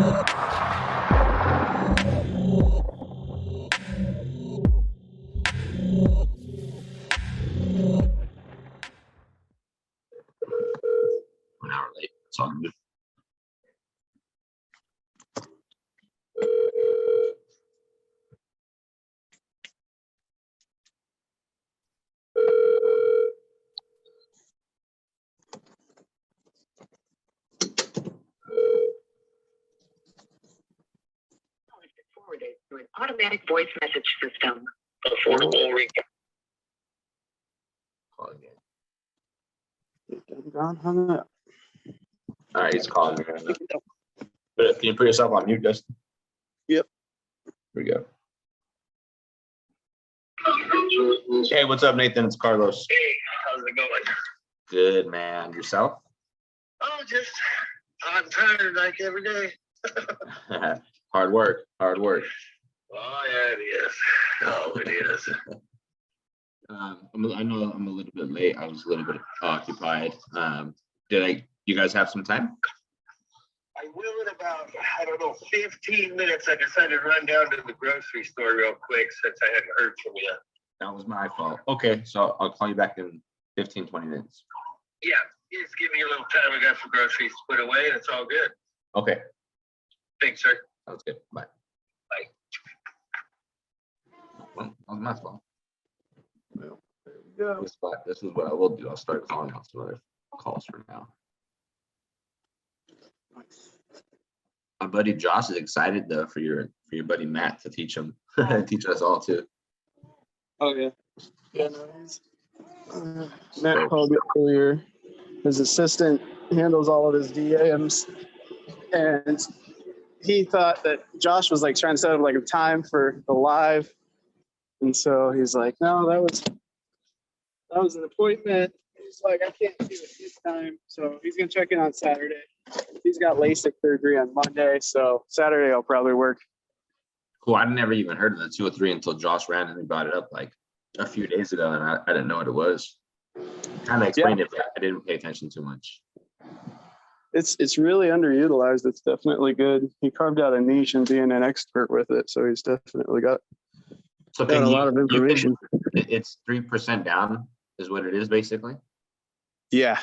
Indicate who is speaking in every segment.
Speaker 1: An hour late. It's all good.
Speaker 2: Forwarded to an automatic voice message system. Affordable recap.
Speaker 1: Call again.
Speaker 3: Gone, hung up.
Speaker 1: All right, he's calling me right now. Can you put yourself on mute, Justin?
Speaker 3: Yep.
Speaker 1: Here we go. Hey, what's up, Nathan? It's Carlos.
Speaker 4: Hey, how's it going?
Speaker 1: Good, man. Yourself?
Speaker 4: Oh, just I'm tired like every day.
Speaker 1: Hard work. Hard work.
Speaker 4: Oh yeah, it is. Oh, it is.
Speaker 1: I know I'm a little bit late. I was a little bit occupied. You guys have some time?
Speaker 4: I will in about, 15 minutes. I decided to run down to the grocery store real quick since I hadn't heard from you.
Speaker 1: That was my fault. Okay, so I'll call you back in 15, 20 minutes.
Speaker 4: Yeah, just give me a little time. I got some groceries to put away and it's all good.
Speaker 1: Okay,
Speaker 4: Thanks, sir.
Speaker 1: sounds good. Bye.
Speaker 4: Bye.
Speaker 1: Well, that was my fault.
Speaker 3: Well, there we go.
Speaker 1: This is what I will do. I'll start calling out some other calls for now.
Speaker 3: Nice.
Speaker 1: My buddy Josh is excited though for your buddy Matt to teach him, teach us all too.
Speaker 3: Oh yeah. Yeah, no, Matt called me earlier. His assistant handles all of his DMs, and he thought that Josh was like trying to set up like a time for the live, and so he's like, "No, that was an appointment." He's like, "I can't do it this time," so he's gonna check in on Saturday. He's got LASIK surgery on Monday, so Saturday will probably work.
Speaker 1: Cool. I never even heard of the 203 until Josh randomly brought it up like a few days ago, and I didn't know what it was. Kind of explained it, but I didn't pay attention too much.
Speaker 3: It's really underutilized. It's definitely good. He carved out a niche in being an expert with it, so he's definitely got a lot of information.
Speaker 1: It's 3% down is what it is basically.
Speaker 3: Yeah.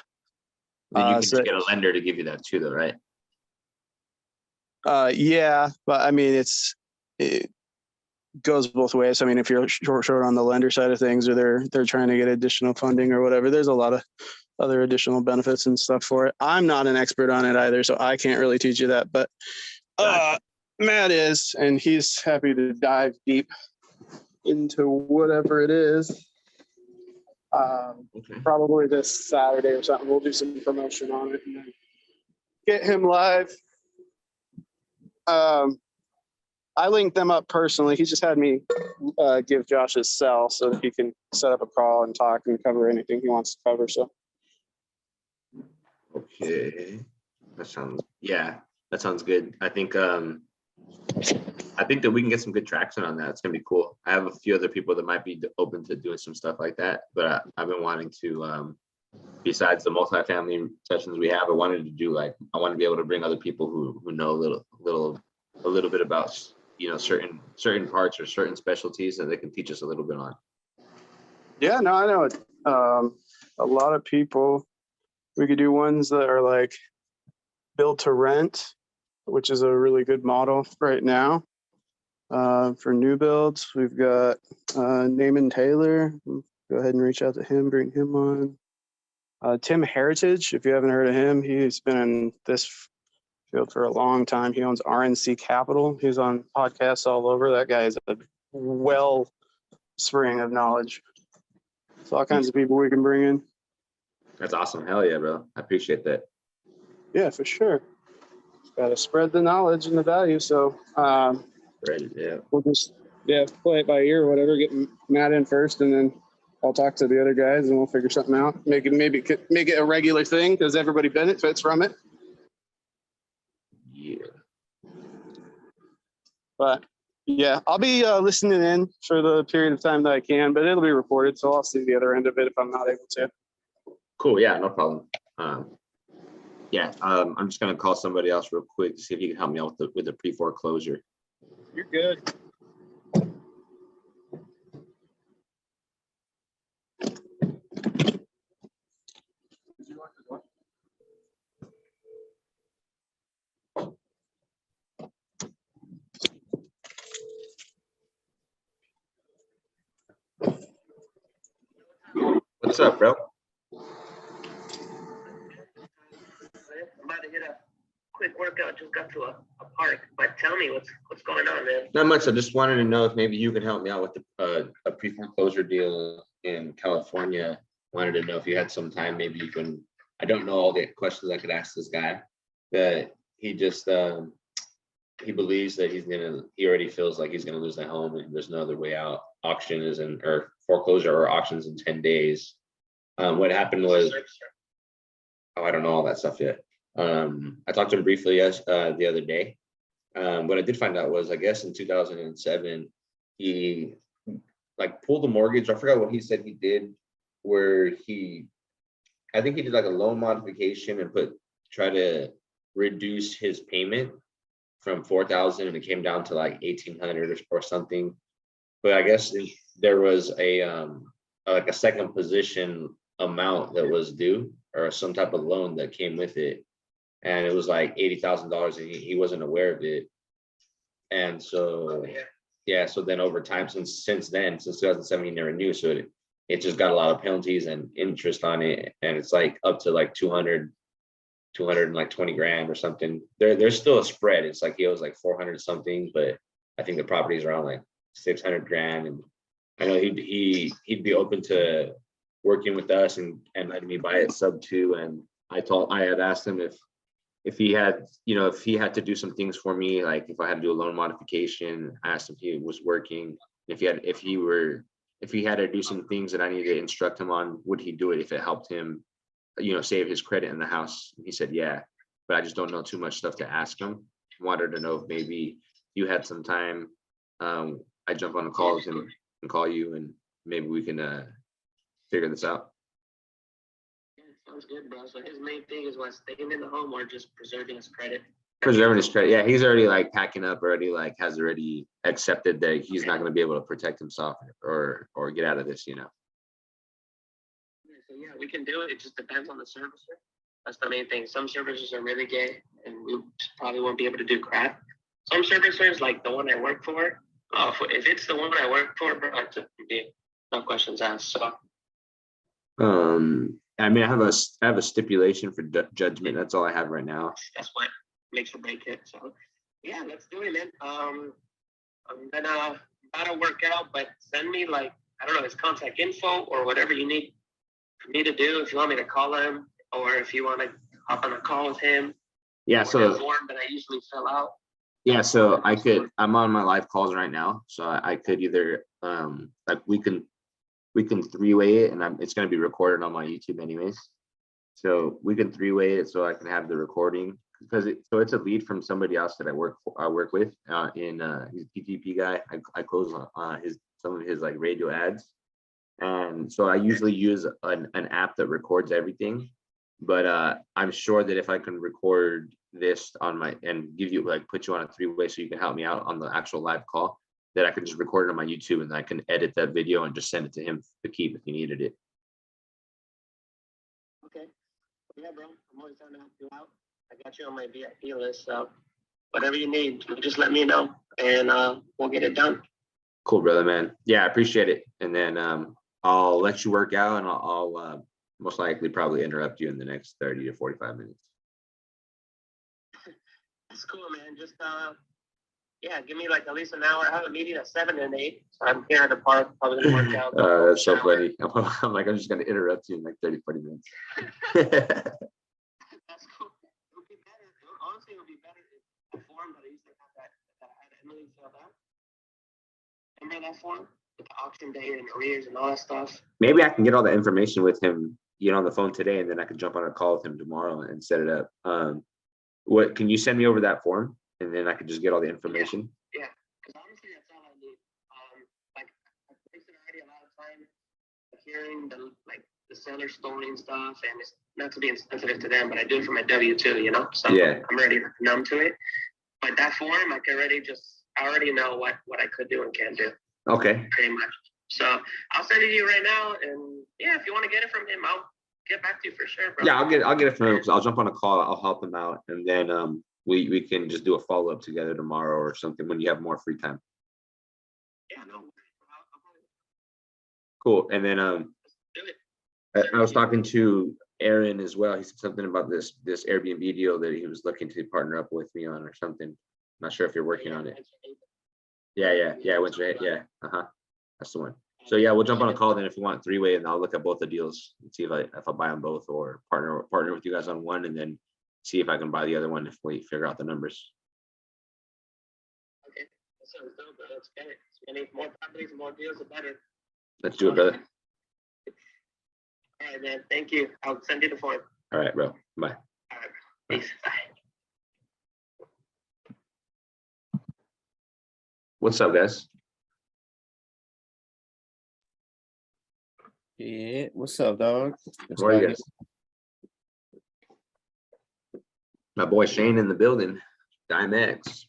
Speaker 1: Then you can just get a lender to give you that too, though, right?
Speaker 3: Yeah, but I mean, it goes both ways. I mean, if you're short on the lender side of things, or they're trying to get additional funding or whatever, there's a lot of other additional benefits and stuff for it. I'm not an expert on it either, so I can't really teach you that. But Matt is, and he's happy to dive deep into whatever it is.
Speaker 1: Okay.
Speaker 3: Probably this Saturday or something. We'll do some promotion on it and then get him live. I linked them up personally. He just had me give Josh his cell so that he can set up a call and talk and cover anything he wants to cover. So.
Speaker 1: Okay. That sounds good. I think that we can get some good traction on that. It's gonna be cool. I have a few other people that might be open to doing some stuff like that, but I've been wanting to, besides the multifamily sessions we have, I want to be able to bring other people who know a little bit about, certain parts or certain specialties that they can teach us a little bit on.
Speaker 3: Yeah, no, I know it. A lot of people, we could do ones that are like build to rent, which is a really good model right now. For new builds, we've got Naaman Taylor. Go ahead and reach out to him, bring him on. Tim Heritage, if you haven't heard of him, he's been in this field for a long time. He owns RNC Capital. He's on podcasts all over. That guy is a wellspring of knowledge. So all kinds of people we can bring in.
Speaker 1: That's awesome. Hell yeah, bro. I appreciate that.
Speaker 3: Yeah, for sure. Got to spread the knowledge and the value. So we'll just play it by ear or whatever. Get Matt in first, and then I'll talk to the other guys, and we'll figure something out. Make it a regular thing because everybody benefits from it.
Speaker 1: Yeah.
Speaker 3: But yeah, I'll be listening in for the period of time that I can, but it'll be recorded, so I'll see the other end of it if I'm not able to.
Speaker 1: Cool. Yeah, no problem. Yeah, I'm just gonna call somebody else real quick to see if you can help me out with the pre-foreclosure.
Speaker 3: You're good.
Speaker 1: What's up, bro?
Speaker 2: I'm about to hit a quick workout. Just got to a park. But tell me what's going on, man.
Speaker 1: Not much. I just wanted to know if maybe you can help me out with a pre-foreclosure deal in California. Wanted to know if you had some time, maybe you can. I don't know all the questions I could ask this guy, but he just he believes that he already feels like he's gonna lose the home and there's no other way out. Auction is in, or foreclosure or auctions in 10 days. What happened was, I don't know all that stuff yet. I talked to him briefly the other day. What I did find out was, I guess in 2007, he like pulled the mortgage. I forgot what he said he did, where I think he did like a loan modification and try to reduce his payment from 4,000 and it came down to like 1,800 or something. But I guess there was like a second position amount that was due, or some type of loan that came with it, and it was like $80,000, and he wasn't aware of it. And so yeah, so then over time, since 2017, he never knew, so it just got a lot of penalties and interest on it, and it's like up to like 220 grand or something. There's still a spread. It's like he owes like 400 something, but I think the property's around like 600 grand. And I know he'd be open to working with us and letting me buy it sub 2. And I had asked him if he had, if he had to do some things for me, like if I had to do a loan modification. I asked him if he was working, if he had to do some things that I needed to instruct him on, would he do it if it helped him, save his credit in the house? He said, yeah, but I just don't know too much stuff to ask him. Wanted to know if maybe you had some time. I jump on a call with him and call you, and maybe we can figure this out.
Speaker 2: Yeah, sounds good, bro. So his main thing is what, staying in the home or just preserving his credit?
Speaker 1: Preserving his credit. Yeah, he's already like packing up already, like has already accepted that he's not going to be able to protect himself or get out of this,
Speaker 2: So yeah, we can do it. It just depends on the servicer. That's the main thing. Some servicers are really gay, and we probably won't be able to do crap. Some servicers, like the one I work for, if it's the one I work for, bro, it's no questions asked. So
Speaker 1: I mean, I have a stipulation for judgment. That's all I have right now.
Speaker 2: that's what makes or break it. So yeah, let's do it, man. I'm gonna work out, but send me like, I don't know, his contact info or whatever you need for me to do. If you want me to call him, or if you want to hop on a call with him.
Speaker 1: Yeah,
Speaker 2: or
Speaker 1: so
Speaker 2: the form that I usually fill out.
Speaker 1: yeah, so I'm on my live calls right now, so I could either like we can 3-way it, and it's going to be recorded on my YouTube anyways. So we can 3-way it so I can have the recording, because it's a lead from somebody else that I work with he's a PTP guy. I close some of his like radio ads, and so I usually use an app that records everything. But I'm sure that if I can record this and give you, like, put you on a 3-way so you can help me out on the actual live call, that I can just record it on my YouTube, and I can edit that video and just send it to him to keep if he needed it.
Speaker 2: Okay. Yeah, bro. I'm always trying to help you out. I got you on my VIP list, so whatever you need, just let me know, and we'll get it done.
Speaker 1: Cool, brother, man. Yeah, I appreciate it. And then I'll let you work out, and I'll most likely probably interrupt you in the next 30 to 45 minutes.
Speaker 2: That's cool, man. Just yeah, give me like at least an hour. I have a meeting at 7 and 8, so I'm here at the park, probably gonna work out.
Speaker 1: That's so funny. I'm like, I'm just gonna interrupt you in like 30, 40 minutes.
Speaker 2: That's cool. It would be better. Honestly, it would be better if the form that I used to have that I had Emily fill out. Remember that form with the auction date and arrears and all that stuff?
Speaker 1: Maybe I can get all the information with him, on the phone today, and then I can jump on a call with him tomorrow and set it up. What can you send me over that form, and then I could just get all the information?
Speaker 2: Yeah, because honestly, that's all I need. Like I've wasted already a lot of time hearing the seller story and stuff, and not to be insensitive to them, but I do it for my W-2, you know? So
Speaker 1: Yeah.
Speaker 2: I'm already numb to it. But that form, I already know what I could do and can't do,
Speaker 1: Okay.
Speaker 2: pretty much. So I'll send it to you right now. And yeah, if you want to get it from him, I'll get back to you for sure, bro.
Speaker 1: Yeah, I'll get it from him, because I'll jump on a call, I'll help him out, and then we can just do a follow-up together tomorrow or something when you have more free time.
Speaker 2: Yeah, no.
Speaker 1: Cool. And then
Speaker 2: Do it.
Speaker 1: I was talking to Aaron as well. He said something about this Airbnb deal that he was looking to partner up with me on or something. Not sure if you're working on it. Yeah, Wednesday. Yeah. That's the one. So yeah, we'll jump on a call then if you want three-way, and I'll look at both the deals and see if I buy them both, or partner with you guys on one, and then see if I can buy the other one if we figure out the numbers.
Speaker 2: Okay. That sounds dope, bro. Let's get it. As many more properties, more deals, the better.
Speaker 1: Let's do it, brother.
Speaker 2: All right, man. Thank you. I'll send you the form.
Speaker 1: All right, bro. Bye.
Speaker 2: All right. Peace. Bye.
Speaker 1: What's up, guys?
Speaker 5: Yeah, what's up, dog?
Speaker 1: How are you guys? My boy Shane in the building. Dimex.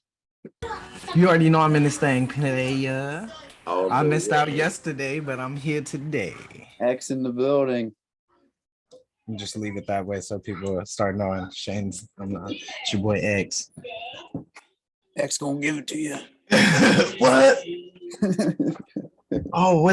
Speaker 6: You already know I'm in this thing, player.
Speaker 1: Oh,
Speaker 6: I missed out
Speaker 1: boy.
Speaker 6: yesterday, but I'm here today.
Speaker 5: X in the building.
Speaker 6: Just leave it that way so people start knowing Shane's. I'm not. It's your boy X.
Speaker 5: X gonna give it to you.
Speaker 6: What? Oh,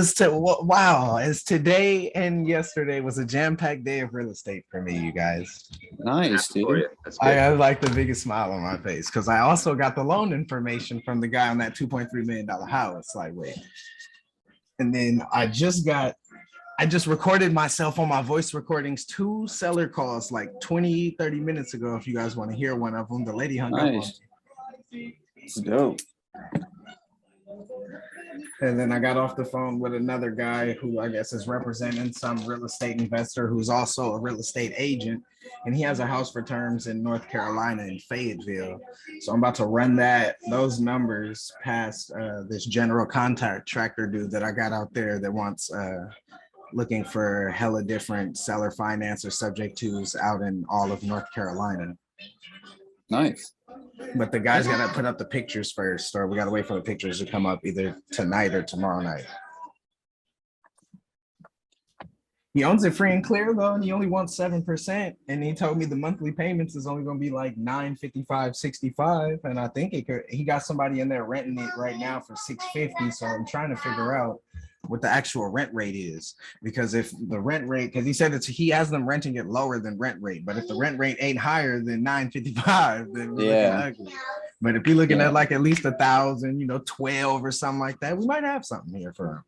Speaker 6: wow! It's today and yesterday was a jam-packed day of real estate for me, you guys.
Speaker 5: Nice,
Speaker 1: Happy for
Speaker 5: dude.
Speaker 1: you. That's
Speaker 6: I
Speaker 1: good.
Speaker 6: have like the biggest smile on my face because I also got the loan information from the guy on that $2.3 million house. Like, wait. And then I just recorded myself on my voice recordings, 2 seller calls like 20, 30 minutes ago. If you guys want to hear one of them, the lady hung up on
Speaker 5: Nice.
Speaker 6: me.
Speaker 5: It's dope.
Speaker 6: And then I got off the phone with another guy who I guess is representing some real estate investor who's also a real estate agent. And he has a house for terms in North Carolina in Fayetteville. So I'm about to run those numbers past this general contractor dude that I got out there that wants looking for hella different seller finance or subject tos out in all of North Carolina.
Speaker 5: Nice.
Speaker 6: But the guy's got to put up the pictures first, or we got to wait for the pictures to come up either tonight or tomorrow night. He owns it free and clear though, and he only wants 7%. And he told me the monthly payments is only going to be like $955.65. And I think he got somebody in there renting it right now for $650. So I'm trying to figure out what the actual rent rate is, because if the rent rate, because he said he has them renting it lower than rent rate, but if the rent rate ain't higher than $955, then we're looking ugly. But if you're looking at like at least 1,000, 12 or something like that, we might have something here for him.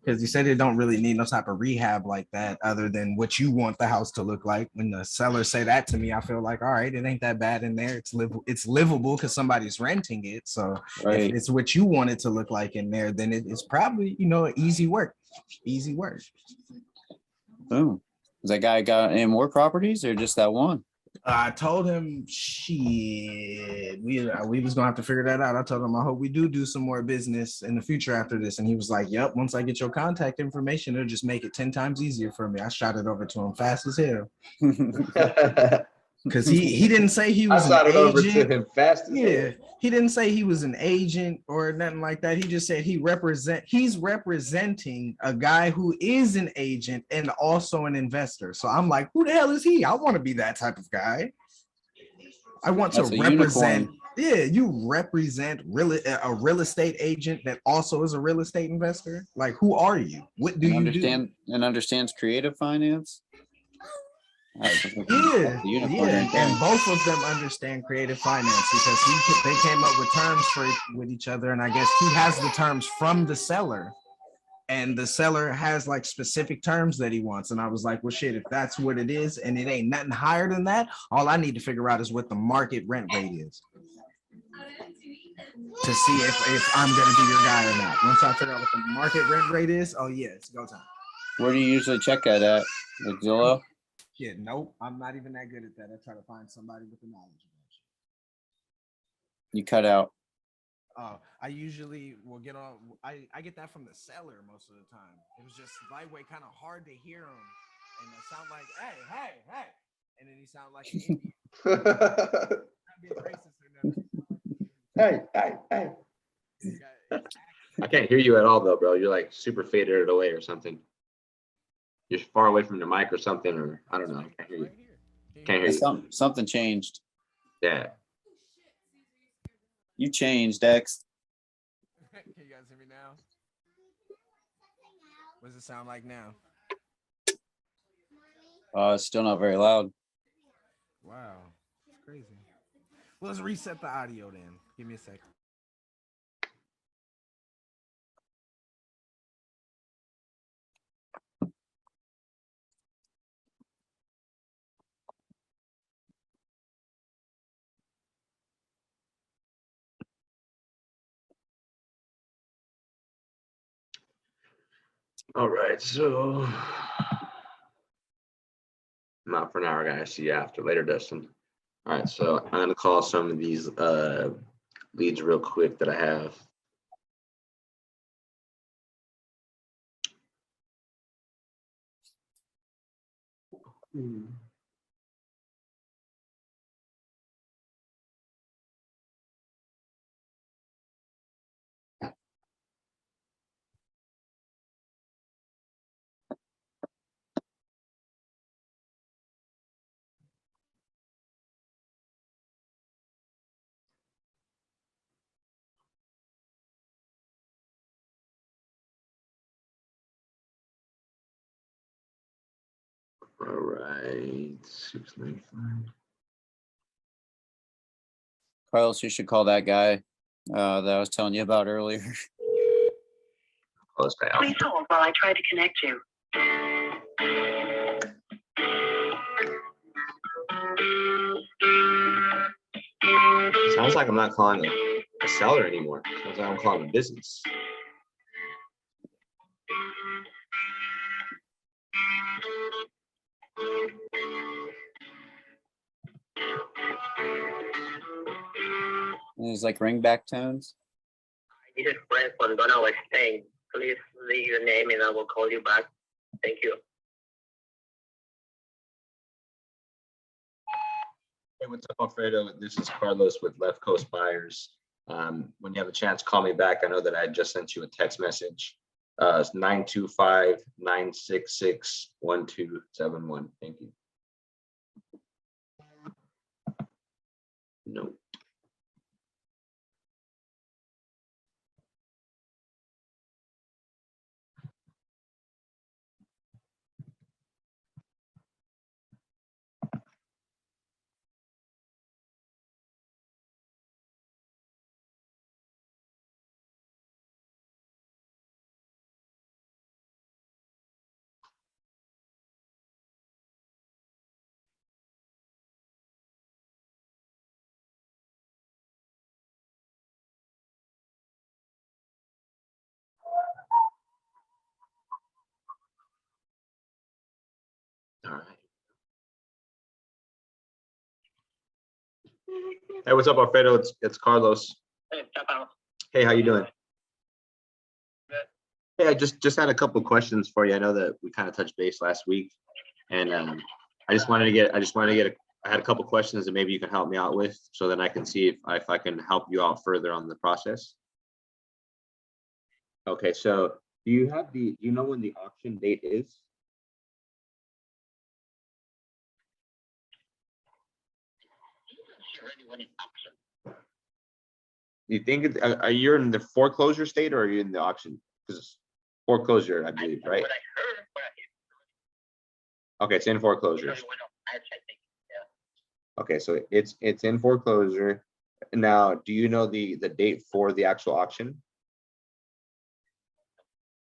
Speaker 6: Because he said it don't really need no type of rehab like that, other than what you want the house to look like. When the sellers say that to me, I feel like, all right, it ain't that bad in there. It's livable because somebody's renting it. So
Speaker 5: Right.
Speaker 6: if it's what you want it to look like in there, then it's probably, easy work. Easy work.
Speaker 5: Boom. Has that guy got any more properties or just that one?
Speaker 6: I told him, we was gonna have to figure that out. I told him, I hope we do some more business in the future after this. And he was like, yep, once I get your contact information, it'll just make it 10 times easier for me. I shot it over to him fast as hell. Because he didn't say he was an agent.
Speaker 1: him fast.
Speaker 6: Yeah, he didn't say he was an agent or nothing like that. He just said he's representing a guy who is an agent and also an investor. So I'm like, who the hell is he? I want to be that type of guy. I want
Speaker 5: That's
Speaker 6: to
Speaker 5: a
Speaker 6: represent.
Speaker 5: unicorn.
Speaker 6: Yeah, you represent a real estate agent that also is a real estate investor. Like, who are you? What do you do?
Speaker 5: Understands creative finance.
Speaker 6: Yeah, and both of them understand creative finance because they came up with terms with each other, and I guess he has the terms from the seller, and the seller has like specific terms that he wants. And I was like, well, shit, if that's what it is, and it ain't nothing higher than that, all I need to figure out is what the market rent rate is to see if I'm gonna be your guy or not. Once I figure out what the market rent rate is, oh yeah, it's go time.
Speaker 5: Where do you usually check that at? Like Zillow?
Speaker 6: Yeah, nope, I'm not even that good at that. I try to find somebody with the knowledge of that shit.
Speaker 5: You cut out.
Speaker 6: I usually will get on. I get that from the seller most of the time. It was just lightweight, kind of hard to hear them, and I sound like, hey, and then he sound like an Indian. Not being racist or nothing.
Speaker 1: Hey. I can't hear you at all though, bro. You're like super faded away or something. You're far away from the mic or something, or I don't know. I can't hear you.
Speaker 6: Right here.
Speaker 1: Can't hear you.
Speaker 5: Something changed.
Speaker 1: Yeah.
Speaker 5: You changed, X.
Speaker 6: Can you guys hear me now? What does it sound like now?
Speaker 5: It's still not very loud.
Speaker 6: Wow, it's crazy. Well, let's reset the audio then. Give me a second.
Speaker 1: All right, so not for an hour, guys. See you after later, Dustin. All right, so I'm gonna call some of these leads real quick that I have. All right, 695.
Speaker 5: Carlos, you should call that guy that I was telling you about earlier.
Speaker 1: Close down.
Speaker 7: Please hold while I try to connect you.
Speaker 1: Sounds like I'm not calling a seller anymore. Sounds like I'm calling a business.
Speaker 5: There's like ringback tones.
Speaker 2: This is Frank from Donau Spain. Please leave your name and I will call you back. Thank you.
Speaker 1: Hey, what's up, Alfredo? This is Carlos with Left Coast Buyers. When you have a chance, call me back. I know that I just sent you a text message. It's 925-966-1271. Thank you. No. All right. Hey, what's up, Alfredo? It's Carlos.
Speaker 2: Hey, Chapao.
Speaker 1: Hey, how you doing?
Speaker 2: Good.
Speaker 1: Hey, I just had a couple of questions for you. I know that we kind of touched base last week, and I had a couple of questions that maybe you can help me out with, so that I can see if I can help you out further on the process. Okay, so do you know when the auction date is? You think are you in the foreclosure state or are you in the auction? Because foreclosure, I believe, right?
Speaker 2: What I heard,
Speaker 1: Okay, it's in foreclosure. Okay, so it's in foreclosure. Now, do you know the date for the actual auction?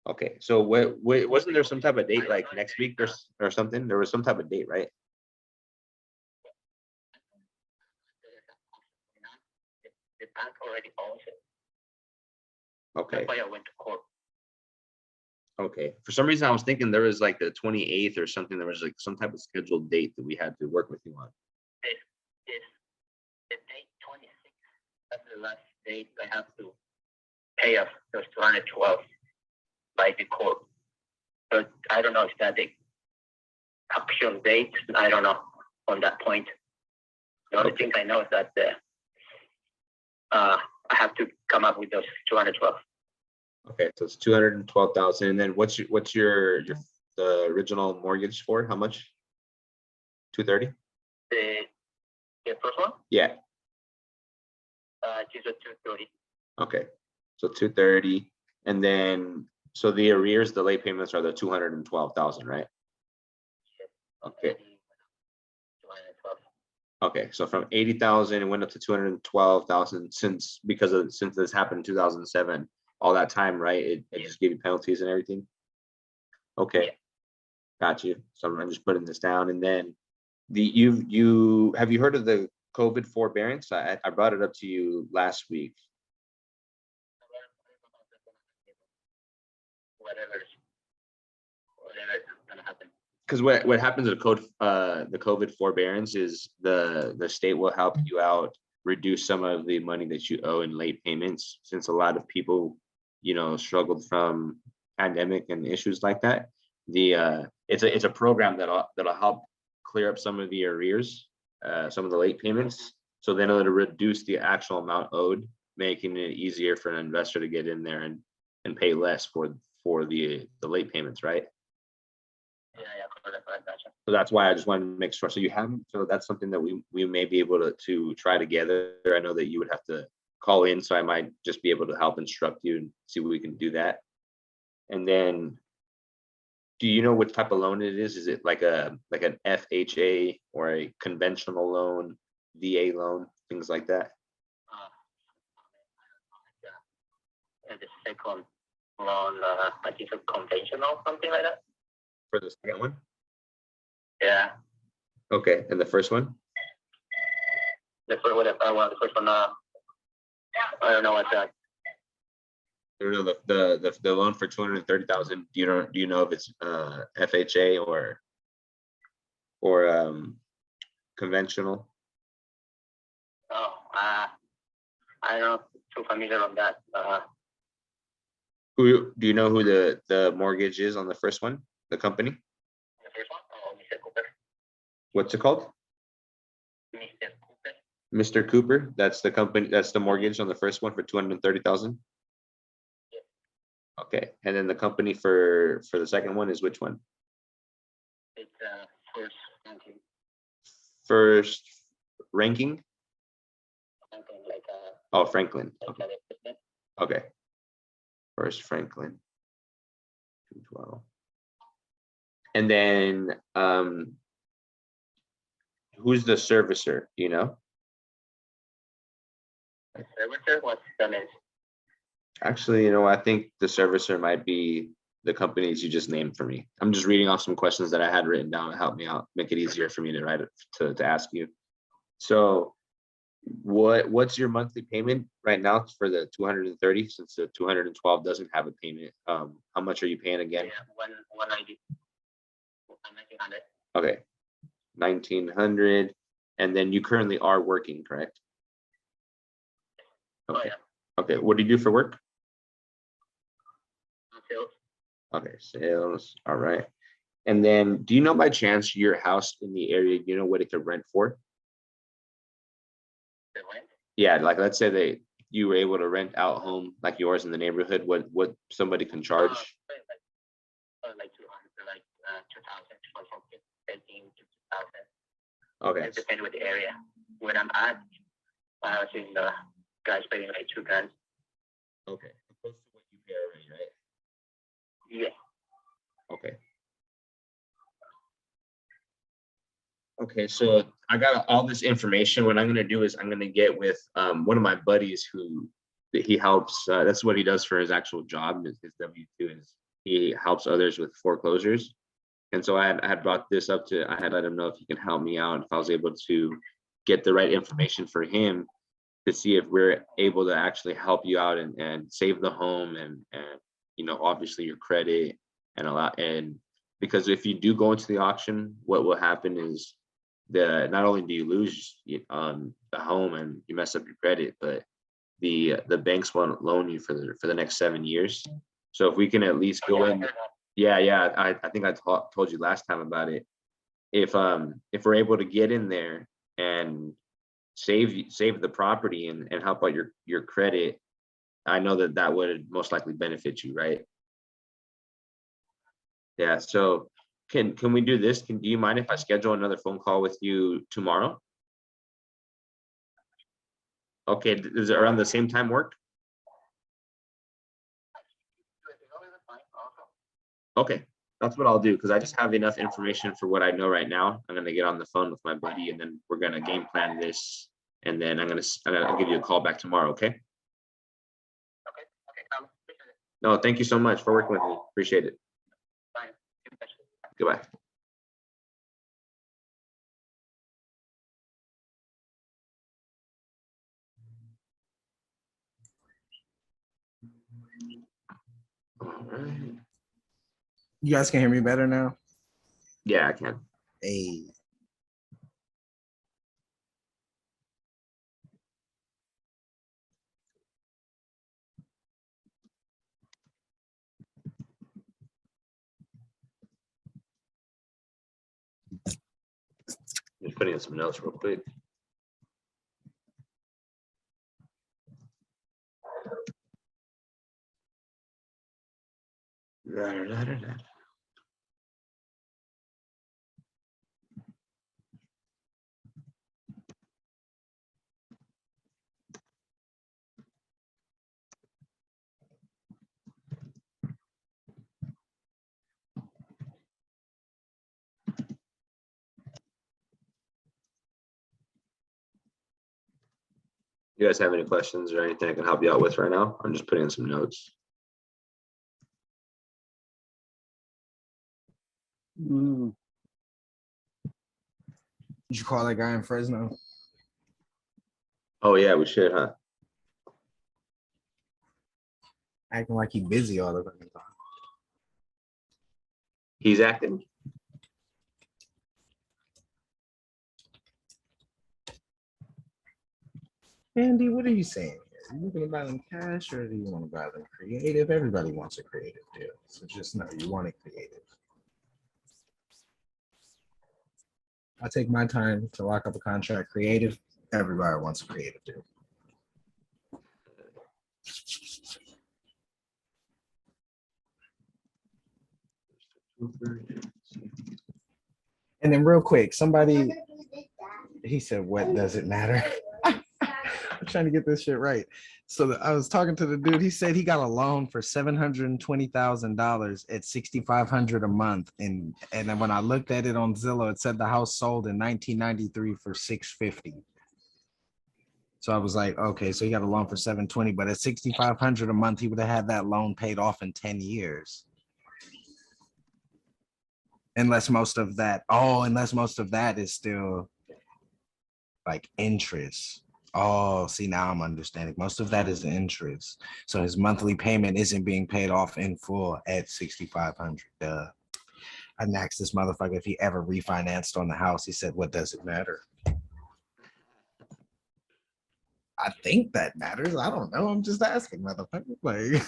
Speaker 1: Okay, so wasn't there some type of date like next week or something? There was some type of date, right?
Speaker 2: the bank already owns it.
Speaker 1: Okay,
Speaker 2: That's why I went to court.
Speaker 1: okay. For some reason, I was thinking there was like the 28th or something. There was like some type of scheduled date that we had to work with you on.
Speaker 2: This the date 26. That's the last date I have to pay us those 212 by the court. But I don't know if that date
Speaker 7: actual date, I don't know on that point. The only thing I know is that I have to come up with those 212.
Speaker 1: Okay, so it's 212,000. And then what's your the original mortgage for? How much? 230?
Speaker 7: The first one,
Speaker 1: Yeah.
Speaker 7: is a 230.
Speaker 1: Okay. So 230. And then so the arrears, the late payments are the 212,000, right? Okay.
Speaker 7: 212.
Speaker 1: Okay, so from 80,000, it went up to 212,000 since this happened in 2007, all that time, right? It just gave you penalties and everything. Okay,
Speaker 7: Yeah.
Speaker 1: got you. So I'm just putting this down, and then you have you heard of the COVID forbearance? I brought it up to you last week.
Speaker 7: Whatever's gonna happen.
Speaker 1: Because what happens with the COVID forbearance is the state will help you out, reduce some of the money that you owe in late payments, since a lot of people, struggled from pandemic and issues like that. It's a program that'll help clear up some of the arrears, some of the late payments. So then it'll reduce the actual amount owed, making it easier for an investor to get in there and pay less for the late payments, right?
Speaker 7: Yeah, gotcha.
Speaker 1: So that's why I just wanted to make sure. So you haven't, so that's something that we may be able to try together. I know that you would have to call in, so I might just be able to help instruct you and see what we can do that. And then, do you know what type of loan it is? Is it like an FHA or a conventional loan, VA loan, things like that?
Speaker 7: The second loan, I think a conventional, something like that.
Speaker 1: For the second one?
Speaker 7: Yeah.
Speaker 1: Okay, and the first one?
Speaker 7: The first one, I don't know what's that.
Speaker 1: The loan for 230,000. Do you know if it's FHA or conventional?
Speaker 7: Oh, I'm not too familiar on that.
Speaker 1: Do you know who the mortgage is on the first one? The company?
Speaker 7: The first one, Mr. Cooper.
Speaker 1: What's it called?
Speaker 7: Mr. Cooper.
Speaker 1: Mr. Cooper. That's the company. That's the mortgage on the first one for 230,000.
Speaker 7: Yeah.
Speaker 1: Okay, and then the company for the second one is which one?
Speaker 7: It's first ranking.
Speaker 1: First ranking.
Speaker 7: Something like
Speaker 1: Oh, Franklin.
Speaker 7: like
Speaker 1: Okay.
Speaker 7: that.
Speaker 1: Okay. First Franklin. 212. And then who's the servicer? Do you know?
Speaker 7: Servicer, what's the name?
Speaker 1: Actually, I think the servicer might be the companies you just named for me. I'm just reading off some questions that I had written down to help me out, make it easier for me to write it to ask you. So what's your monthly payment right now for the 230, since the 212 doesn't have a payment? How much are you paying again?
Speaker 7: Yeah, 190. 1900.
Speaker 1: Okay, 1,900. And then you currently are working, correct?
Speaker 7: Oh,
Speaker 1: Okay.
Speaker 7: yeah.
Speaker 1: Okay, what do you do for work?
Speaker 7: Sales.
Speaker 1: Okay, sales. All right. And then, do you know by chance your house in the area, what it could rent for?
Speaker 7: The rent.
Speaker 1: Yeah, like let's say you were able to rent out home like yours in the neighborhood, what somebody can charge?
Speaker 7: Like 200, like 2,000, 15 to 2,000.
Speaker 1: Okay,
Speaker 7: It depends with the area. When I'm at, I was in the guys paying like $2,000.
Speaker 1: okay. Close to what you pay already, right?
Speaker 7: Yeah.
Speaker 1: Okay. Okay, so I got all this information. What I'm gonna do is I'm gonna get with one of my buddies he helps. That's what he does for his actual job. His W-2 is he helps others with foreclosures. And so I had brought this up I had let him know if he can help me out, if I was able to get the right information for him to see if we're able to actually help you out and save the home and obviously your credit and a lot. And because if you do go into the auction, what will happen is not only do you lose the home and you mess up your credit, but the banks won't loan you for the next 7 years. So if we can at least go in. Yeah, I think I told you last time about it. if we're able to get in there and save the property and help out your credit, I know that that would most likely benefit you, right? Yeah, so can we do this? Do you mind if I schedule another phone call with you tomorrow? Okay, is it around the same time work? Okay, that's what I'll do, because I just have enough information for what I know right now. I'm gonna get on the phone with my buddy and then we're gonna game plan this. And then I'll give you a call back tomorrow, okay?
Speaker 7: Okay, Tom. Appreciate it.
Speaker 1: No, thank you so much for working with me. Appreciate it.
Speaker 7: Bye. Keep in touch.
Speaker 1: Goodbye. All right.
Speaker 6: You guys can hear me better now?
Speaker 1: Yeah, I can.
Speaker 6: Hey.
Speaker 1: Just putting in some notes real quick. Da-da-da-da-da. You guys have any questions or anything I can help you out with right now? I'm just putting in some notes.
Speaker 5: Mm,
Speaker 6: Did you call that guy in Fresno?
Speaker 1: Oh yeah, we should, huh?
Speaker 6: Acting like he busy all the time.
Speaker 1: He's acting.
Speaker 6: Andy, what are you saying? Are you looking to buy them cash or do you want to buy them creative? Everybody wants a creative deal. So just know you want it creative. I take my time to lock up a contract creative. Everybody wants a creative deal. And then real quick, somebody, he said, what does it matter? I'm trying to get this shit right. So I was talking to the dude. He said he got a loan for $720,000 at $6,500 a month, and then when I looked at it on Zillow, it said the house sold in 1993 for $650. So I was like, okay, so he got a loan for $720, but at $6,500 a month, he would have had that loan paid off in 10 years. Unless most of that is still like interest. Oh, see, now I'm understanding. Most of that is interest. So his monthly payment isn't being paid off in full at $6,500. I asked this motherfucker if he ever refinanced on the house. He said, what does it matter? I think that matters. I don't know. I'm just asking, motherfucker. Like,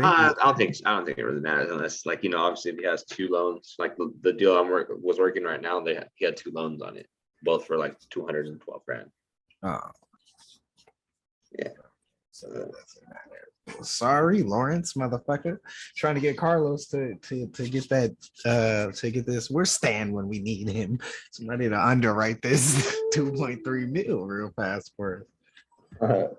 Speaker 1: I don't think it really matters unless, like, obviously if he has two loans, like the deal was working right now, he had two loans on it, both for like 212 grand.
Speaker 6: oh,
Speaker 1: Yeah.
Speaker 6: so that doesn't matter. Sorry, Lawrence, motherfucker. Trying to get Carlos to get that to get this. We're Stan when we need him. Somebody to underwrite this 2.3 mil real fast for us.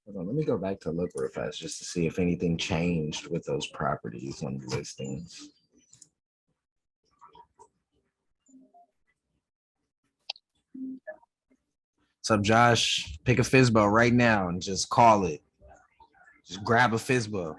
Speaker 6: Hold on, let me go back to look real fast just to see if anything changed with those properties on the listings. What's up, Josh? Pick a Fizbo right now and just call it. Just grab a Fizbo.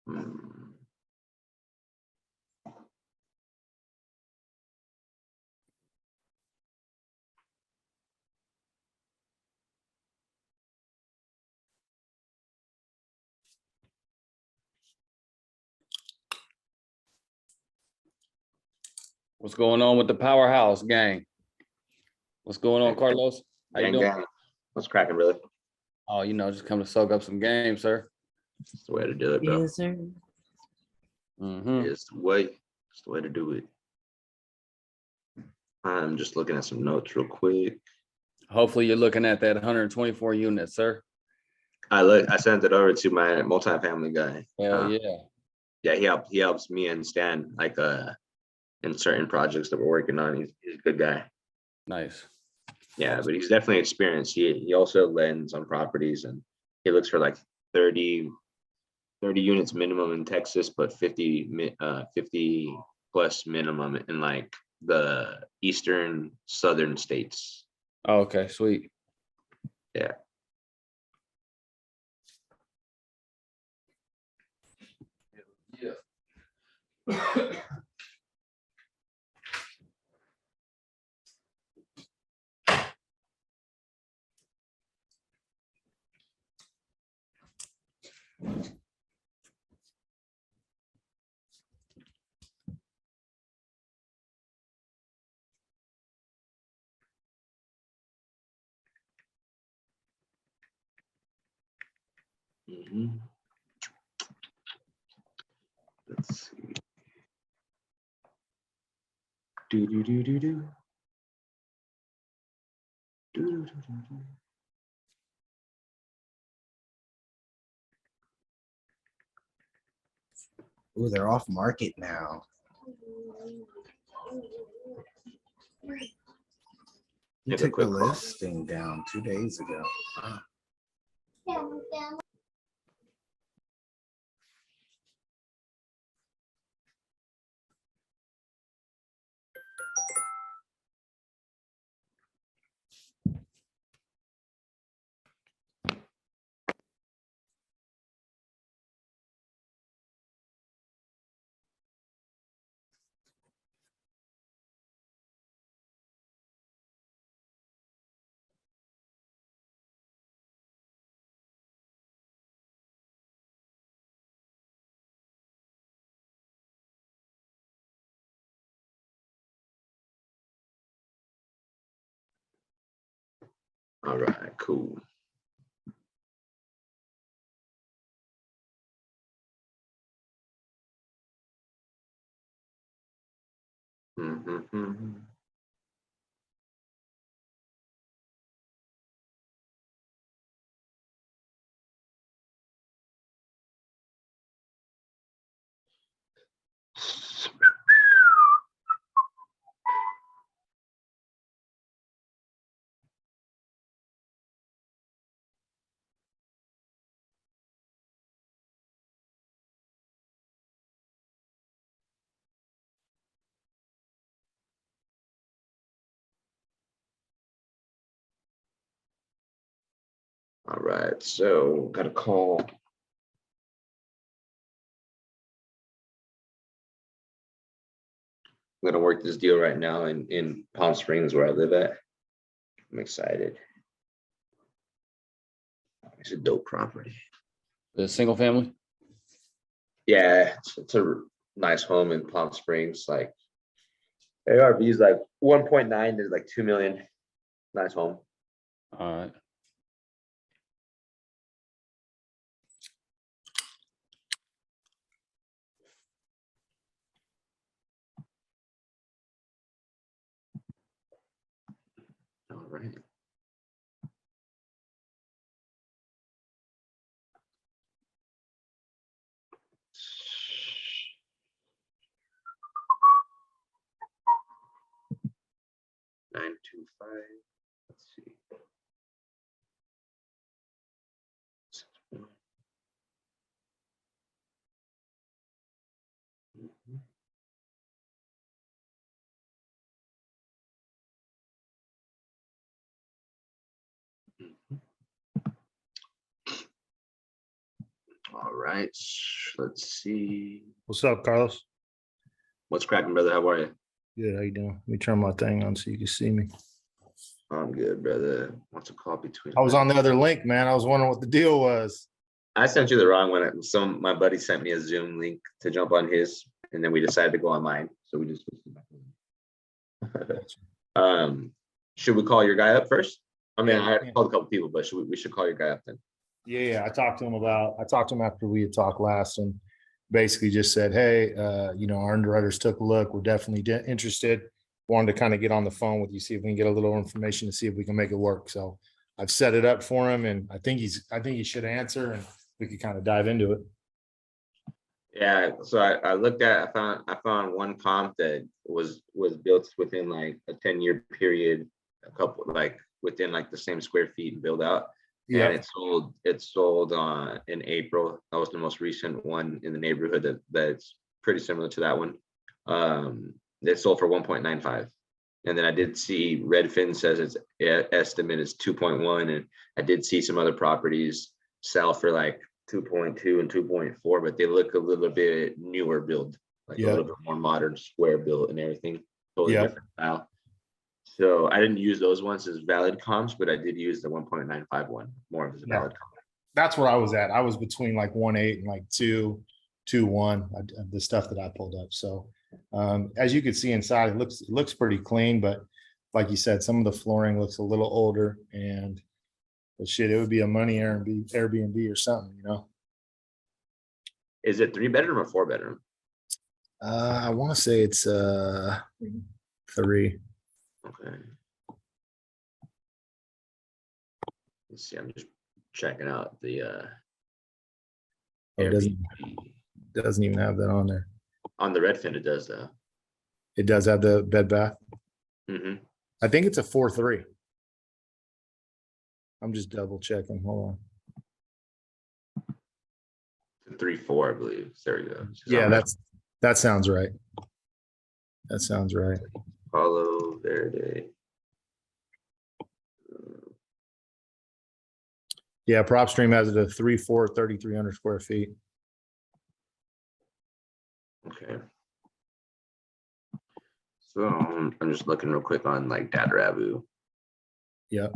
Speaker 1: Hmm.
Speaker 8: What's going on with the powerhouse gang? What's going on, Carlos? How you
Speaker 1: Gang,
Speaker 8: doing?
Speaker 1: gang. What's cracking, brother?
Speaker 8: Oh, just come to soak up some game, sir.
Speaker 1: It's the way to do it, bro.
Speaker 5: Yes, sir.
Speaker 8: Hmm.
Speaker 1: It's the way. It's the way to do it. I'm just looking at some notes real quick.
Speaker 8: Hopefully you're looking at that 124 units, sir.
Speaker 1: I sent it over to my multifamily guy.
Speaker 8: Hell yeah.
Speaker 1: Yeah, he helps me and Stan like in certain projects that we're working on. He's a good guy.
Speaker 8: Nice.
Speaker 1: Yeah, but he's definitely experienced. He also lends on properties, and he looks for like 30 units minimum in Texas, but 50 plus minimum in like the eastern southern states.
Speaker 8: Oh, okay, sweet.
Speaker 1: Yeah. Mhm. Let's see. Do do do do do. Do do do do do.
Speaker 6: Ooh, they're off market now. You
Speaker 1: Take a
Speaker 6: took the
Speaker 1: quick call.
Speaker 6: listing down 2 days ago.
Speaker 1: All right, cool. Mm-hmm. All right, so got a call. I'm gonna work this deal right now in Palm Springs where I live at. I'm excited. It's a dope property.
Speaker 8: The single family?
Speaker 1: Yeah, it's a nice home in Palm Springs. Like ARV is like 1.9 to like 2 million. Nice home.
Speaker 8: All right.
Speaker 1: All right. Nine two five. Let's see. Mhm. Mhm. All right, let's see.
Speaker 9: What's up, Carlos?
Speaker 1: What's cracking, brother? How are you?
Speaker 9: Good. How you doing? Let me turn my thing on so you can see me.
Speaker 1: I'm good, brother. What's a call between?
Speaker 9: I was on the other link, man. I was wondering what the deal was.
Speaker 1: I sent you the wrong one. My buddy sent me a Zoom link to jump on his, and then we decided to go online. So we just switched it back. Should we call your guy up first? I mean, I
Speaker 9: Yeah.
Speaker 1: called a couple people, but we should call your guy up then.
Speaker 9: Yeah, I talked to him after we had talked last and basically just said, hey, our underwriters took a look. We're definitely interested. Wanted to kind of get on the phone with you, see if we can get a little information to see if we can make it work. So I've set it up for him and I think he should answer and we could kind of dive into it.
Speaker 1: Yeah, so I looked at, I found one comp that was built within like a 10-year period, a couple like within like the same square feet and build out.
Speaker 9: Yeah.
Speaker 1: And it sold in April. That was the most recent one in the neighborhood that's pretty similar to that one. It sold for 1.95. And then I did see Redfin says its estimate is 2.1. And I did see some other properties sell for like 2.2 and 2.4, but they look a little bit newer build, like a little bit more modern square built and everything. Totally different style. So I didn't use those ones as valid comps, but I did use the 1.95 one more as a valid comp.
Speaker 9: That's where I was at. I was between like 1.8 and like 2.1, the stuff that I pulled up. So as you can see inside, it looks pretty clean, but like you said, some of the flooring looks a little older and but shit, it would be a money Airbnb or something, you know?
Speaker 1: Is it 3-bedroom or 4-bedroom?
Speaker 9: I want to say it's 3.
Speaker 1: Okay. Let's see, I'm just checking out the
Speaker 9: It
Speaker 1: Airbnb.
Speaker 9: doesn't even have that on there.
Speaker 1: On the Redfin, it does though.
Speaker 9: It does have the bed bath.
Speaker 1: Mm-hmm.
Speaker 9: I think it's a 4.3. I'm just double checking. Hold on.
Speaker 1: 3.4, I believe. There we go.
Speaker 9: Yeah, that sounds right. That sounds right.
Speaker 1: Palo Verde.
Speaker 9: Yeah, PropStream has it a 3.4, 3,300 square feet.
Speaker 1: Okay. So I'm just looking real quick on like Datarabu.
Speaker 9: Yeah.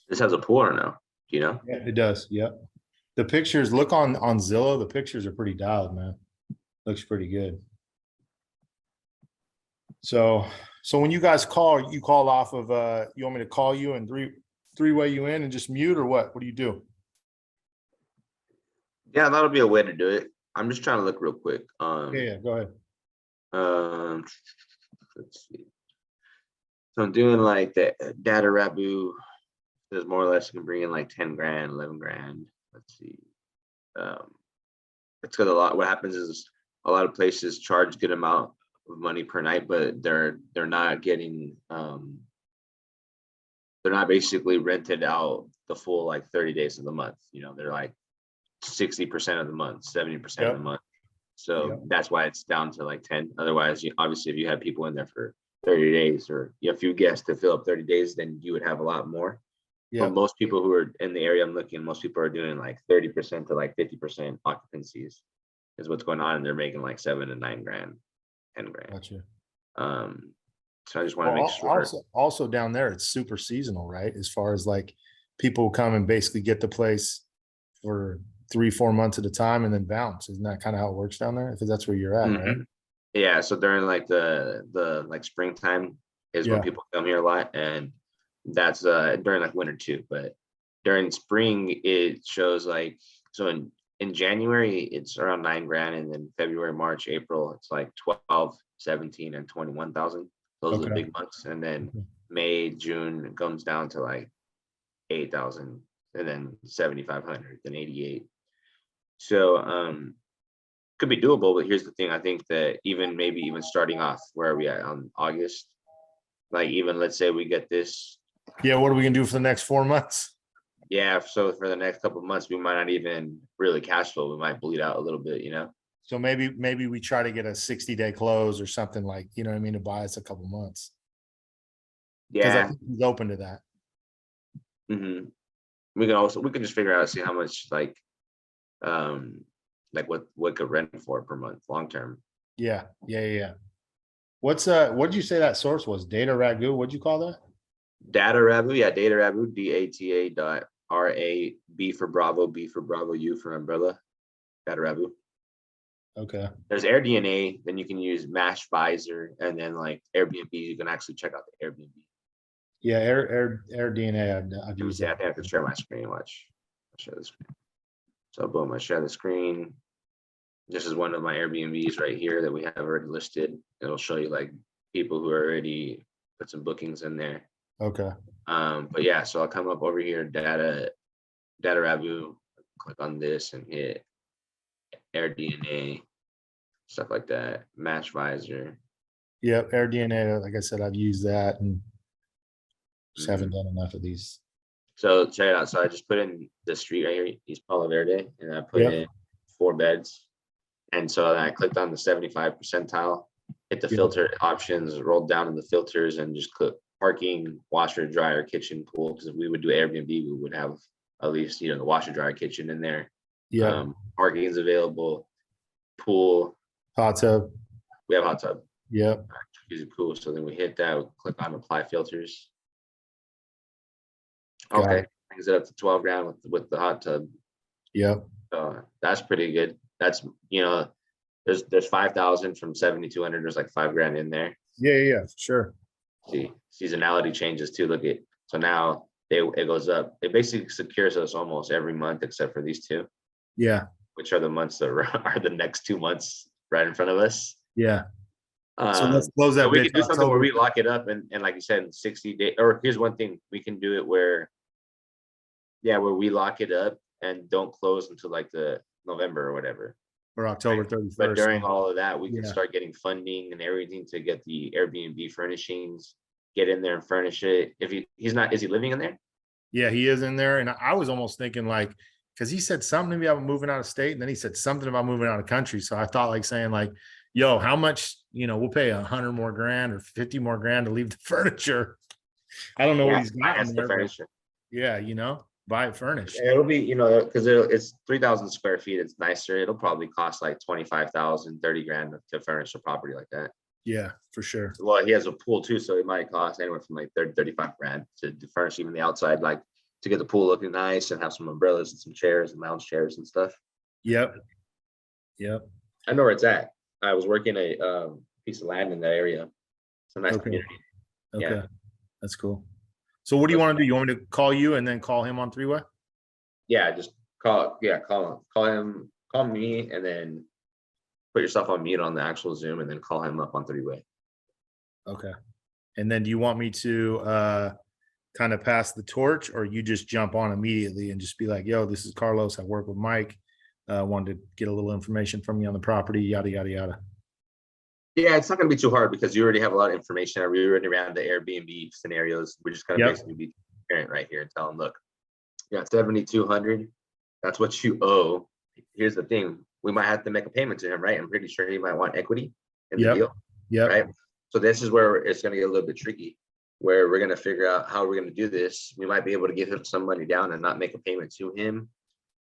Speaker 1: This has a pool or no? Do you know?
Speaker 9: Yeah, it does. Yep. The pictures, look on Zillow, the pictures are pretty dialed, man. Looks pretty good. So when you guys call, you call off of you want me to call you and three-way you in and just mute or what? What do you do?
Speaker 1: Yeah, that'll be a way to do it. I'm just trying to look real quick.
Speaker 9: Yeah, go ahead.
Speaker 1: Let's see. So I'm doing like the Datarabu. There's more or less you can bring in like 10 grand, 11 grand. Let's see. It's got a lot. What happens is a lot of places charge good amount of money per night, but they're not getting they're not basically rented out the full like 30 days of the month. You know, they're like 60% of the month, 70% of the month. So that's why it's down to like 10. Otherwise, obviously, if you had people in there for 30 days or a few guests to fill up 30 days, then you would have a lot more. But most people who are in the area I'm looking, most people are doing like 30% to like 50% occupancies is what's going on. And they're making like 7 to 9 grand, 10 grand.
Speaker 9: Gotcha.
Speaker 1: So I just want to make sure.
Speaker 9: Also down there, it's super seasonal, right? As far as like people come and basically get the place for 3-4 months at a time and then bounce. Isn't that kind of how it works down there? Because that's where you're at, right?
Speaker 1: Yeah. So during like the like springtime is when people come here a lot, and that's during like winter too. But during spring, it shows like so in January it's around 9 grand, and then February, March, April it's like 12, 17, and 21,000. Those are the big months, and then May, June comes down to like 8,000, and then 7,500, then 88. So could be doable, but here's the thing. I think that maybe even starting off where are we at on August, like even let's say we get this.
Speaker 9: Yeah, what are we gonna do for the next 4 months?
Speaker 1: Yeah, so for the next couple of months, we might not even really cash flow. We might bleed out a little bit, you know.
Speaker 9: So maybe we try to get a 60-day close or something like, you know what I mean, to buy us a couple months. Because I think he's open to that.
Speaker 1: We can just figure out, see how much like like what could rent for per month, long term.
Speaker 9: Yeah, yeah. What's what did you say that source was? Data Ragu? What'd you call that?
Speaker 1: Data Rabu, yeah, Data Rabu, DATA.RA, B for Bravo, B for Bravo, U for umbrella. Data Rabu.
Speaker 9: Okay.
Speaker 1: There's AirDNA, then you can use Mash Visor, and then like Airbnb, you can actually check out the Airbnb.
Speaker 9: Yeah, Air DNA. I've
Speaker 1: Let me
Speaker 9: used
Speaker 1: see, I
Speaker 9: that.
Speaker 1: think I can share my screen. Watch. I'll share the screen. So boom, I share the screen. This is one of my Airbnbs right here that we have already listed. It'll show you like people who already put some bookings in there.
Speaker 9: Okay.
Speaker 1: But yeah, so I'll come up over here, Data Rabu, click on this and hit AirDNA, stuff like that, Match Visor.
Speaker 9: Yep, Air DNA. Like I said, I've used that and just haven't
Speaker 1: Mhm.
Speaker 9: done enough of these.
Speaker 1: So check it out. So I just put in the street right here, East Palo Verde, and I put
Speaker 9: Yep.
Speaker 1: in 4 beds. And so then I clicked on the 75 percentile, hit the
Speaker 9: Yep.
Speaker 1: filter options, rolled down in the filters and just click parking, washer, dryer, kitchen, pool. Because if we would do Airbnb, we would have at least, the washer, dryer, kitchen in there.
Speaker 9: Yeah.
Speaker 1: Parking is available, pool,
Speaker 9: Hot tub.
Speaker 1: we have hot tub,
Speaker 9: Yep.
Speaker 1: is cool. So then we hit that, we click on apply filters.
Speaker 9: Got
Speaker 1: Okay,
Speaker 9: it.
Speaker 1: brings it up to 12 grand with the hot tub.
Speaker 9: Yep.
Speaker 1: So that's pretty good. That's, there's 5,000 from 7,200. There's like 5 grand in there.
Speaker 9: Yeah. Sure.
Speaker 1: See, seasonality changes too. Look at, so now it goes up. It basically secures us almost every month except for these 2,
Speaker 9: Yeah.
Speaker 1: which are the months that are the next 2 months right in front of us.
Speaker 9: Yeah. So let's close that
Speaker 1: So we
Speaker 9: bitch
Speaker 1: can do something where
Speaker 9: October.
Speaker 1: we lock it up and like you said, in 60 days, or here's one thing, we can do it where, yeah, where we lock it up and don't close until like the November or whatever.
Speaker 9: Or October
Speaker 1: But
Speaker 9: 31st.
Speaker 1: during all of that, we can
Speaker 9: Yeah.
Speaker 1: start getting funding and everything to get the Airbnb furnishings, get in there and furnish it. If he's not, is he living in there?
Speaker 9: Yeah, he is in there. And I was almost thinking like, because he said something to me about moving out of state, and then he said something about moving out of country. So I thought like saying like, yo, how much, we'll pay 100 more grand or 50 more grand to leave the furniture. I don't know what he's got
Speaker 1: That's
Speaker 9: in
Speaker 1: the
Speaker 9: there. But
Speaker 1: furniture.
Speaker 9: yeah, buy it furnished.
Speaker 1: It'll be, because it's 3,000 square feet. It's nicer. It'll probably cost like 25,000, 30 grand to furnish a property like that.
Speaker 9: Yeah, for sure.
Speaker 1: Well, he has a pool too, so it might cost anywhere from like 30, 35 grand to furnish even the outside, like to get the pool looking nice and have some umbrellas and some chairs and lounge chairs and stuff.
Speaker 9: Yep.
Speaker 1: I know where it's at. I was working a piece of land in that area. It's a nice
Speaker 9: Okay.
Speaker 1: community.
Speaker 9: Okay.
Speaker 1: Yeah.
Speaker 9: That's cool. So what do you want to do? You want me to call you and then call him on 3-way?
Speaker 1: Yeah, just call him, call me, and then put yourself on mute on the actual Zoom and then call him up on 3-way.
Speaker 9: Okay. And then do you want me to kind of pass the torch, or you just jump on immediately and just be like, yo, this is Carlos. I work with Mike. Wanted to get a little information from you on the property, yada, yada, yada.
Speaker 1: Yeah, it's not gonna be too hard because you already have a lot of information. We already ran the Airbnb scenarios. We're just gonna
Speaker 9: Yep.
Speaker 1: basically be transparent right here and tell them, look, you got 7,200. That's what you owe. Here's the thing. We might have to make a payment to him, right? I'm pretty sure he might want equity in the
Speaker 9: Yep.
Speaker 1: deal,
Speaker 9: Yep.
Speaker 1: right? So this is where it's gonna get a little bit tricky, where we're gonna figure out how we're gonna do this. We might be able to give him some money down and not make a payment to him.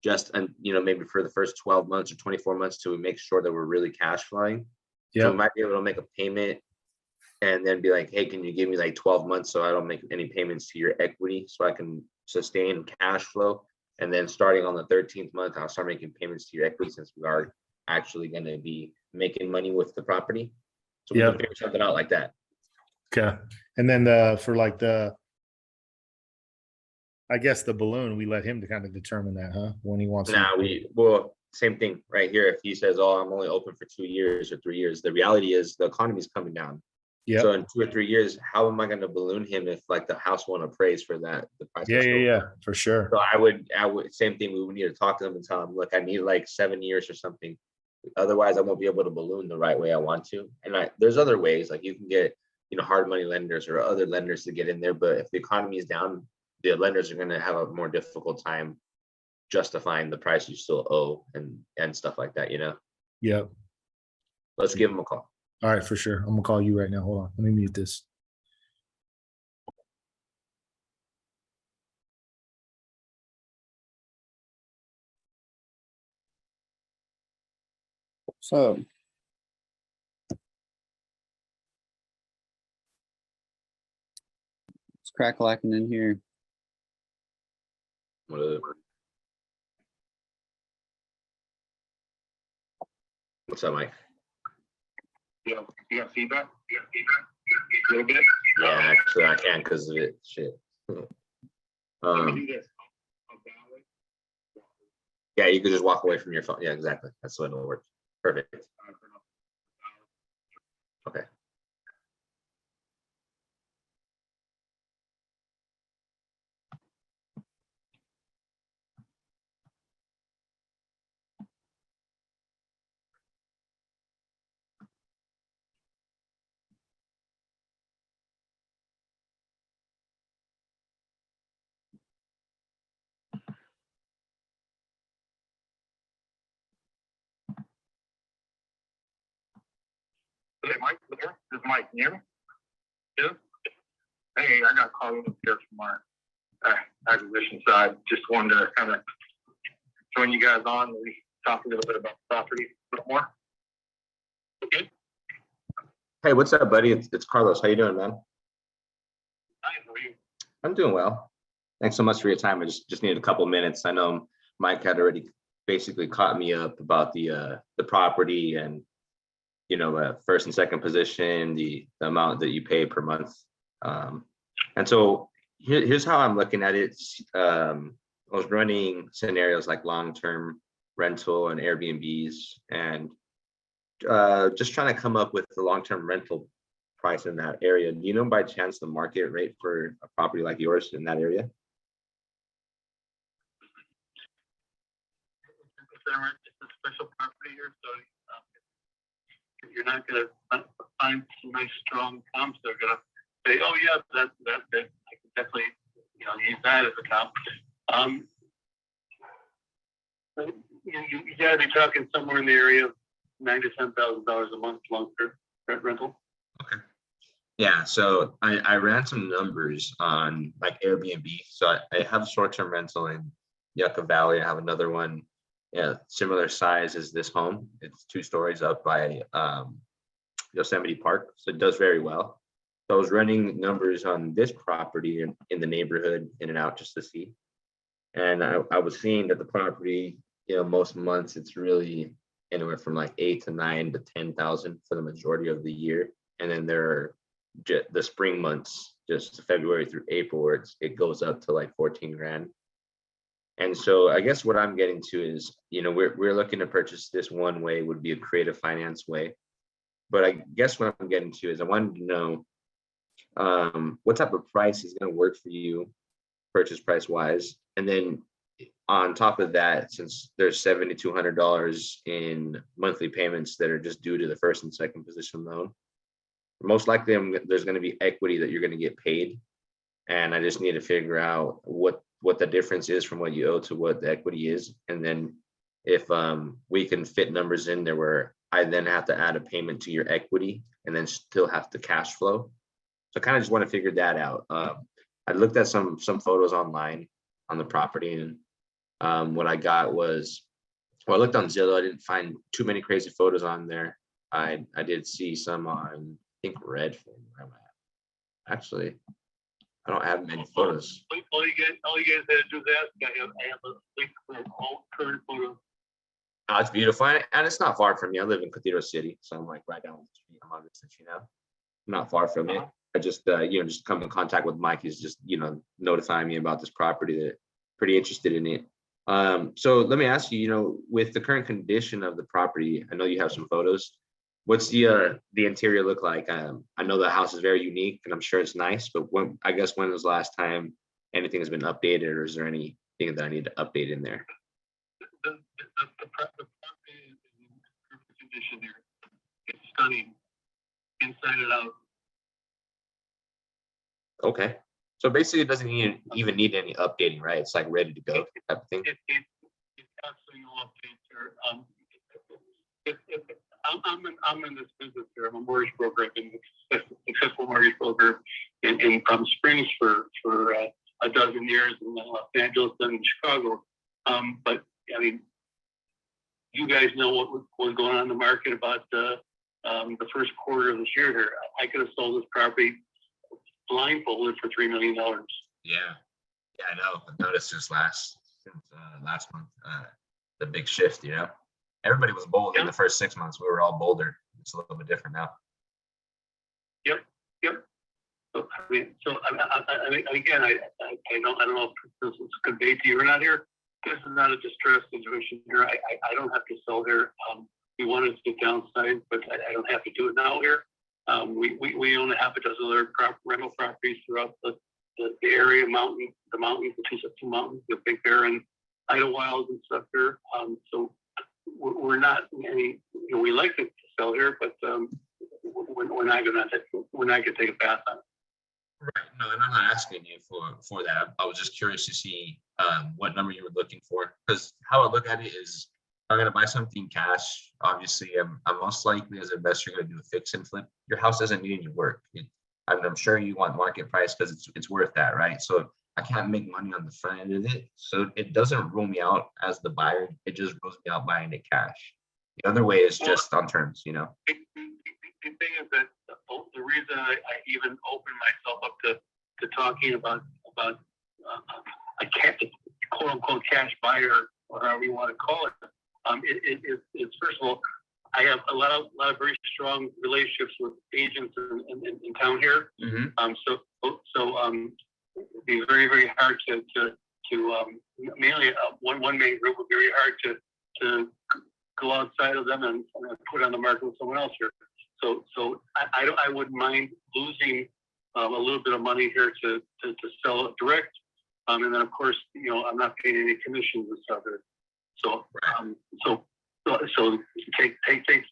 Speaker 1: Just, and maybe for the first 12 months or 24 months to make sure that we're really cash flowing. So we
Speaker 9: Yep.
Speaker 1: might be able to make a payment and then be like, hey, can you give me like 12 months so I don't make any payments to your equity so I can sustain cash flow? And then starting on the 13th month, I'll start making payments to your equity since we are actually going to be making money with the property. So we
Speaker 9: Yep.
Speaker 1: can figure something out like that.
Speaker 9: Okay. And then for like I guess the balloon, we let him to kind of determine that, huh? When he wants.
Speaker 1: Now same thing right here. If he says, oh, I'm only open for 2 years or 3 years, the reality is the economy is coming down.
Speaker 9: Yeah.
Speaker 1: So in 2 or 3 years, how am I going to balloon him if like the house won't appraise for that? The price.
Speaker 9: Yeah. For sure.
Speaker 1: So I would, same thing. We would need to talk to them and tell them, look, I need like 7 years or something. Otherwise, I won't be able to balloon the right way I want to. And there's other ways, like you can get, hard money lenders or other lenders to get in there. But if the economy is down, the lenders are going to have a more difficult time justifying the price you still owe and stuff like that.
Speaker 9: Yep.
Speaker 1: Let's give them a call.
Speaker 9: All right, for sure. I'm gonna call you right now. Hold on. Let me mute this.
Speaker 5: So. It's crack-lacking in here.
Speaker 1: What's up, Mike?
Speaker 4: You got feedback? A little bit?
Speaker 1: Yeah, actually I can because of it. Shit.
Speaker 4: Let me do this.
Speaker 1: Yeah, you could just walk away from your phone. Yeah, exactly. That's what it'll work. Perfect. Okay.
Speaker 4: Hey, Mike, there? This is Mike. Can you hear me? Yeah. Hey, I got called up here from our acquisition side. Just wanted to kind of join you guys on. We talk a little bit about property a bit more. Okay.
Speaker 1: Hey, what's up, buddy? It's Carlos. How you doing, man?
Speaker 4: Hi, how are you?
Speaker 1: I'm doing well. Thanks so much for your time. I just needed a couple minutes. I know Mike had already basically caught me up about the property and first and second position, the amount that you pay per month. And so here's how I'm looking at it. I was running scenarios like long-term rental and Airbnbs and just trying to come up with the long-term rental price in that area. Do you know by chance the market rate for a property like yours in that area?
Speaker 4: It's a special property here, so you're not going to find some nice strong comps. They're going to say, "Oh yeah, that's it. I can definitely use that as a comp." You got to be talking somewhere in the area of $9,000 to $10,000 a month long-term rental.
Speaker 1: Okay. Yeah, so I ran some numbers on like Airbnb. So I have short-term rental in Yucca Valley. I have another one, similar size as this home. It's 2 stories up by Yosemite Park, so it does very well. So I was running numbers on this property in the neighborhood, in and out, just to see. And I was seeing that the property, most months it's really anywhere from like 8 to 9 to 10,000 for the majority of the year. And then there are the spring months, just February through April, where it goes up to like 14 grand. And so I guess what I'm getting to is, we're looking to purchase this. One way would be a creative finance way. But I guess what I'm getting to is I wanted to know what type of price is going to work for you, purchase price wise. And then on top of that, since there's $7,200 in monthly payments that are just due to the first and second position loan, most likely there's going to be equity that you're going to get paid. And I just need to figure out what the difference is from what you owe to what the equity is. And then if we can fit numbers in there where I then have to add a payment to your equity and then still have to cash flow. So I kind of just want to figure that out. I looked at some photos online on the property, and what I got was, I looked on Zillow. I didn't find too many crazy photos on there. I did see some on, I think, Redfin. Where am I at? Actually, I don't have many photos.
Speaker 4: All you guys had to do is ask. I have a link for all current photos.
Speaker 1: Oh, it's beautiful, and it's not far from me. I live in Cathedral City, so I'm like right down the street. I'm obviously, not far from it. I just, just come in contact with Mike. He's just, notifying me about this property. That pretty interested in it. So let me ask you, with the current condition of the property, I know you have some photos. What's the interior look like? I know the house is very unique, and I'm sure it's nice. But when was the last time anything has been updated, or is there anything that I need to update in there?
Speaker 4: The property is in perfect condition here. It's stunning, inside and out.
Speaker 1: Okay, so basically, it doesn't even need any updating, right? It's like ready to go type of thing.
Speaker 4: It's absolutely no updates here. I'm in this business here. I'm a mortgage broker. I've been a successful mortgage broker in Palm Springs for a dozen years, in Los Angeles and in Chicago. But I mean, you guys know what was going on in the market about the first quarter of this year here. I could have sold this property blindfolded for $3 million.
Speaker 1: Yeah, yeah, I know. I've noticed this since last month, the big shift, you know? Everybody was bold in the first 6 months. We were all bolder. It's a little bit different now.
Speaker 4: Yep. So I mean, again, I don't know if this is conveyed to you or not here. This is not a distress situation here. I don't have to sell here. We wanted to downsize, but I don't have to do it now here. We own a half a dozen other rental properties throughout the area, the mountains, the two mountains, the Big Bear and Idlewild and stuff here. So we're not any, we like to sell here, but we're not gonna take a bath on it.
Speaker 1: Right. No, and I'm not asking you for that. I was just curious to see what number you were looking for. Because how I look at it is, I'm gonna buy something cash. Obviously, I'm most likely as an investor gonna do a fix and flip. Your house doesn't need any work. I'm sure you want market price because it's worth that, right? So I can't make money on the front end of it. So it doesn't rule me out as the buyer. It just rules me out buying it cash. The other way is just on terms, you know.
Speaker 4: The thing is that the reason I even opened myself up to talking about a quote unquote cash buyer, or however you want to call it, is first of all, I have a lot of very strong relationships with agents in town here.
Speaker 1: Mm-hmm.
Speaker 4: It'd be very, very hard to mainly one main group would be very hard to go outside of them and put on the market with someone else here. So I wouldn't mind losing a little bit of money here to sell it direct. And then of course, I'm not paying any commissions and stuff there. So take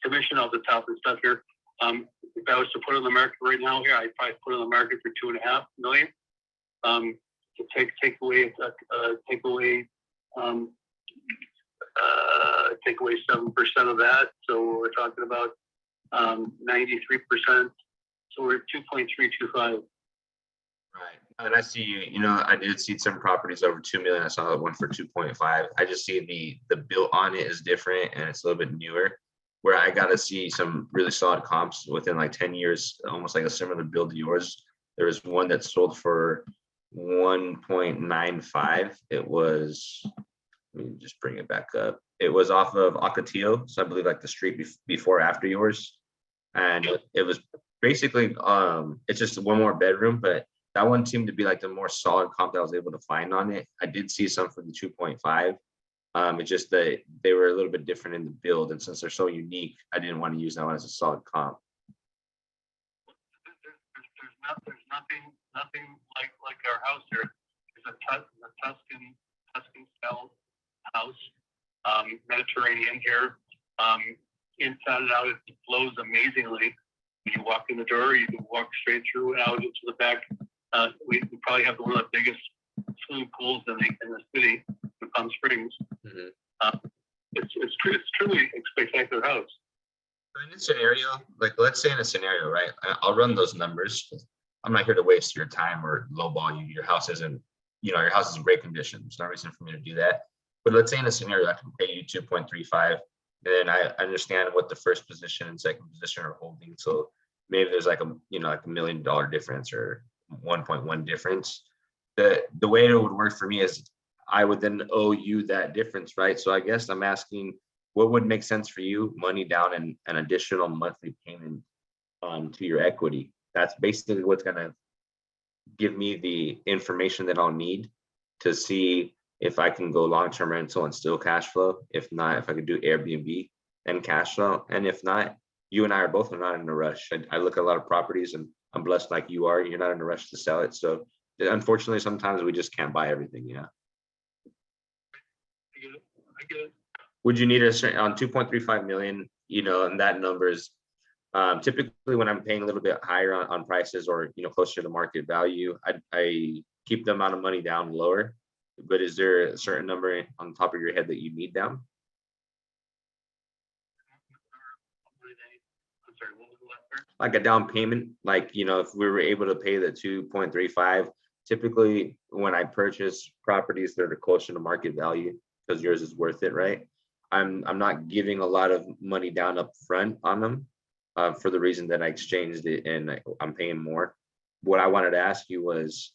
Speaker 4: commission off the top and stuff here. If I was to put it on the market right now here, I'd probably put it on the market for $2.5 million. To take away 7% of that. So we're talking about 93%. So we're at 2.325.
Speaker 1: Right. And I see, I did see some properties over 2 million. I saw one for 2.5. I just see the build on it is different and it's a little bit newer, where I got to see some really solid comps within like 10 years, almost like a similar build to yours. There was one that sold for 1.95. It was, let me just bring it back up. It was off of Ocotillo. So I believe like the street before after yours. And it was basically, it's just one more bedroom, but that one seemed to be like the more solid comp that I was able to find on it. I did see some for the 2.5. It's just that they were a little bit different in the build. And since they're so unique, I didn't want to use that one as a solid comp.
Speaker 4: There's nothing like our house here. It's a Tuscan style house, Mediterranean here. Inside and out, it flows amazingly. When you walk in the door, you can walk straight through and out into the back. We probably have one of the biggest swimming pools in the city, in Palm Springs.
Speaker 1: Mm-hmm.
Speaker 4: It's truly a spectacular house.
Speaker 1: In a scenario, like let's say in a scenario, right? I'll run those numbers. I'm not here to waste your time or lowball you. Your house isn't, your house is in great condition. There's no reason for me to do that. But let's say in a scenario I can pay you 2.35, and I understand what the first position and second position are holding. So maybe there's like $1 million difference or 1.1 difference. The way it would work for me is I would then owe you that difference, right? So I guess I'm asking, what would make sense for you? Money down and an additional monthly payment to your equity. That's basically what's gonna give me the information that I'll need to see if I can go long-term rental and still cash flow. If not, if I could do Airbnb and cash flow. And if not, you and I are both not in a rush. I look at a lot of properties and I'm blessed like you are. You're not in a rush to sell it. So unfortunately, sometimes we just can't buy everything,
Speaker 4: I get it.
Speaker 1: Would you need on 2.35 million, and that number is typically when I'm paying a little bit higher on prices or, closer to market value, I keep the amount of money down lower. But is there a certain number on top of your head that you need down?
Speaker 4: I'm sorry, what was the last part?
Speaker 1: Like a down payment, like, if we were able to pay the 2.35, typically when I purchase properties that are closer to market value, because yours is worth it, right? I'm not giving a lot of money down up front on them for the reason that I exchanged it and I'm paying more. What I wanted to ask you was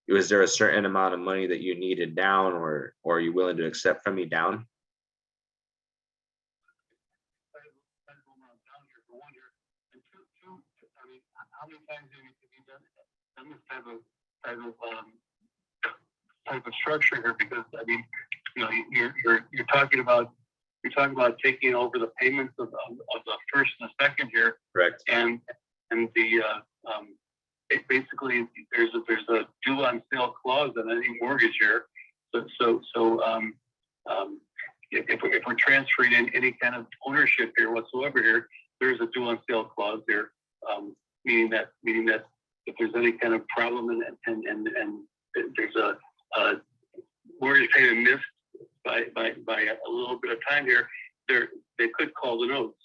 Speaker 1: there a certain amount of money that you needed down, or are you willing to accept from me down?
Speaker 4: I mean, how many times have you done this type of structure here? Because I mean, you know, you're talking about taking over the payments of the first and the second here,
Speaker 1: Correct.
Speaker 4: and the it basically there's a due on sale clause in any mortgage here. So if we're transferring in any kind of ownership here whatsoever here, there's a due on sale clause here, meaning that if there's any kind of problem and there's a mortgage payment missed by a little bit of time here, they could call the notes.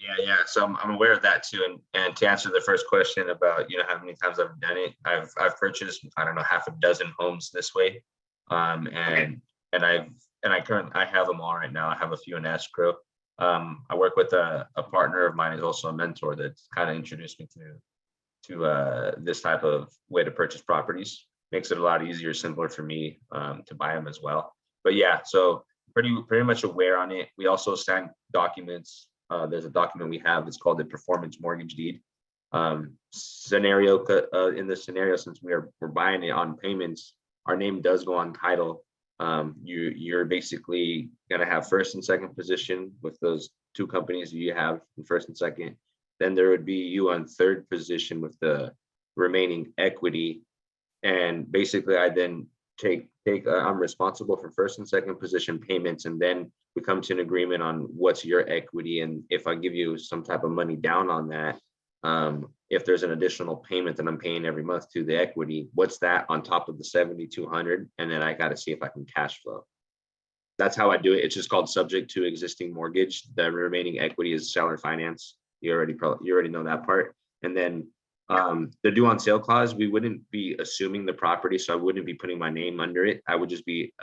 Speaker 1: Yeah. So I'm aware of that too. And to answer the first question about, you know, how many times I've done it, I've purchased, I don't know, half a dozen homes this way. And I have them all right now. I have a few in escrow. I work with a partner of mine who's also a mentor that's kind of introduced me to this type of way to purchase properties. Makes it a lot easier, simpler for me to buy them as well. But yeah, so pretty much aware on it. We also sign documents. There's a document we have. It's called the performance mortgage deed. In this scenario, since we're buying it on payments, our name does go on title. You're basically gonna have first and second position with those two companies you have in first and second. Then there would be you on third position with the remaining equity. And basically, I then I'm responsible for first and second position payments, and then we come to an agreement on what's your equity. And if I give you some type of money down on that, if there's an additional payment that I'm paying every month to the equity, what's that on top of the 7,200? And then I got to see if I can cash flow. That's how I do it. It's just called subject to existing mortgage. The remaining equity is seller finance. You already know that part. And then the due on sale clause, we wouldn't be assuming the property, so I wouldn't be putting my name under it. I would just be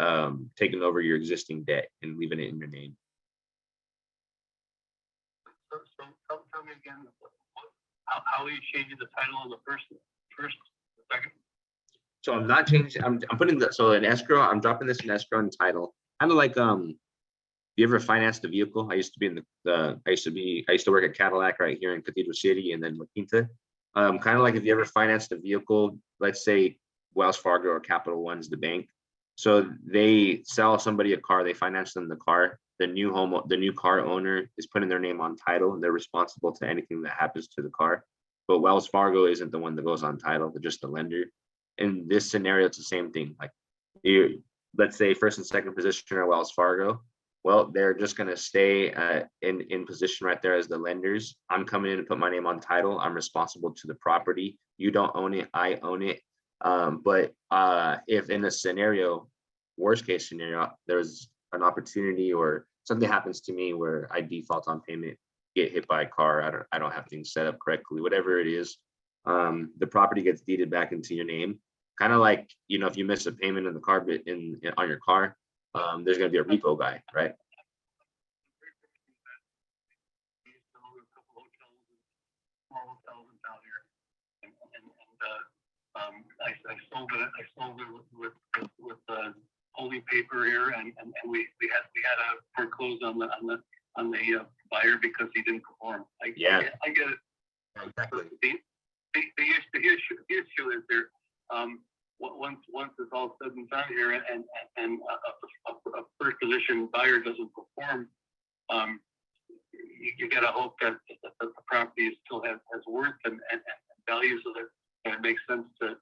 Speaker 1: taking over your existing debt and leaving it in your name.
Speaker 4: So tell me again, how are you changing the title on the first, second?
Speaker 1: So I'm not changing. I'm putting so in escrow. I'm dropping this in escrow and title. Kind of like you ever financed a vehicle? I used to be in I used to work at Cadillac right here in Cathedral City and then La Quinta. Kind of like if you ever financed a vehicle, let's say Wells Fargo or Capital One's the bank. So they sell somebody a car, they finance them the car. The new car owner is putting their name on title, and they're responsible to anything that happens to the car. But Wells Fargo isn't the one that goes on title, they're just the lender. In this scenario, it's the same thing. Like let's say first and second position are Wells Fargo. Well, they're just going to stay in position right there as the lenders. I'm coming in to put my name on title. I'm responsible to the property. You don't own it, I own it. But if in a scenario, worst case scenario, there's an opportunity or something happens to me where I default on payment, get hit by a car, I don't have things set up correctly, whatever it is, the property gets deeded back into your name. Kind of like, you know, if you miss a payment in the car on your car, there's going to be a repo guy, right?
Speaker 4: I sold it with holy paper here, and we had to foreclose on the buyer because he didn't perform. I get it.
Speaker 1: Exactly.
Speaker 4: The issue is there. Once it's all said and done here, and a first position buyer doesn't perform, you gotta hope that the property still has worth and value, so that it makes sense to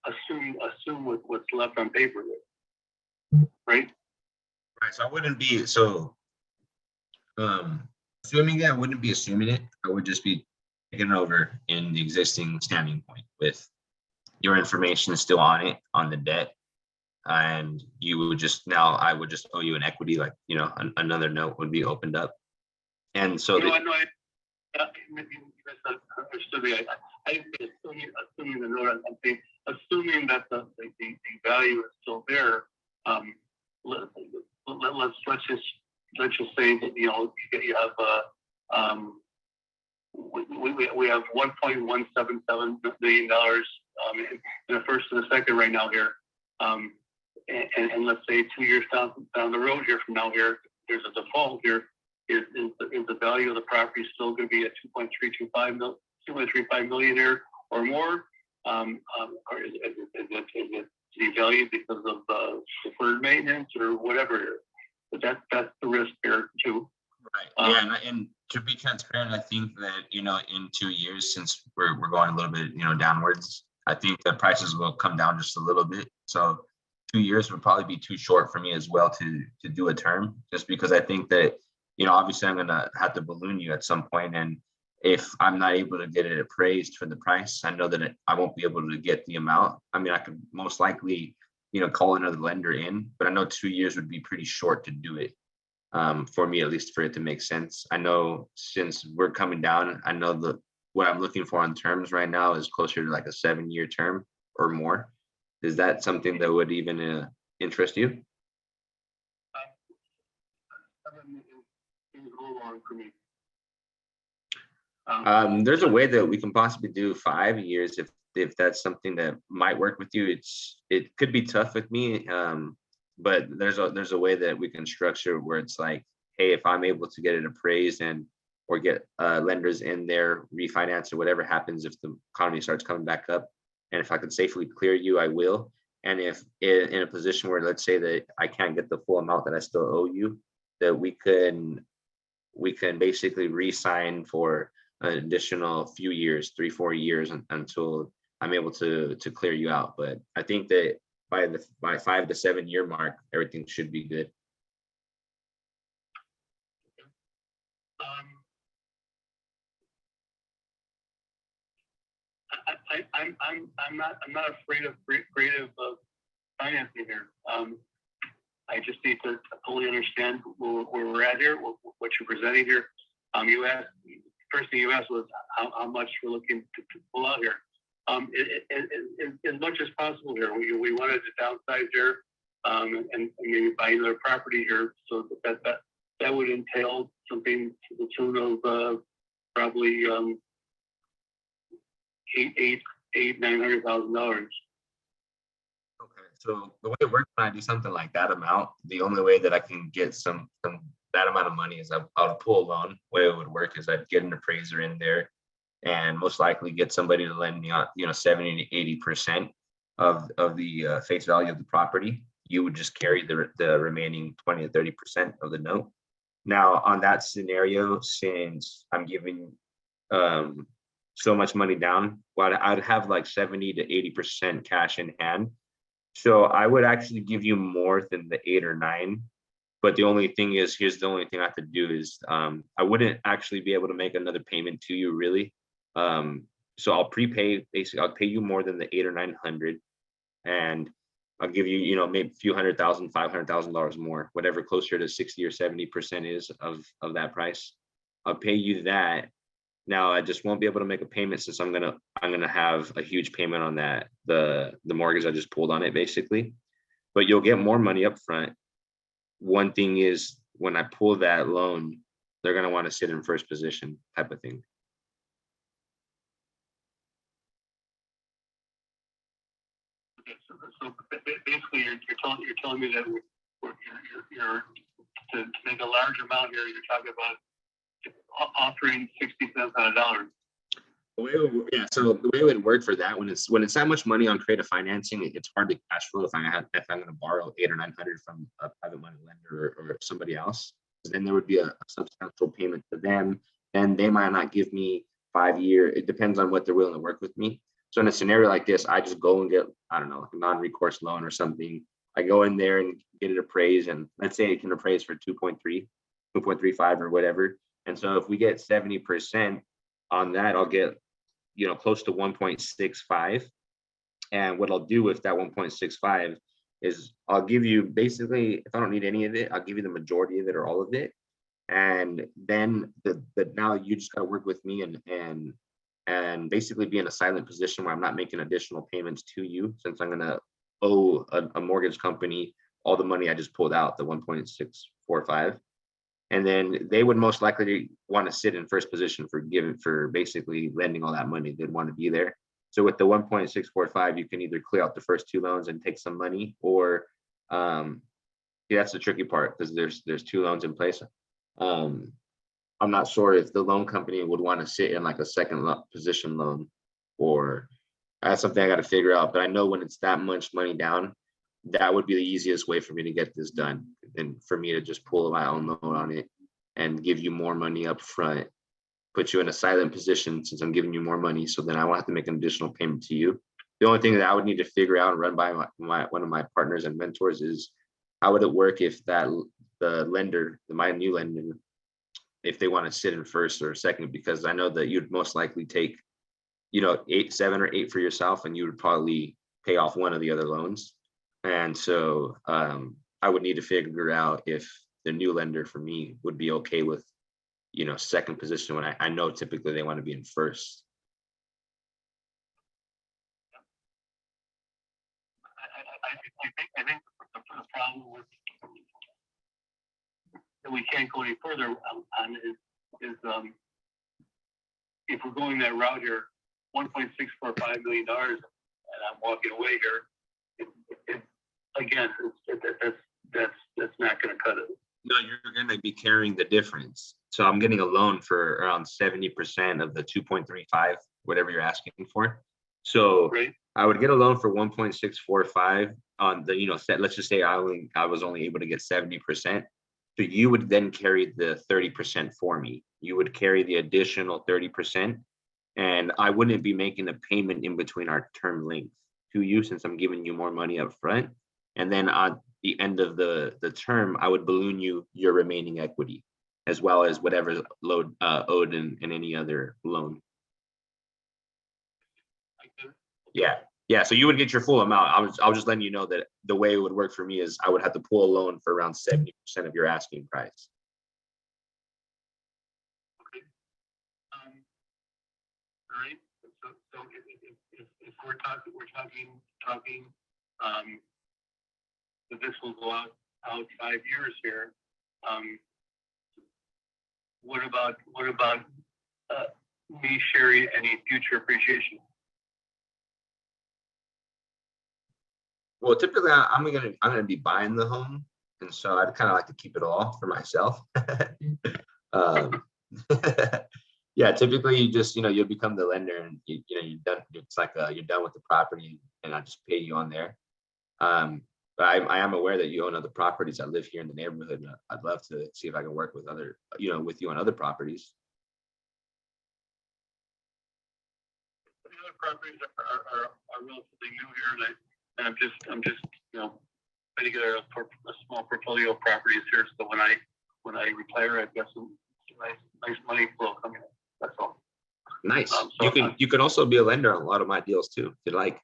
Speaker 4: assume what's left on paper, right?
Speaker 1: Right. So I wouldn't be assuming it. I wouldn't be assuming it. I would just be taking it over in the existing standing point with your information still on it, on the debt. And you would just, now I would just owe you an equity, like, you know, another note would be opened up. And so
Speaker 4: assuming the note, I'm saying, assuming that the value is still there, let's just say that, you know, you have, we have $1.177 billion, in the first and the second right now here. And let's say 2 years down the road here from now here, there's a default here. Is the value of the property still going to be at 2.35 million here or more? Or is it devalued because of deferred maintenance or whatever? But that's the risk there too.
Speaker 1: Right. Yeah, and to be transparent, I think that, you know, in 2 years, since we're going a little bit, you know, downwards, I think the prices will come down just a little bit. So 2 years would probably be too short for me as well to do a term, just because I think that, you know, obviously I'm gonna have to balloon you at some point, and if I'm not able to get it appraised for the price, I know that I won't be able to get the amount. I mean, I could most likely, you know, call another lender in, but I know 2 years would be pretty short to do it. For me, at least, for it to make sense. I know since we're coming down, I know that what I'm looking for on terms right now is closer to like a 7-year term or more. Is that something that would even interest you?
Speaker 4: Seems a little long for me.
Speaker 1: There's a way that we can possibly do 5 years if that's something that might work with you. It could be tough with me, but there's a way that we can structure where it's like, hey, if I'm able to get it appraised or get lenders in there, refinance or whatever happens if the economy starts coming back up, and if I could safely clear you, I will. And if in a position where, let's say that I can't get the full amount that I still owe you, that we can basically re-sign for an additional few years, 3-4 years, until I'm able to clear you out. But I think that by 5 to 7 year mark, everything should be good.
Speaker 4: I'm not afraid of creative financing here. I just need to fully understand where we're at here, what you're presenting here. You asked, first thing you asked was how much we're looking to pull out here. As much as possible here. We wanted to downsize here, and maybe buy another property here. So that would entail something to the tune of probably $900,000.
Speaker 1: Okay, so the way it works when I do something like that amount, the only way that I can get some that amount of money is I'll pull a loan. The way it would work is I'd get an appraiser in there and most likely get somebody to lend me on, 70 to 80% of the face value of the property. You would just carry the remaining 20 to 30% of the note. Now on that scenario, since I'm giving so much money down, well, I'd have like 70 to 80% cash in hand. So I would actually give you more than the 8 or 9. But the only thing is, here's the only thing I have to do is I wouldn't actually be able to make another payment to you really. So I'll prepay, basically I'll pay you more than the 800 or 900, and I'll give you, maybe a few $100,000, $500,000 more, whatever closer to 60 or 70% is of that price. I'll pay you that. Now I just won't be able to make a payment since I'm gonna have a huge payment on that, the mortgage I just pulled on it basically. But you'll get more money up front. One thing is when I pull that loan, they're gonna want to sit in first position type of thing.
Speaker 4: So basically, you're telling me that you're to make a large amount here. You're talking about offering 60 cents on a dollar.
Speaker 1: So the way it would work for that, when it's that much money on creative financing, it's hard to cash flow if I'm going to borrow 800 or 900 from a private money lender or somebody else. Then there would be a substantial payment to them. Then they might not give me 5 year. It depends on what they're willing to work with me. So in a scenario like this, I just go and get, I don't know, a non-recourse loan or something. I go in there and get it appraised, and let's say it can appraise for 2.3, 2.35 or whatever. And so if we get 70% on that, I'll get, close to 1.65. And what I'll do with that 1.65 is I'll give you basically, if I don't need any of it, I'll give you the majority of it or all of it. And then now you just got to work with me and basically be in a silent position where I'm not making additional payments to you, since I'm going to owe a mortgage company all the money I just pulled out, the 1.645. And then they would most likely want to sit in first position for basically lending all that money. They'd want to be there. So with the 1.645, you can either clear out the first 2 loans and take some money, or yeah, that's the tricky part because there's 2 loans in place. I'm not sure if the loan company would want to sit in like a second position loan, or that's something I got to figure out. But I know when it's that much money down, that would be the easiest way for me to get this done, and for me to just pull my own loan on it and give you more money up front, put you in a silent position since I'm giving you more money. So then I won't have to make an additional payment to you. The only thing that I would need to figure out and run by one of my partners and mentors is how would it work if the lender, my new lender, if they want to sit in first or second, because I know that you'd most likely take, 8, 7, or 8 for yourself, and you would probably pay off one of the other loans. And so I would need to figure out if the new lender for me would be okay with, second position when I know typically they want to be in first.
Speaker 4: I think the problem with that we can't go any further on is if we're going that route here, $1.645 million, and I'm walking away here. That's not going to cut it.
Speaker 1: No, you're going to be carrying the difference. So I'm getting a loan for around 70% of the 2.35, whatever you're asking for. So
Speaker 4: Right.
Speaker 1: I would get a loan for 1.645 on the, let's just say I was only able to get 70%. So you would then carry the 30% for me. You would carry the additional 30%, and I wouldn't be making a payment in between our term length to you, since I'm giving you more money up front. And then on the end of the term, I would balloon you your remaining equity, as well as whatever owed in any other loan. Yeah. So you would get your full amount. I was just letting you know that the way it would work for me is I would have to pull a loan for around 70% of your asking price.
Speaker 4: All right. So if we're talking, that this will go out 5 years here. What about me sharing any future appreciation?
Speaker 1: Well, typically I'm gonna be buying the home, and so I'd kind of like to keep it all for myself. Yeah, typically you just you'll become the lender, and you're done. It's like you're done with the property, and I just pay you on there. But I am aware that you own other properties. I live here in the neighborhood, and I'd love to see if I can work with with you on other properties.
Speaker 4: The other properties are relatively new here, and I'm just trying to get a small portfolio of properties here, so when I retire, I've got some nice money flow coming in. That's all.
Speaker 1: Nice.
Speaker 4: So
Speaker 1: You can also be a lender on a lot of my deals too, if you like.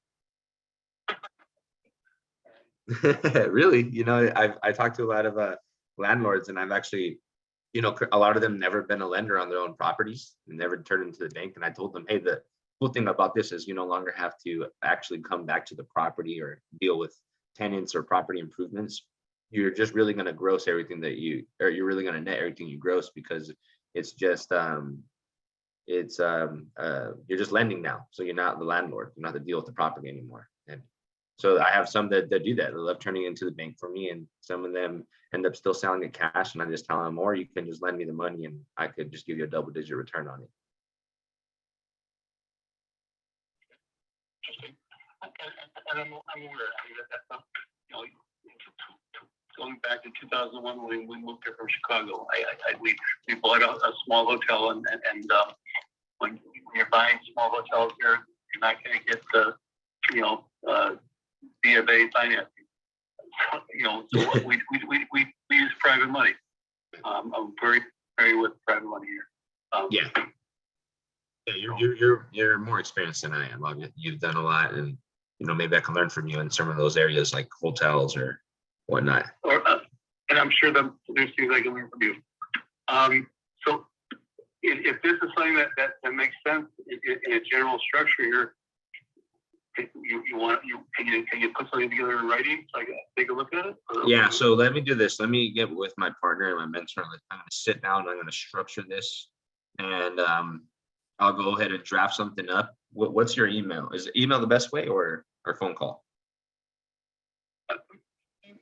Speaker 1: Really, I talked to a lot of landlords, and I've actually, a lot of them never been a lender on their own properties and never turned into the bank. And I told them, hey, the cool thing about this is you no longer have to actually come back to the property or deal with tenants or property improvements. You're just really going to gross everything you're really going to net everything you gross, because it's just you're just lending now. So you're not the landlord. You don't have to deal with the property anymore. And so I have some that do that. They love turning into the bank for me, and some of them end up still selling it cash, and I just tell them, or you can just lend me the money and I could just give you a double-digit return on it.
Speaker 4: And I'm aware. I mean, that's going back to 2001 when we moved here from Chicago. We bought a small hotel, and when you're buying small hotels here, you're not going to get the B of A financing. So we use private money. I'm very with private money here.
Speaker 1: You're more experienced than I am. You've done a lot, and maybe I can learn from you in some of those areas like hotels or whatnot.
Speaker 4: And I'm sure that there's things I can learn from you. So if this is something that makes sense in a general structure here, you want, can you put something together in writing so I can take a look at it? Or-
Speaker 1: Yeah, so let me do this. Let me get with my partner and my mentor. I'm gonna sit down, I'm gonna structure this. And I'll go ahead and draft something up. What's your email? Is email the best way or phone call?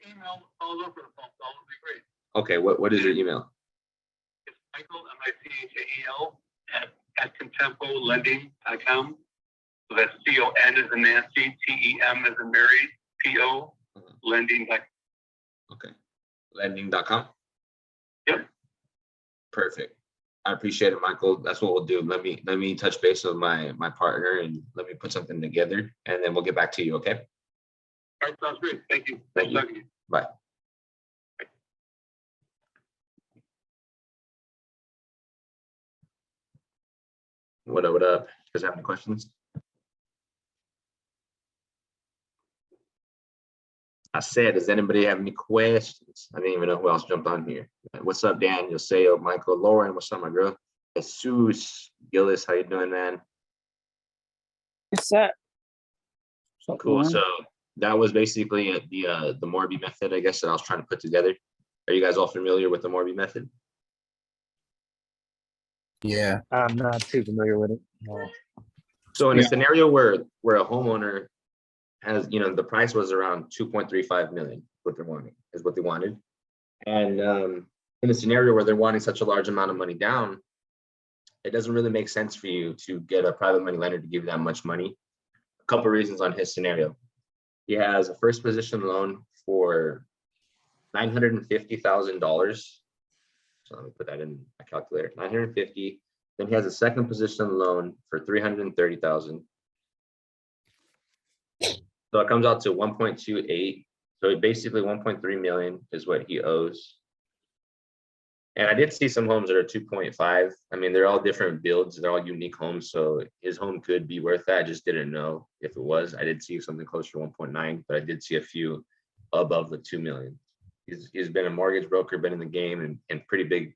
Speaker 4: Email, all over the phone call would be great.
Speaker 1: Okay, what is your email?
Speaker 4: It's Michael, MICHAEL, at contempolending.com. So that's CON as in Nancy, TEM as in Mary, PO, lending.
Speaker 1: Okay, lending.com.
Speaker 4: Yep.
Speaker 1: Perfect. I appreciate it, Michael. That's what we'll do. Let me touch base with my partner and let me put something together and then we'll get back to you, okay?
Speaker 4: All right, sounds great. Thank you.
Speaker 1: Thank you.
Speaker 4: Talking to you.
Speaker 1: Bye. What up, what up? You guys have any questions? I said, does anybody have any questions? I didn't even know who else jumped on here. What's up, Dan? Yoseo, Michael, Lauren, what's up, my girl? Jesus, Gillis, how you doing, man?
Speaker 10: What's up?
Speaker 1: Cool. So that was basically the Morby method, I guess, that I was trying to put together. Are you guys all familiar with the Morby method?
Speaker 6: Yeah.
Speaker 10: I'm not too familiar with it. No.
Speaker 1: So in a scenario where a homeowner has, the price was around 2.35 million, what they're wanting is what they wanted. And in a scenario where they're wanting such a large amount of money down, it doesn't really make sense for you to get a private money lender to give you that much money. A couple of reasons on his scenario. He has a first position loan for $950,000. So let me put that in my calculator, 950. Then he has a second position loan for 330,000. So it comes out to 1.28. So basically 1.3 million is what he owes. And I did see some homes that are 2.5. I mean, they're all different builds. They're all unique homes. So his home could be worth that. I just didn't know if it was. I did see something closer to 1.9, but I did see a few above the 2 million. He's been a mortgage broker, been in the game and pretty big,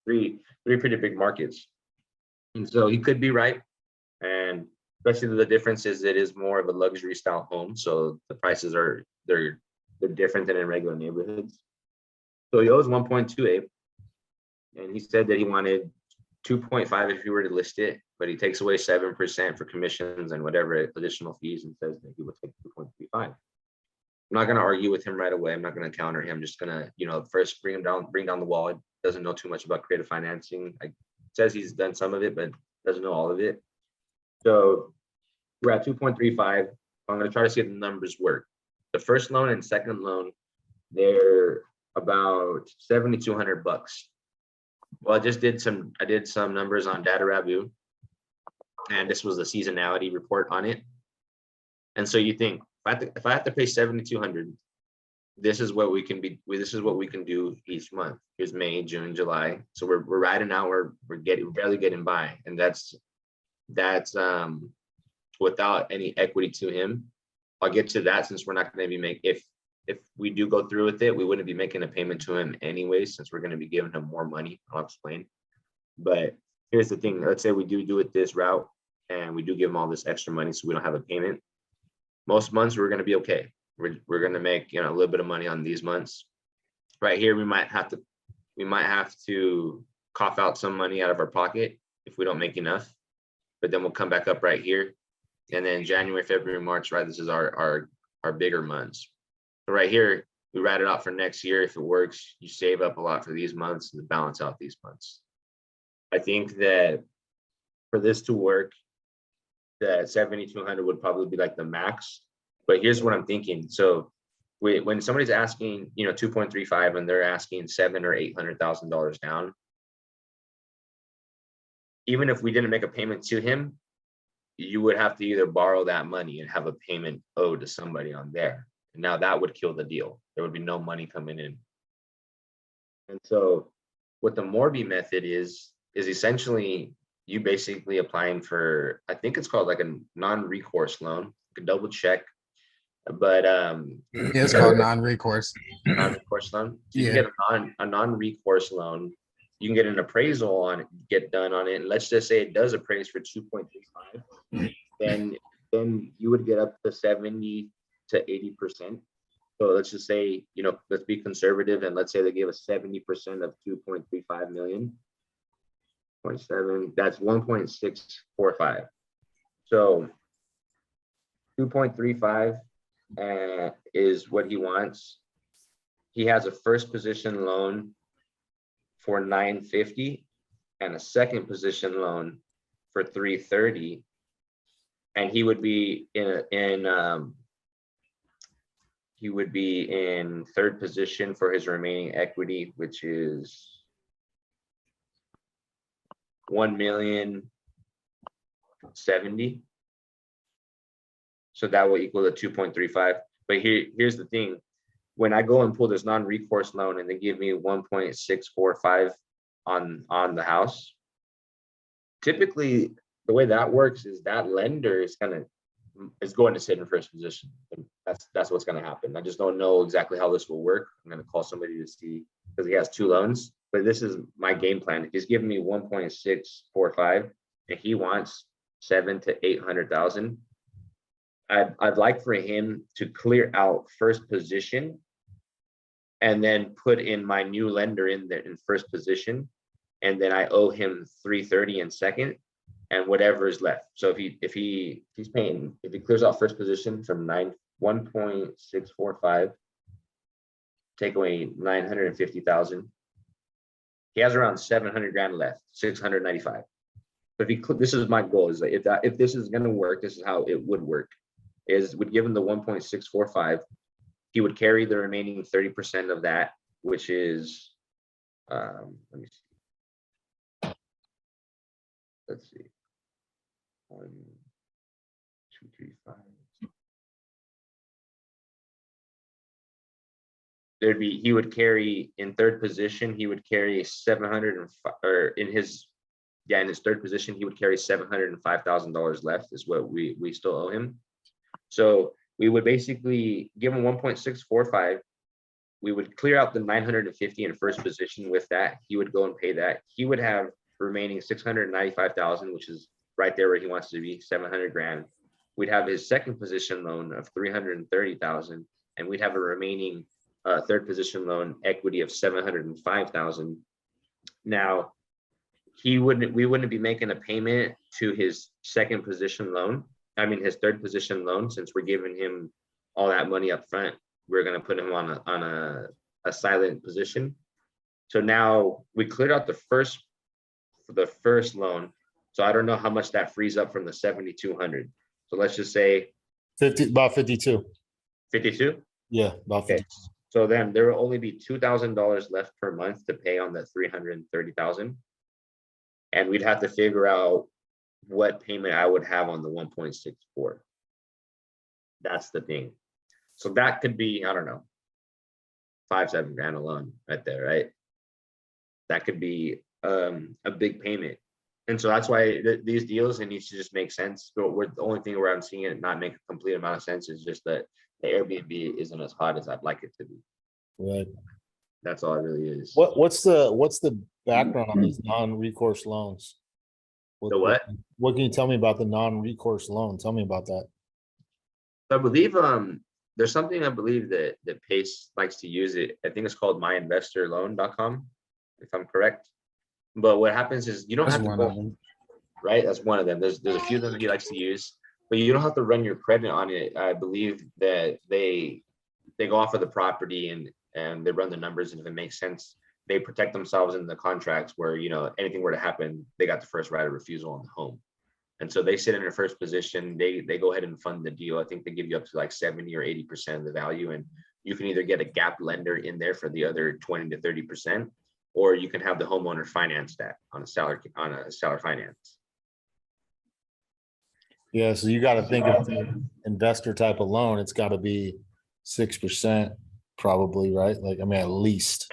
Speaker 1: three pretty big markets. And so he could be right. And especially the difference is it is more of a luxury style home. So the prices they're different than in regular neighborhoods. So he owes 1.28. And he said that he wanted 2.5 if he were to list it, but he takes away 7% for commissions and whatever additional fees and says that he would take 2.35. I'm not going to argue with him right away. I'm not going to counter him. I'm just going to, first bring down the wall. He doesn't know too much about creative financing. Says he's done some of it, but doesn't know all of it. So we're at 2.35. I'm going to try to see if the numbers work. The first loan and second loan, they're about $7,200. Well, I did some numbers on Data Rabu, and this was the seasonality report on it. And so you think if I have to pay $7,200, this is what we can do each month. Here's May, June, July. So we're riding out. We're barely getting by, and that's without any equity to him. I'll get to that since we're not going to be if we do go through with it, we wouldn't be making a payment to him anyway, since we're going to be giving him more money. I'll explain. But here's the thing. Let's say we do it this route and we do give him all this extra money so we don't have a payment. Most months we're going to be okay. We're going to make a little bit of money on these months. Right here, we might have to cough out some money out of our pocket if we don't make enough. But then we'll come back up right here. And then January, February, March, right? This is our bigger months. So right here, we write it out for next year. If it works, you save up a lot for these months and balance out these months. I think that for this to work, that 7,200 would probably be like the max. But here's what I'm thinking. So when somebody's asking, 2.35 and they're asking $700,000 or $800,000 down, even if we didn't make a payment to him, you would have to either borrow that money and have a payment owed to somebody on there. And now that would kill the deal. There would be no money coming in. And so what the Morby method is essentially you basically applying for, I think it's called like a non-recourse loan. You can double check, but
Speaker 6: It's called non-recourse.
Speaker 1: Non-recourse loan. So you
Speaker 6: Yeah.
Speaker 1: can get a non-recourse loan. You can get an appraisal on it, get done on it. And let's just say it does appraise for 2.35. Then then you would get up to 70 to 80%. So let's just say, you know, let's be conservative and let's say they give us 70% of 2.35 million. 0.7, that's 1.645. So 2.35 is what he wants. He has a first position loan for 950 and a second position loan for 330. And he would be in third position for his remaining equity, which is 1,070,000. So that will equal the 2.35. But here's the thing. When I go and pull this non-recourse loan and they give me 1.645 on the house, typically the way that works is that lender is going to sit in first position. And that's what's going to happen. I just don't know exactly how this will work. I'm going to call somebody to see, because he has two loans, but this is my game plan. He's giving me 1.645 and he wants 700,000 to 800,000. I'd like for him to clear out first position and then put in my new lender in there in first position. And then I owe him 330 in second and whatever is left. So if he clears out first position from 1.645, take away 950,000, he has around 700 grand left, 695. But this is my goal, is that if this is going to work, this is how it would work. Is would give him the 1.645, he would carry the remaining 30% of that, which is, let me see. Let's see. 1, 2, 3, 5. He would carry in third position, he would carry 705, or in his third position, he would carry $705,000 left is what we still owe him. So we would basically give him 1.645. We would clear out the 950 in first position with that. He would go and pay that. He would have remaining 695,000, which is right there where he wants to be, 700 grand. We'd have his second position loan of 330,000, and we'd have a remaining third position loan equity of 705,000. Now, we wouldn't be making a payment to his second position loan. I mean, his third position loan, since we're giving him all that money up front, we're going to put him on a silent position. So now we cleared out the first loan. So I don't know how much that frees up from the 7,200. So let's just say
Speaker 9: about 52.
Speaker 1: 52.
Speaker 9: Yeah, about
Speaker 1: Okay.
Speaker 9: 52.
Speaker 1: So then there will only be $2,000 left per month to pay on that 330,000. And we'd have to figure out what payment I would have on the 1.64. That's the thing. So that could be, I don't know, 5-7 grand alone right there, right? That could be a big payment. And so that's why these deals, it needs to just make sense. But the only thing where I'm seeing it not make a complete amount of sense is just that the Airbnb isn't as hot as I'd like it to be.
Speaker 9: Right.
Speaker 1: That's all it really is.
Speaker 9: What's the background on these non-recourse loans?
Speaker 1: The what?
Speaker 9: What can you tell me about the non-recourse loan? Tell me about that.
Speaker 1: I believe there's something I believe that Pace likes to use it. I think it's called myinvestorloan.com, if I'm correct. But what happens is you don't
Speaker 6: That's
Speaker 1: have to
Speaker 6: one
Speaker 1: go,
Speaker 6: of them.
Speaker 1: right? That's one of them. There's a few of them that he likes to use, but you don't have to run your credit on it. I believe that they go off of the property and they run the numbers, and if it makes sense, they protect themselves in the contracts where, you know, anything were to happen, they got the first right of refusal on the home. And so they sit in their first position, they go ahead and fund the deal. I think they give you up to like 70 or 80% of the value. And you can either get a gap lender in there for the other 20 to 30%, or you can have the homeowner finance that on a seller finance.
Speaker 9: Yeah, so you got to think of the investor type of loan, it's got to be 6% probably, right? Like, I mean, at least.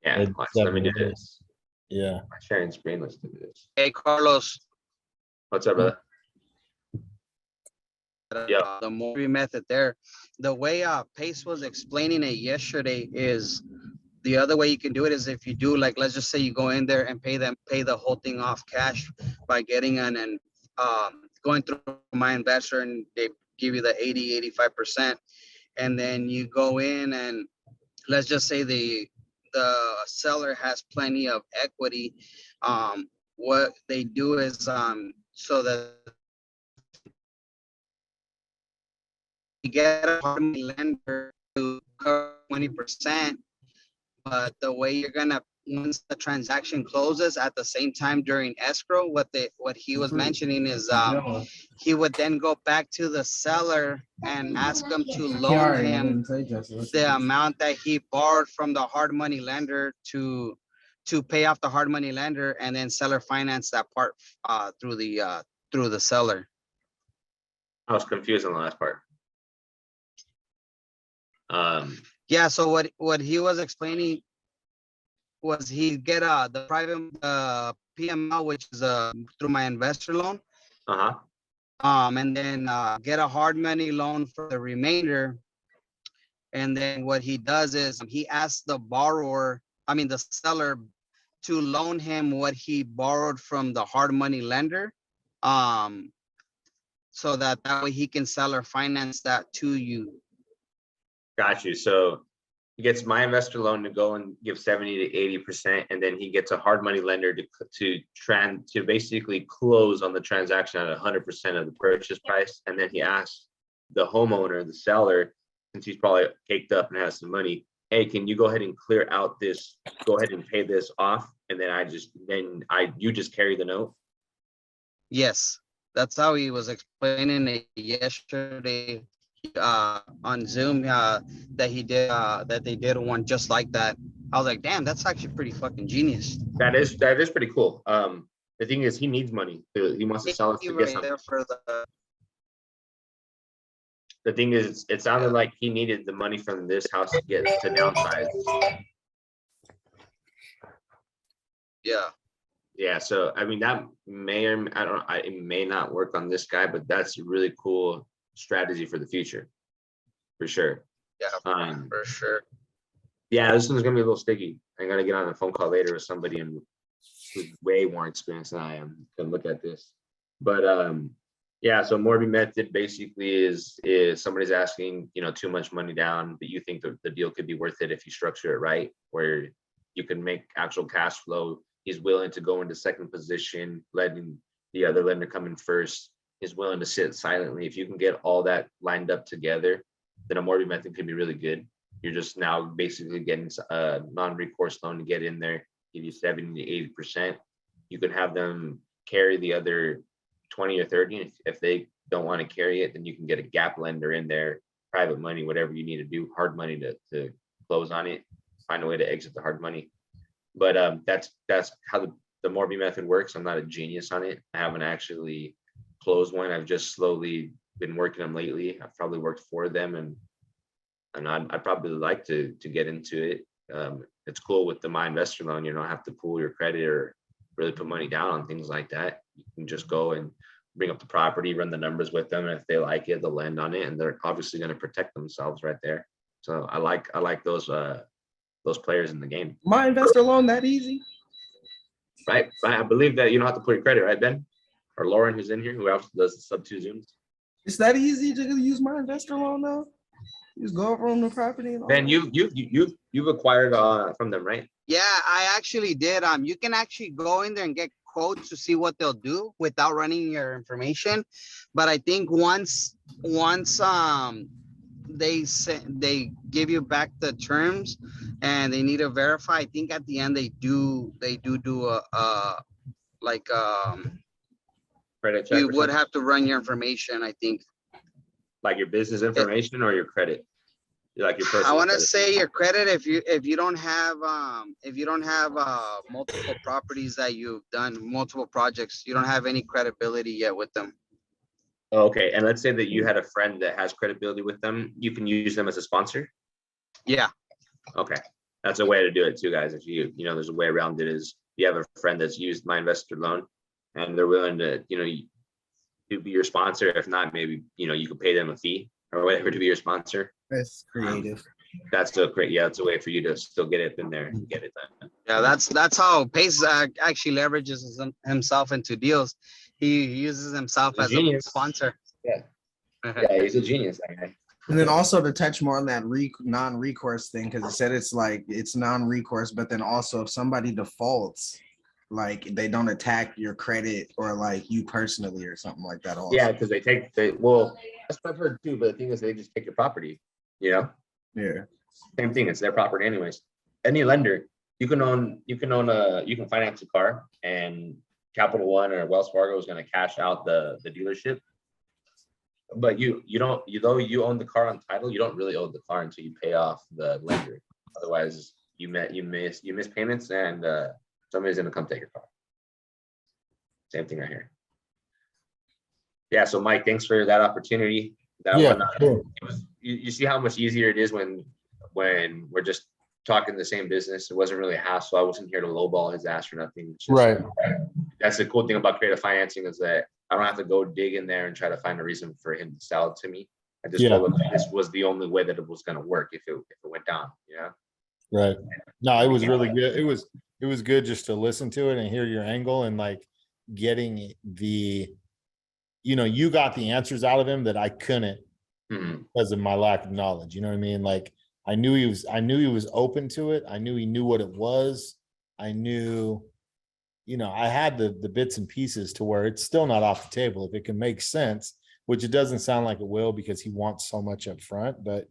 Speaker 1: Yeah,
Speaker 9: Maybe
Speaker 1: let me do
Speaker 9: 7.
Speaker 1: this.
Speaker 9: Yeah.
Speaker 1: My sharing screen, let's do this.
Speaker 11: Hey, Carlos.
Speaker 1: What's up, brother? Yeah.
Speaker 11: The Mori method there. The way Pace was explaining it yesterday is the other way you can do it is if you do, like, let's just say you go in there and pay the whole thing off cash by getting an going through my investor and they give you the 85%. And then you go in and let's just say the seller has plenty of equity. What they do is so that you get a hard money lender to cover 20%, but the way you're gonna, once the transaction closes at the same time during escrow, what he was mentioning is he would then go back to the seller and ask them to loan him the amount that he borrowed from the hard money lender to pay off the hard money lender, and then seller finance that part through the seller.
Speaker 1: I was confused on the last part.
Speaker 11: Yeah, so what he was explaining was he get the private PML, which is through my investor loan,
Speaker 1: Uh-huh.
Speaker 11: and then get a hard money loan for the remainder. And then what he does is he asks the seller to loan him what he borrowed from the hard money lender, so that way he can seller finance that to you.
Speaker 1: Got you. So he gets my investor loan to go and give 70 to 80%, and then he gets a hard money lender to basically close on the transaction at 100% of the purchase price. And then he asks the homeowner, the seller, since he's probably caked up and has some money, hey, can you go ahead and clear out this, go ahead and pay this off, and then you just carry the note?
Speaker 11: Yes, that's how he was explaining it yesterday on Zoom, that they did one just like that. I was like, damn, that's actually pretty fucking genius.
Speaker 1: That is pretty cool. The thing is, he needs money. He wants to sell it to get something. The thing is, it sounded like he needed the money from this house to get to downsize.
Speaker 11: Yeah.
Speaker 1: Yeah, so I mean, that may or it may not work on this guy, but that's a really cool strategy for the future, for sure.
Speaker 11: Yeah, for sure.
Speaker 1: Yeah, this one's gonna be a little sticky. I'm gonna get on a phone call later with somebody who's way more experienced than I am to look at this. But yeah, so Morby method basically is somebody's asking, too much money down, but you think the deal could be worth it if you structure it right, where you can make actual cash flow. He's willing to go into second position, letting the other lender come in first. He's willing to sit silently. If you can get all that lined up together, then a Morby method can be really good. You're just now basically getting a non-recourse loan to get in there, give you 70 to 80%. You can have them carry the other 20 or 30. If they don't want to carry it, then you can get a gap lender in there, private money, whatever you need to do, hard money to close on it, find a way to exit the hard money. But that's how the Morby method works. I'm not a genius on it. I haven't actually closed one. I've just slowly been working them lately. I've probably worked for them, and I'd probably like to get into it. It's cool with the My Investor loan. You don't have to pool your credit or really put money down on things like that. You can just go and bring up the property, run the numbers with them, and if they like it, they'll lend on it, and they're obviously going to protect themselves right there. So I like those players in the game.
Speaker 6: My Investor loan that easy?
Speaker 1: Right. I believe that you don't have to put your credit, right, Ben? Or Lauren, who's in here, who else does the sub 2 Zooms?
Speaker 6: It's that easy to use My Investor loan now? You just go over on the property and all
Speaker 1: Ben,
Speaker 6: that?
Speaker 1: you've acquired from them, right?
Speaker 11: Yeah, I actually did. You can actually go in there and get quotes to see what they'll do without running your information. But I think once they give you back the terms and they need to verify, I think at the end they do a
Speaker 1: Credit check.
Speaker 11: you would have to run your information, I think.
Speaker 1: Like your business information or your credit? Like your personal
Speaker 11: I want to
Speaker 1: credit?
Speaker 11: say your credit, if you don't have multiple properties that you've done, multiple projects, you don't have any credibility yet with them.
Speaker 1: Okay, and let's say that you had a friend that has credibility with them, you can use them as a sponsor?
Speaker 11: Yeah.
Speaker 1: Okay, that's a way to do it too, guys. If there's a way around it, is you have a friend that's used My Investor loan and they're willing to, to be your sponsor. If not, maybe, you could pay them a fee or whatever to be your sponsor.
Speaker 6: That's creative.
Speaker 1: That's a great, it's a way for you to still get it in there and get it done.
Speaker 11: Yeah, that's how Pace actually leverages himself into deals. He uses himself
Speaker 1: He's a
Speaker 11: as a
Speaker 1: genius.
Speaker 11: sponsor.
Speaker 1: Yeah. Yeah, he's a genius, that guy.
Speaker 6: And then also to touch more on that non-recourse thing, because it said it's like it's non-recourse, but then also if somebody defaults, like they don't attack your credit or like you personally or something like that. Also.
Speaker 1: Yeah, because well, that's what I've heard too, but the thing is they just take your property, you know?
Speaker 6: Yeah.
Speaker 1: Same thing, it's their property anyways. Any lender, you can finance a car and Capital One or Wells Fargo is gonna cash out the dealership. But you though you own the car on title, you don't really own the car until you pay off the lender. Otherwise, you miss payments and somebody's gonna come take your car. Same thing right here. Yeah, so Mike, thanks for that opportunity.
Speaker 9: Yeah, sure.
Speaker 1: You see how much easier it is when we're just talking the same business. It wasn't really a hassle. I wasn't here to lowball his ass or nothing. It's just,
Speaker 9: Right.
Speaker 1: That's the cool thing about creative financing is that I don't have to go dig in there and try to find a reason for him to sell it to me. I just told him this was the only way that it was going to work if it went down. Yeah.
Speaker 9: Right. No, it was really good. It was good just to listen to it and hear your angle and like getting you got the answers out of him that I couldn't because of my lack of knowledge. You know what I mean? Like I knew he was open to it. I knew he knew what it was. I knew, I had the bits and pieces to where it's still not off the table if it can make sense, which it doesn't sound like it will because he wants so much up front. But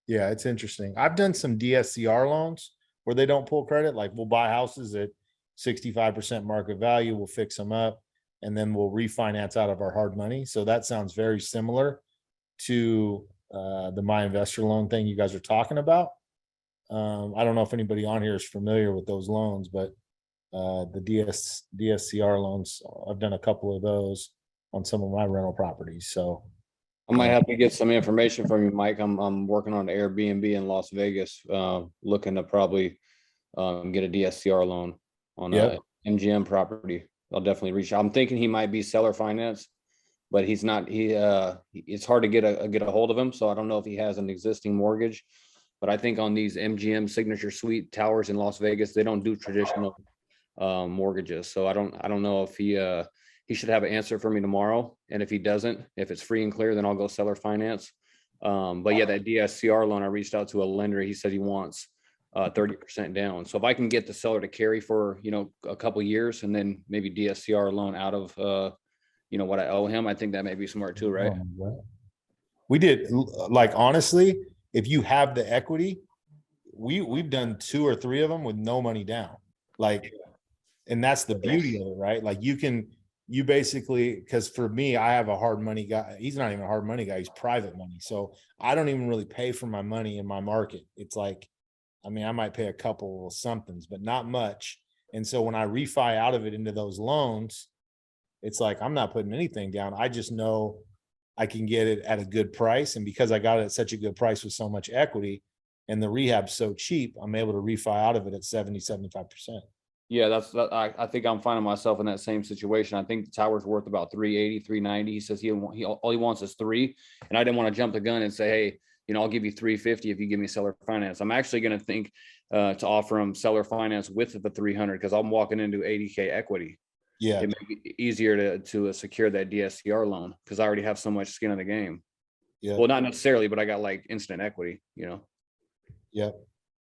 Speaker 9: yeah, it's interesting. I've done some DSCR loans where they don't pull credit. Like we'll buy houses at 65% market value, we'll fix them up, and then we'll refinance out of our hard money. So that sounds very similar to the My Investor loan thing you guys are talking about. I don't know if anybody on here is familiar with those loans, but the DSCR loans, I've done a couple of those on some of my rental properties. So
Speaker 8: I might have to get some information from you, Mike. I'm working on Airbnb in Las Vegas, looking to probably get a DSCR loan on a MGM property. I'll definitely reach out. I'm thinking he might be seller finance, but he's not. It's hard to get a hold of him, so I don't know if he has an existing mortgage. But I think on these MGM Signature Suite towers in Las Vegas, they don't do traditional mortgages. So I don't know if he should have an answer for me tomorrow. And if he doesn't, if it's free and clear, then I'll go seller finance. But yeah, that DSCR loan, I reached out to a lender. He said he wants 30% down. So if I can get the seller to carry for, a couple of years and then maybe DSCR loan out of, what I owe him, I think that may be smart too, right?
Speaker 9: We did, like, honestly, if you have the equity, we've done 2 or 3 of them with no money down. Like, and that's the beauty of it, right? Like you basically, because for me, I have a hard money guy. He's not even a hard money guy. He's private money. So I don't even really pay for my money in my market. It's like, I might pay a couple of somethings, but not much. And so when I refi out of it into those loans, it's like, I'm not putting anything down. I just know I can get it at a good price. And because I got it at such a good price with so much equity and the rehab's so cheap, I'm able to refi out of it at 70-75%.
Speaker 8: Yeah, I think I'm finding myself in that same situation. I think the tower's worth about 380, 390. He says all he wants is 3. And I didn't want to jump the gun and say, hey, I'll give you 350 if you give me seller finance. I'm actually going to think to offer him seller finance with the 300 because I'm walking into 80K equity.
Speaker 9: Yeah,
Speaker 8: it may be easier to secure that DSCR loan because I already have so much skin in the game.
Speaker 9: Yeah.
Speaker 8: Well, not necessarily, but I got like instant equity,
Speaker 9: Yep.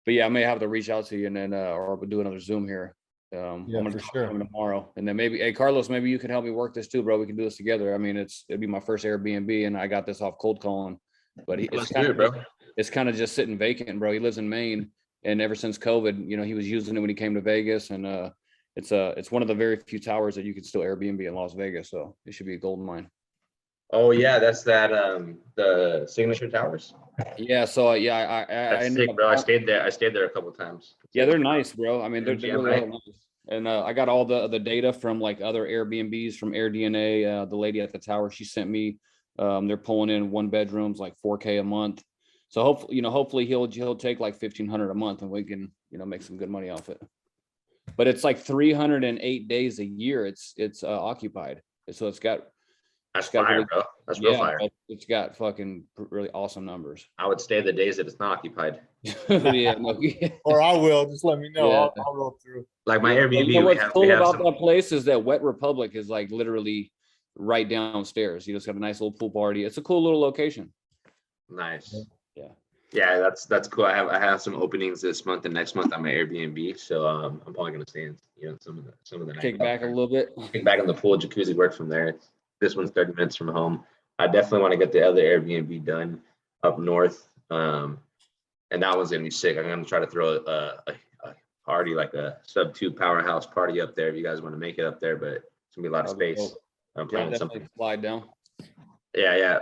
Speaker 8: But yeah, I may have to reach out to you and then or we'll do another Zoom here. I'm gonna
Speaker 9: for
Speaker 8: talk
Speaker 9: sure.
Speaker 8: to him tomorrow, and then maybe, hey Carlos, maybe you can help me work this too, bro. We can do this together. It'd be my first Airbnb, and I got this off cold calling, but it's kind of just sitting vacant, bro. He lives in Maine, and ever since COVID, he was using it when he came to Vegas, and it's one of the very few towers that you can still Airbnb in Las Vegas, so it should be a gold mine.
Speaker 1: Oh yeah, that's that the Signature Towers.
Speaker 8: Yeah, so yeah, I
Speaker 1: That's sick, bro. I stayed there a couple of times.
Speaker 8: Yeah, they're nice, bro. They're
Speaker 1: Yeah,
Speaker 8: really
Speaker 1: right.
Speaker 8: nice. And I got all the data from like other Airbnbs from AirDNA. The lady at the tower, she sent me. They're pulling in 1 bedrooms like 4K a month. So hopefully he'll take like $1,500 a month, and we can make some good money off it. But it's like 308 days a year. It's occupied, so it's got
Speaker 1: That's
Speaker 8: It's got
Speaker 1: fire,
Speaker 8: really-
Speaker 1: bro. That's real
Speaker 8: Yeah,
Speaker 1: fire.
Speaker 8: but it's got fucking really awesome numbers.
Speaker 1: I would stay the days that it's not occupied.
Speaker 8: Yeah, no, yeah.
Speaker 9: Or I will, just let me know.
Speaker 8: Yeah.
Speaker 9: I'll roll through.
Speaker 1: Like my
Speaker 8: Yeah,
Speaker 1: Airbnb,
Speaker 8: you know
Speaker 1: we
Speaker 8: what's
Speaker 1: have,
Speaker 8: cool
Speaker 1: we have
Speaker 8: about
Speaker 1: some,
Speaker 8: that place is that Wet Republic is like literally right downstairs. You just got a nice little pool party. It's a cool little location.
Speaker 1: nice.
Speaker 8: Yeah.
Speaker 1: Yeah, that's cool. I have some openings this month and next month on my Airbnb, so I'm probably gonna stay in, some of the
Speaker 8: Kick
Speaker 1: nights
Speaker 8: back a little bit.
Speaker 1: kick back in the pool, jacuzzi work from there. This one's 30 minutes from home. I definitely want to get the other Airbnb done up north, and that one's gonna be sick. I'm gonna try to throw a party, like a sub-2 powerhouse party up there if you guys want to make it up there, but it's gonna be a lot of
Speaker 8: That'd be
Speaker 1: space.
Speaker 8: dope.
Speaker 1: I'm
Speaker 8: Yeah,
Speaker 1: planning
Speaker 8: definitely
Speaker 1: something.
Speaker 8: slide down.
Speaker 1: Yeah.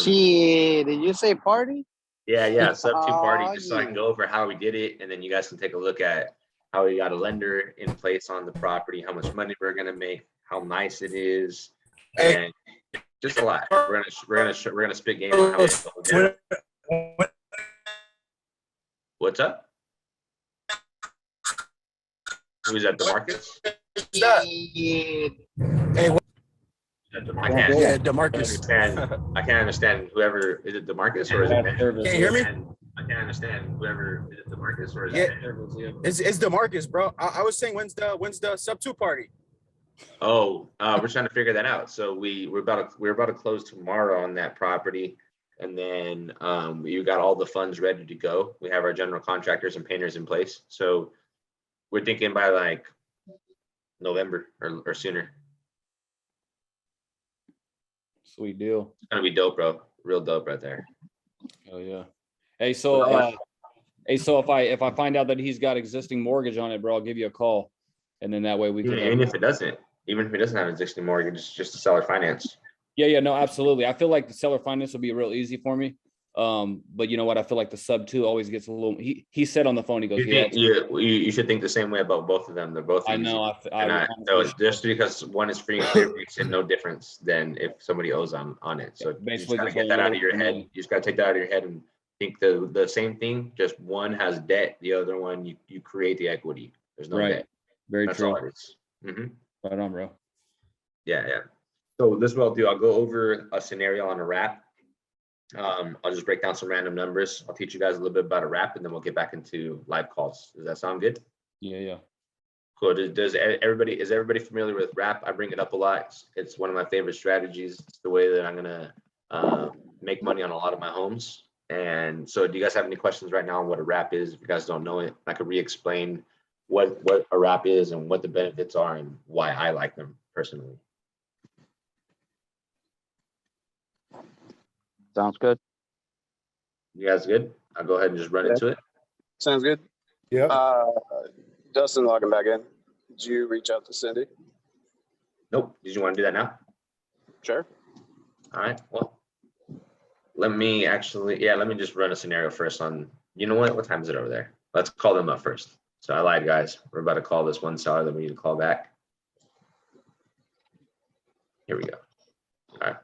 Speaker 10: Shit, did you say party?
Speaker 1: Yeah, sub-2 party,
Speaker 10: Aw,
Speaker 1: just so I can
Speaker 10: yeah.
Speaker 1: go over how we did it, and then you guys can take a look at how we got a lender in place on the property, how much money we're gonna make, how nice it is, and just a lot. We're gonna spit game on how we did it. What's up? Who's at DeMarcus? I can't.
Speaker 6: Yeah, DeMarcus.
Speaker 1: I can't understand whoever, is it DeMarcus or is it?
Speaker 8: Bad service,
Speaker 6: Can't hear me?
Speaker 1: I can't understand whoever, is it DeMarcus or is
Speaker 6: Yeah.
Speaker 1: that?
Speaker 8: service, yeah.
Speaker 6: It's DeMarcus, bro. I was saying when's the sub-2 party?
Speaker 1: Oh, we're trying to figure that out. So we're about to close tomorrow on that property. And then you got all the funds ready to go. We have our general contractors and painters in place. So we're thinking by like November or sooner.
Speaker 8: Sweet deal.
Speaker 1: It's gonna be dope, bro. Real dope right there.
Speaker 8: Oh yeah. Hey, so if I find out that he's got existing mortgage on it, bro, I'll give you a call. And then that way we can.
Speaker 1: Even if it doesn't have existing mortgage, it's just a seller finance.
Speaker 8: Yeah, no, absolutely. I feel like the seller finance will be real easy for me. But you know what? I feel like the sub-2 always gets a little. He said on the phone, he goes,
Speaker 1: You should think the same way about both of them. They're both
Speaker 8: I
Speaker 1: easy.
Speaker 8: know.
Speaker 1: So just because one is free and clear makes it no difference than if somebody owes on it. So you just
Speaker 8: basically
Speaker 1: gotta
Speaker 8: just
Speaker 1: get
Speaker 8: a
Speaker 1: that out of
Speaker 8: little
Speaker 1: your head.
Speaker 8: money.
Speaker 1: You just gotta take that out of your head and think the same thing. Just one has debt, the other one you create the equity. There's no
Speaker 8: Right.
Speaker 1: debt.
Speaker 8: Very
Speaker 1: That's
Speaker 8: true.
Speaker 1: all it is. Mhm.
Speaker 8: Right on, bro.
Speaker 1: Yeah. So this is what I'll do. I'll go over a scenario on a wrap. I'll just break down some random numbers. I'll teach you guys a little bit about a wrap, and then we'll get back into live calls. Does that sound good?
Speaker 8: Yeah.
Speaker 1: Cool. Is everybody familiar with wrap? I bring it up a lot. It's one of my favorite strategies. It's the way that I'm gonna make money on a lot of my homes. And so, do you guys have any questions right now on what a wrap is? If you guys don't know it, I could re-explain what a wrap is and what the benefits are and why I like them personally.
Speaker 10: Sounds good.
Speaker 1: You guys good? I'll go ahead and just run into it.
Speaker 3: Sounds good.
Speaker 9: Yep.
Speaker 3: Dustin logging back in. Did you reach out to Cindy?
Speaker 1: Nope. Did you want to do that now?
Speaker 3: Sure.
Speaker 1: All right. Well, let me just run a scenario first on, you know what time is it over there? Let's call them up first. So I lied, guys. We're about to call this one seller that we need to call back. Here we go. All right.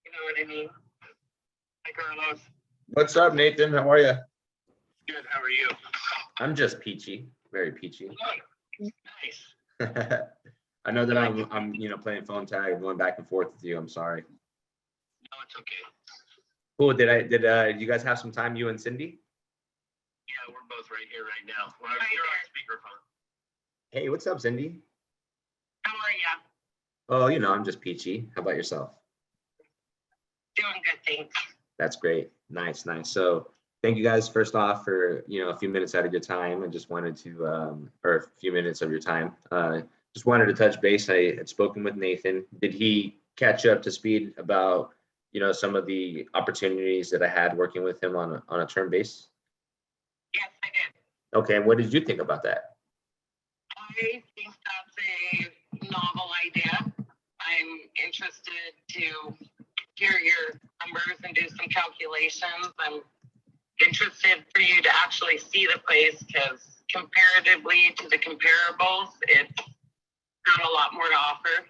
Speaker 2: You know what I mean? Hi, Carlos.
Speaker 1: What's up, Nathan? How are you?
Speaker 2: Good. How are you?
Speaker 1: I'm just peachy, very peachy.
Speaker 2: Nice.
Speaker 1: I know that I'm playing phone tag, going back and forth with you. I'm sorry.
Speaker 2: No, it's okay.
Speaker 1: Cool. Did you guys have some time, you and Cindy?
Speaker 2: Yeah, we're both right here right now. You're on speakerphone.
Speaker 1: Hey, what's up, Cindy?
Speaker 2: How are you?
Speaker 1: Oh, I'm just peachy. How about yourself?
Speaker 2: Doing good, thanks.
Speaker 1: That's great. Nice. So thank you guys first off for, a few minutes out of your time. I just wanted to, or a few minutes of your time. Just wanted to touch base. I had spoken with Nathan. Did he catch up to speed about, some of the opportunities that I had working with him on a term base?
Speaker 2: Yes, I did.
Speaker 1: Okay. And what did you think about that?
Speaker 2: I think that's a novel idea. I'm interested to hear your numbers and do some calculations. I'm interested for you to actually see the place because comparatively to the comparables, it's got a lot more to offer.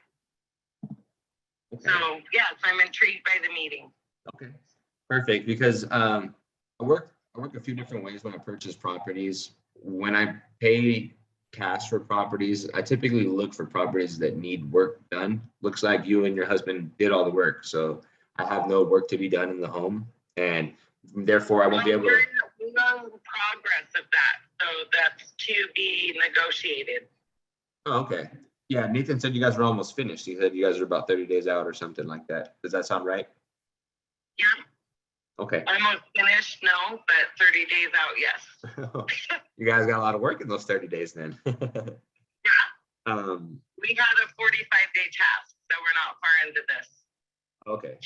Speaker 1: Okay.
Speaker 2: So yes, I'm intrigued by the meeting.
Speaker 1: Okay. Perfect, because I work a few different ways when I purchase properties. When I pay cash for properties, I typically look for properties that need work done. Looks like you and your husband did all the work, so I have no work to be done in the home, and therefore I won't be able to.
Speaker 2: We're in progress of that, so that's to be negotiated.
Speaker 1: Oh, okay. Yeah, Nathan said you guys were almost finished. He said you guys are about 30 days out or something like that. Does that sound right?
Speaker 2: Yeah,
Speaker 1: Okay.
Speaker 2: almost finished, no, but 30 days out, yes.
Speaker 1: You guys got a lot of work in those 30 days then.
Speaker 2: Yeah, we got a 45-day task, so we're not far into this.
Speaker 1: Okay.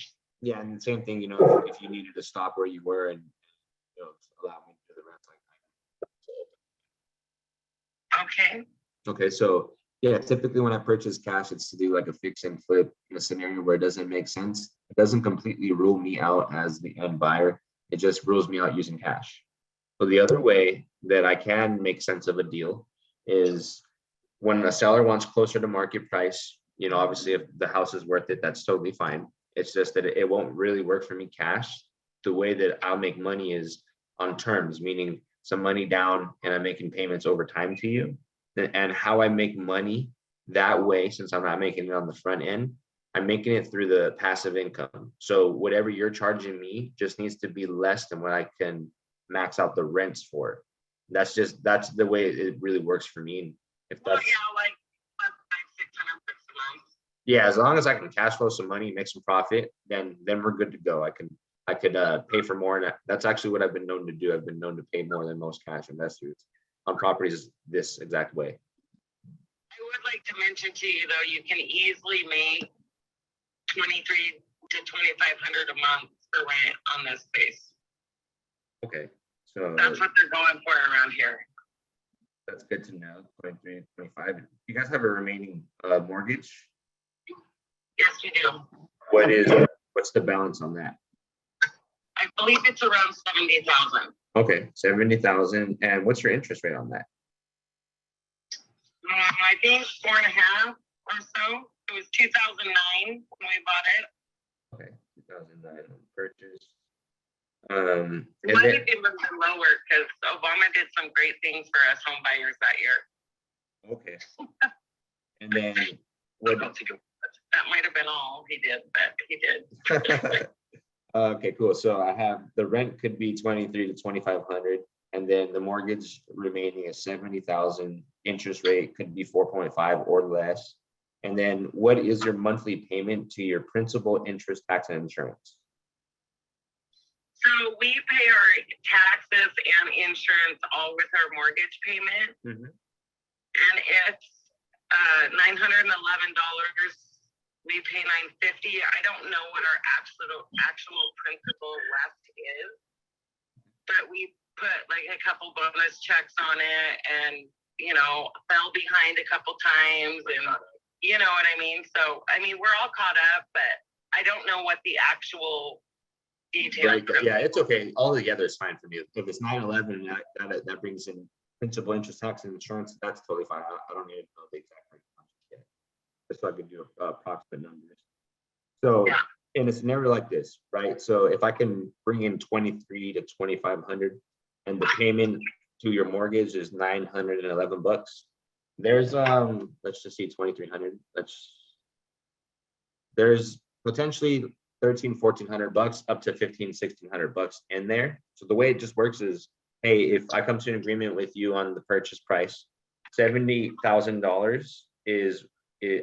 Speaker 1: Yeah, and the same thing, if you needed to stop where you were and allow me to do the rest like that.
Speaker 2: Okay,
Speaker 1: Okay, so yeah, typically when I purchase cash, it's to do like a fix and flip in a scenario where it doesn't make sense. It doesn't completely rule me out as the end buyer. It just rules me out using cash. So the other way that I can make sense of a deal is when a seller wants closer to market price, obviously if the house is worth it, that's totally fine. It's just that it won't really work for me cash. The way that I'll make money is on terms, meaning some money down and I'm making payments over time to you. And how I make money that way, since I'm not making it on the front end, I'm making it through the passive income. So whatever you're charging me just needs to be less than what I can max out the rents for. That's the way it really works for me. If
Speaker 2: well,
Speaker 1: that's,
Speaker 2: yeah, like $500-600 a month.
Speaker 1: yeah, as long as I can cash flow some money, make some profit, then we're good to go. I could pay for more, and that's actually what I've been known to do. I've been known to pay more than most cash investors on properties this exact way.
Speaker 2: I would like to mention to you though, you can easily make $2,300 to $2,500 a month for rent on this space.
Speaker 1: Okay, so
Speaker 2: That's what they're going for around here.
Speaker 1: that's good to know. 23, 25. You guys have a remaining mortgage?
Speaker 2: Yes, we do.
Speaker 1: What's the balance on that?
Speaker 2: I believe it's around 70,000.
Speaker 1: Okay, 70,000. And what's your interest rate on that?
Speaker 2: I think 4.5 or so. It was 2009 when we bought it.
Speaker 1: Okay, 2009 on purchase.
Speaker 2: It
Speaker 1: And
Speaker 2: might
Speaker 1: then,
Speaker 2: have even been lower because Obama did some great things for us home buyers that year.
Speaker 1: okay. And then what?
Speaker 2: That might have been all he did, but he did.
Speaker 1: Okay, cool. So I have the rent could be 23 to 2,500, and then the mortgage remaining is 70,000. Interest rate could be 4.5 or less. And then what is your monthly payment to your principal, interest, tax, and insurance?
Speaker 2: So we pay our taxes and insurance all with our mortgage payment.
Speaker 1: Mhm.
Speaker 2: And it's $911. We pay $950. I don't know what our actual principal left is, but we put like a couple bonus checks on it and, fell behind a couple times and you know what I mean? So, we're all caught up, but I don't know what the actual details.
Speaker 1: Right, yeah, it's okay. All together is fine for me. If it's 911 and that brings in principal, interest, tax, and insurance, that's totally fine. I don't need to know the exact rate. Just so I can do approximate numbers. So
Speaker 2: Yeah.
Speaker 1: in a scenario like this, right? So if I can bring in 23 to 2,500 and the payment to your mortgage is $911, there's let's just see 2,300. There's potentially $1,400 up to $1,500-1,600 in there. So the way it just works is, hey, if I come to an agreement with you on the purchase price, $70,000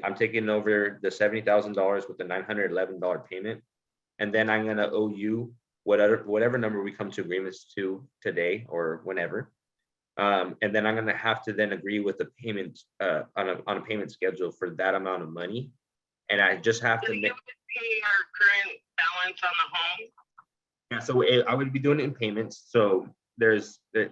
Speaker 1: I'm taking over the $70,000 with the $911 payment, and then I'm gonna owe you whatever number we come to agreements to today or whenever, and then I'm gonna have to then agree with the payment on a payment schedule for that amount of money, and I just have to
Speaker 2: You
Speaker 1: make.
Speaker 2: would pay our current balance on the home.
Speaker 1: Yeah, so I would be doing it in payments. So there's the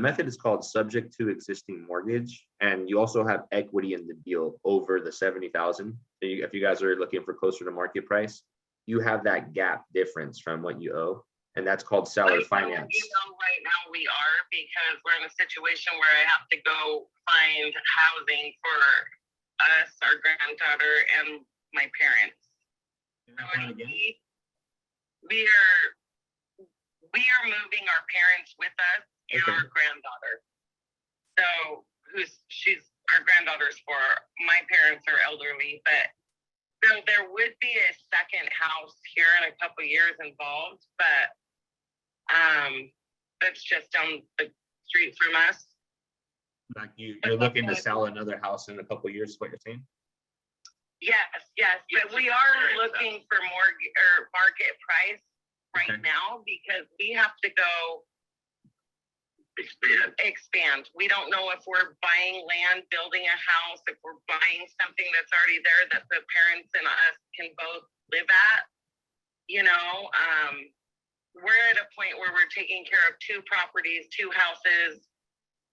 Speaker 1: method is called subject to existing mortgage, and you also have equity in the deal over the 70,000. So if you guys are looking for closer to market price, you have that gap difference from what you owe, and that's called seller finance.
Speaker 2: Right now we are, because we're in a situation where I have to go find housing for us, our granddaughter, and my parents. So we are
Speaker 12: we are moving our parents with us and
Speaker 1: Okay.
Speaker 12: our granddaughter. So our granddaughter's 4. My parents are elderly, but so there would be a second house here in a couple years involved, but that's just down the street from us.
Speaker 1: Like you're looking to sell another house in a couple years, is what you're saying?
Speaker 12: Yes, but we are looking for market price right
Speaker 1: Okay.
Speaker 12: now because we have to go expand. We don't know if we're buying land, building a house, if we're buying something that's already there that the parents and us can both live at. You know, we're at a point where we're taking care of 2 properties, 2 houses,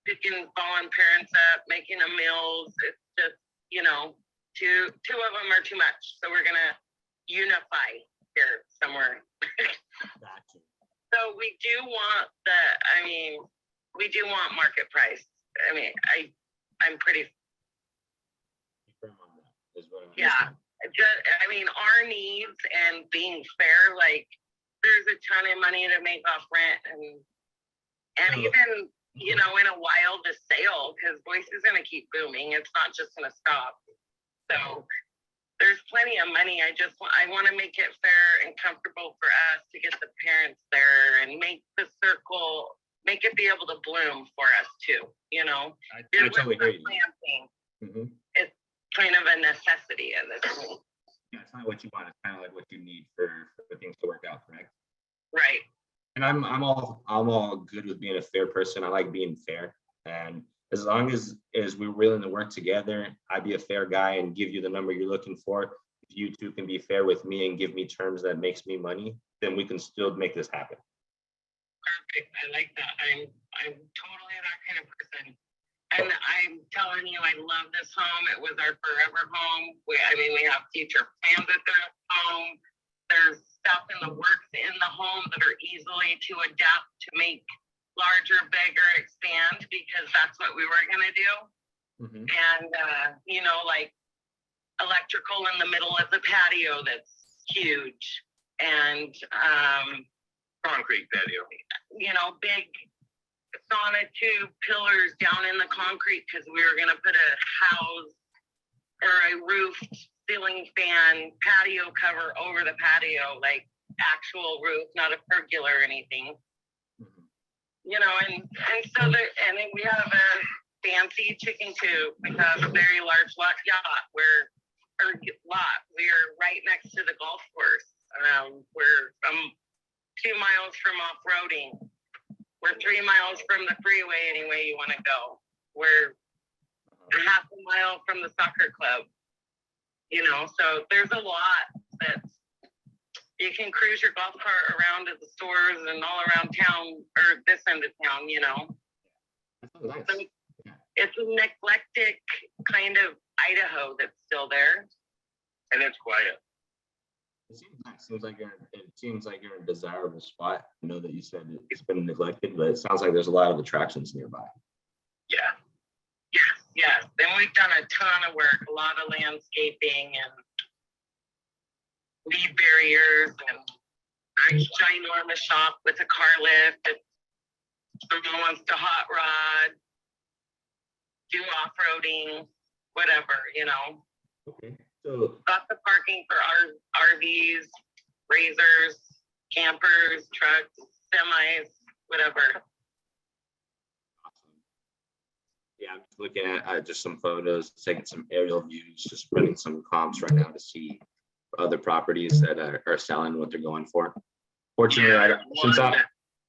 Speaker 12: picking fallen parents up, making them meals. It's just, you know, two of them are too much. So we're gonna unify here somewhere.
Speaker 1: Gotcha.
Speaker 12: So we do want we do want market price. I mean, I'm pretty,
Speaker 1: Firm on that, is what I'm
Speaker 12: yeah.
Speaker 1: understanding.
Speaker 12: Our needs and being fair, like there's a ton of money to make off rent and
Speaker 1: Oh.
Speaker 12: even, you know, in a while to sale, because Boise is gonna keep booming. It's not just gonna stop. So there's plenty of money. I want to make it fair and comfortable for us to get the parents there and make the circle, make it be able to bloom for us too, you know?
Speaker 1: I
Speaker 12: You're
Speaker 1: totally
Speaker 12: with
Speaker 1: hear
Speaker 12: the
Speaker 1: you.
Speaker 12: planting.
Speaker 1: Mhm.
Speaker 12: It's kind of a necessity at this point.
Speaker 1: Yeah, it's not what you want, it's kind of like what you need for things to work out, correct?
Speaker 12: Right.
Speaker 1: And I'm all good with being a fair person. I like being fair. And as long as we're willing to work together, I'd be a fair guy and give you the number you're looking for. If you two can be fair with me and give me terms that makes me money, then we can still make this happen.
Speaker 12: Perfect. I like that. I'm totally that kind of person. And I'm telling you, I love this home. It was our forever home. We have future plans at the home. There's stuff in the works in the home that are easily to adapt to make larger, bigger, expand, because that's what we were gonna do.
Speaker 1: Mhm.
Speaker 12: And you know, like electrical in the middle of the patio that's huge. And
Speaker 4: Concrete patio.
Speaker 12: you know, big sonotube pillars down in the concrete because we were gonna put a house or a roofed ceiling fan patio cover over the patio, like actual roof, not a pergola or anything.
Speaker 1: Mhm.
Speaker 12: You know, and so there, and then we have a fancy chicken coop. We have a very large yacht. We're right next to the golf course. We're 2 miles from off-roading. We're 3 miles from the freeway any way you want to go. We're a half a mile from the soccer club. You know, so there's a lot that you can cruise your golf cart around to the stores and all around town, or this end of town, you know.
Speaker 1: That sounds nice.
Speaker 12: So it's a neglected kind of Idaho that's still there.
Speaker 4: And it's quiet.
Speaker 1: It seems nice. It seems like you're in a desirable spot. I know that you said it's been neglected, but it sounds like there's a lot of attractions nearby.
Speaker 4: Yeah.
Speaker 12: Yes. Then we've done a ton of work, a lot of landscaping and weed barriers and a ginormous shop with a car lift. If someone wants to hot rod, do off-roading, whatever, you know.
Speaker 1: Okay. So
Speaker 12: Lots of parking for our RVs, razors, campers, trucks, semis, whatever.
Speaker 1: yeah, I'm just looking at just some photos, taking some aerial views, just running some comps right now to see other properties that are selling what they're going for. Fortunately,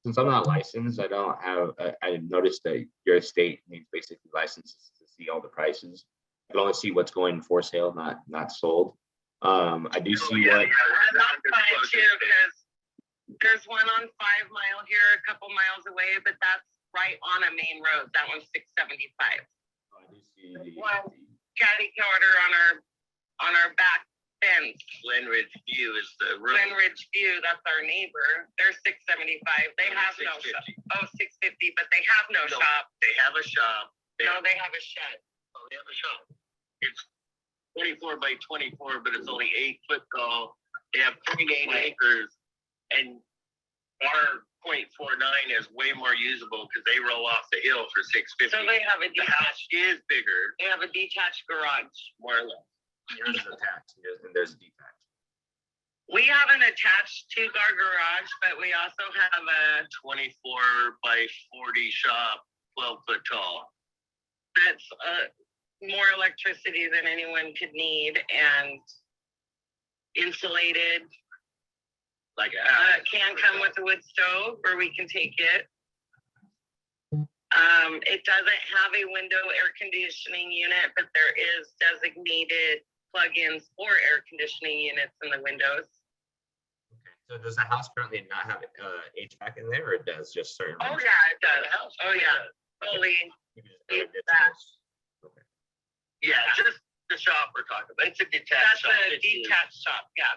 Speaker 1: since I'm not licensed, I don't have. I noticed that your state needs basically licenses to see all the prices. I can only see what's going for sale, not sold. I do see what.
Speaker 12: That's fine too, because there's one on 5 Mile here, a couple miles away, but that's right on a main road. That one's 675.
Speaker 1: I do see the.
Speaker 12: One catty corner on our back fence.
Speaker 2: Glenridge View is the road.
Speaker 12: Glenridge View, that's our neighbor. They're 675. They have no shop. 650, but they have no shop.
Speaker 2: They have a shop.
Speaker 12: No, they have a shed.
Speaker 2: Oh, they have a shop. It's 24 by 24, but it's only 8 foot tall. They have 0.8 acres, and our
Speaker 4: is way more usable because they roll off the hill for 650.
Speaker 12: So they have a
Speaker 4: The house
Speaker 12: detached,
Speaker 4: is bigger,
Speaker 12: they have a detached garage.
Speaker 4: more or less.
Speaker 1: Yours is attached, and there's a detached.
Speaker 12: We have an attached two-car garage, but we also have a
Speaker 4: 24 by 40 shop, 12 foot tall.
Speaker 12: that's more electricity than anyone could need and insulated.
Speaker 4: Like
Speaker 12: Can come with a wood stove, or we can take it. It doesn't have a window air conditioning unit, but there is designated plugins for air conditioning units in the windows.
Speaker 1: So does the house currently not have HVAC in there, or it does just certain?
Speaker 12: Oh
Speaker 1: rooms?
Speaker 12: yeah, it does. Oh yeah, fully.
Speaker 1: You can just
Speaker 12: it's
Speaker 1: edit
Speaker 12: that.
Speaker 1: those. Okay.
Speaker 4: Yeah, just the shop we're talking about. It's a detached
Speaker 12: That's
Speaker 4: shop.
Speaker 12: a detached shop. Yeah.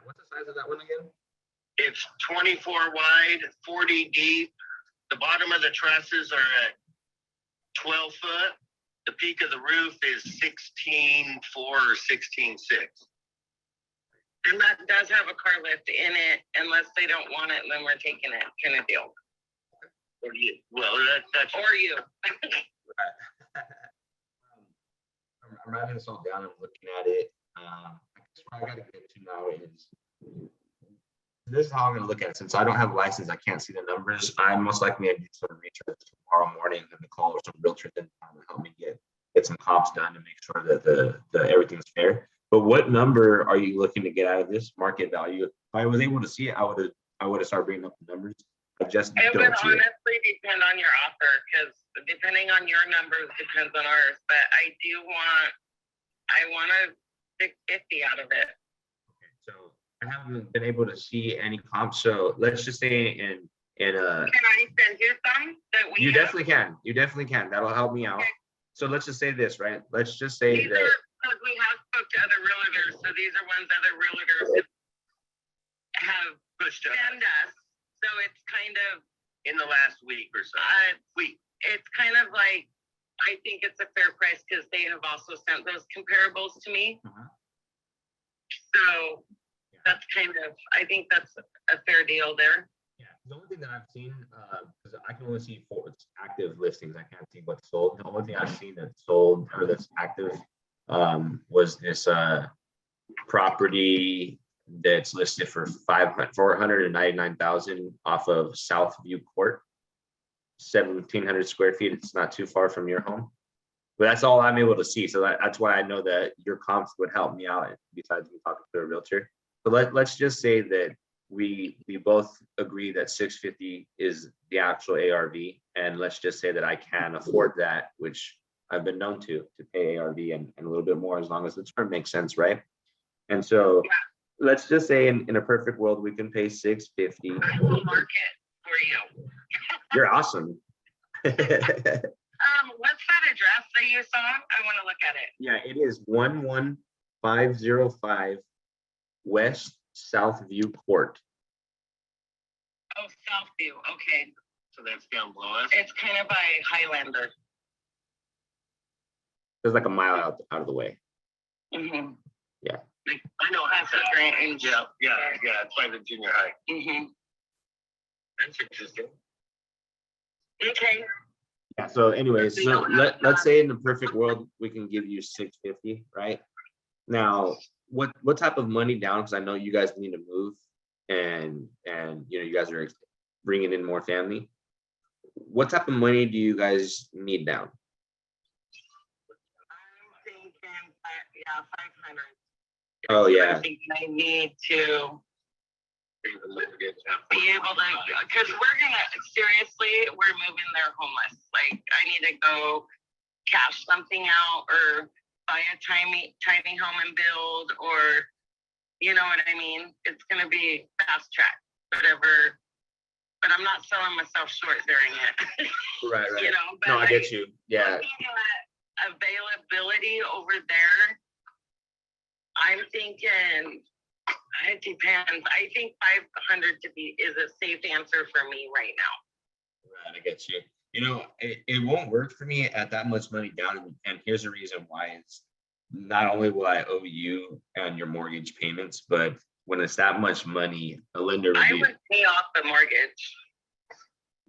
Speaker 1: What's the size of that one again?
Speaker 4: It's 24 wide, 40 deep. The bottom of the trusses are at 12 foot. The peak of the roof is 16.4 or 16.6.
Speaker 12: And that does have a car lift in it. Unless they don't want it, then we're taking it, kind of deal.
Speaker 4: Or you, well, that's
Speaker 12: Or you.
Speaker 1: I'm writing this all down and looking at it. I guess what I gotta get to now is, this is how I'm gonna look at it. Since I don't have a license, I can't see the numbers. I'm most likely gonna do some research tomorrow morning and call some realtors in town to help me get some comps done to make sure that the everything's fair. But what number are you looking to get out of this market value? If I was able to see it, I would have started bringing up the numbers. I just
Speaker 12: It would
Speaker 1: don't see it.
Speaker 12: honestly depend on your offer, because depending on your numbers depends on ours. But I want a 650 out of it.
Speaker 1: So I haven't been able to see any comps. So let's just say in
Speaker 12: Can I send you some that we
Speaker 1: you
Speaker 12: have?
Speaker 1: definitely can. You definitely can. That'll help me out.
Speaker 12: Okay.
Speaker 1: So let's just say this, right? Let's just say
Speaker 12: These
Speaker 1: that.
Speaker 12: are, because we have spoke to other realtors, so these are ones other realtors have
Speaker 4: pushed up
Speaker 12: sent us. So it's kind of,
Speaker 4: in the last week or so.
Speaker 12: it's kind of like, I think it's a fair price because they have also sent those comparables to me.
Speaker 1: Uh-huh.
Speaker 12: So that's kind of, I think that's a fair deal there.
Speaker 1: Yeah, the only thing that I've seen, because I can only see active listings. I can't see what's sold. The only thing I've seen that's sold or that's active was this property that's listed for 499,000 off of Southview Court, 1,700 square feet. It's not too far from your home, but that's all I'm able to see. So that's why I know that your comps would help me out besides me talking to a realtor. But let's just say that we both agree that 650 is the actual ARV, and let's just say that I can afford that, which I've been known to pay ARV and a little bit more as long as the term makes sense, right? And so let's just say in a perfect world we can pay 650.
Speaker 12: I will mark it for you.
Speaker 1: You're awesome.
Speaker 12: What's that address that you saw? I want to look at it.
Speaker 1: Yeah, it is 11505 West Southview Court.
Speaker 12: Oh, Southview. Okay.
Speaker 4: So that's down below us.
Speaker 12: It's kind of by Highlander.
Speaker 1: It's like a mile out of the way.
Speaker 12: Mm-hmm.
Speaker 1: Yeah.
Speaker 4: I know.
Speaker 12: That's the Grange.
Speaker 4: Yeah. It's by the junior high.
Speaker 12: Mm-hmm.
Speaker 4: That's interesting.
Speaker 12: Okay.
Speaker 1: Yeah. So anyways, so let's say in the perfect world, we can give you 650, right? Now, what type of money down? Because I know you guys need to move and you guys are bringing in more family. What type of money do you guys need down?
Speaker 12: I'm thinking, 500.
Speaker 1: Oh, yeah.
Speaker 12: I think I need to be able to, because seriously, we're moving there homeless. Like, I need to go cash something out or buy a tiny home and build, or, you know what I mean? It's going to be fast track, whatever. But I'm not selling myself short during it.
Speaker 1: Right.
Speaker 12: You know, but
Speaker 1: No, I get you. Yeah.
Speaker 12: looking at availability over there, I'm thinking it depends. I think 500 is a safe answer for me right now.
Speaker 1: Right, I get you. It won't work for me at that much money down, and here's the reason why. It's not only will I owe you and your mortgage payments, but when it's that much money, a lender would
Speaker 12: I
Speaker 1: be,
Speaker 12: would pay off the mortgage.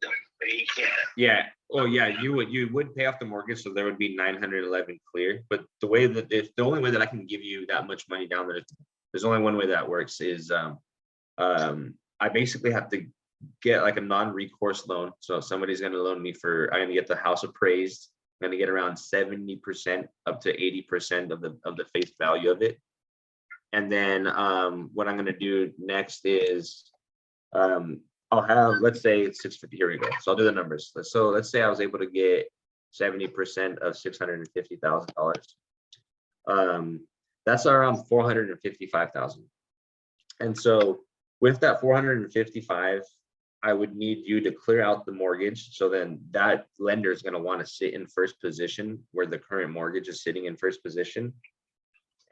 Speaker 2: No, but you can't.
Speaker 1: yeah, oh yeah, you would pay off the mortgage, so there would be 911 clear. But the way that the only way that I can give you that much money down there, there's only one way that works is I basically have to get like a non-recourse loan. So if somebody's gonna loan me I'm gonna get the house appraised. I'm gonna get around 70% up to 80% of the face value of it. And then what I'm gonna do next is I'll have, let's say it's 650. Here we go. So I'll do the numbers. So let's say I was able to get 70% of $650,000. That's around 455,000. And so with that 455, I would need you to clear out the mortgage. So then that lender is going to want to sit in first position where the current mortgage is sitting in first position.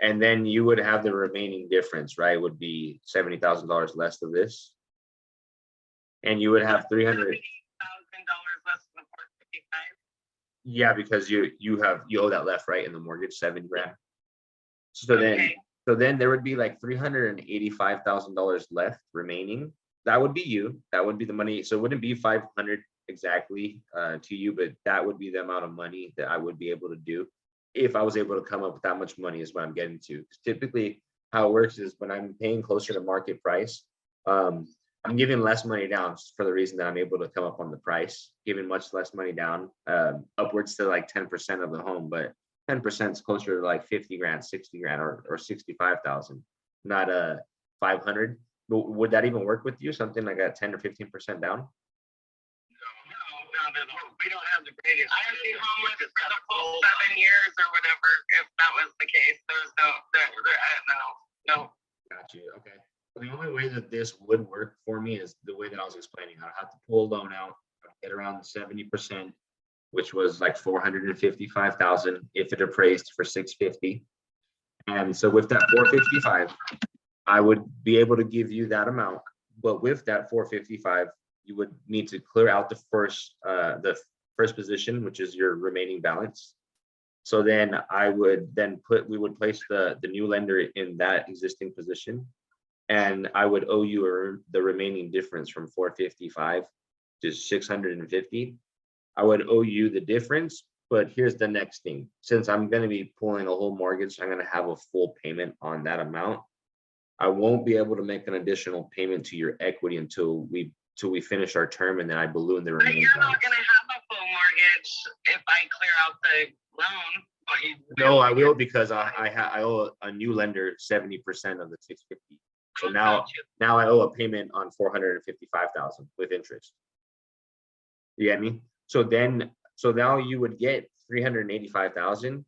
Speaker 1: And then you would have the remaining difference, right? Would be $70,000 less of this. And you would have 300.
Speaker 12: $1,000 less than 455.
Speaker 1: Yeah, because you owe that left, right, in the mortgage, 70 grand. So then,
Speaker 12: Okay.
Speaker 1: so then there would be like $385,000 left remaining. That would be you. That would be the money. So it wouldn't be 500 exactly to you, but that would be the amount of money that I would be able to do if I was able to come up with that much money. Is what I'm getting to. 'Cause typically, how it works is when I'm paying closer to market price, I'm giving less money down for the reason that I'm able to come up on the price, giving much less money down, upwards to like 10% of the home, but 10% is closer to like 50 grand, 60 grand, or 65,000, not 500. But would that even work with you? Something like a 10 or 15% down?
Speaker 2: No, we don't have the greatest.
Speaker 12: I would be homeless for the full 7 years or whatever, if that was the case. There's no.
Speaker 1: Got you. Okay. The only way that this would work for me is the way that I was explaining. I'd have to pull a loan out, get around 70%, which was like 455,000 if it appraised for 650. And so with that 455, I would be able to give you that amount. But with that 455, you would need to clear out the first position, which is your remaining balance. So then we would place the new lender in that existing position. And I would owe you the remaining difference from 455 to 650. I would owe you the difference, but here's the next thing. Since I'm going to be pulling a whole mortgage, I'm going to have a full payment on that amount. I won't be able to make an additional payment to your equity until we finish our term, and then I balloon the
Speaker 12: But
Speaker 1: remaining
Speaker 12: you're
Speaker 1: balance.
Speaker 12: not gonna have a full mortgage if I clear out the loan.
Speaker 1: No, I will, because I owe a new lender 70% of the 650. So now I owe a payment on 455,000 with interest. You get me? So now you would get 385,000,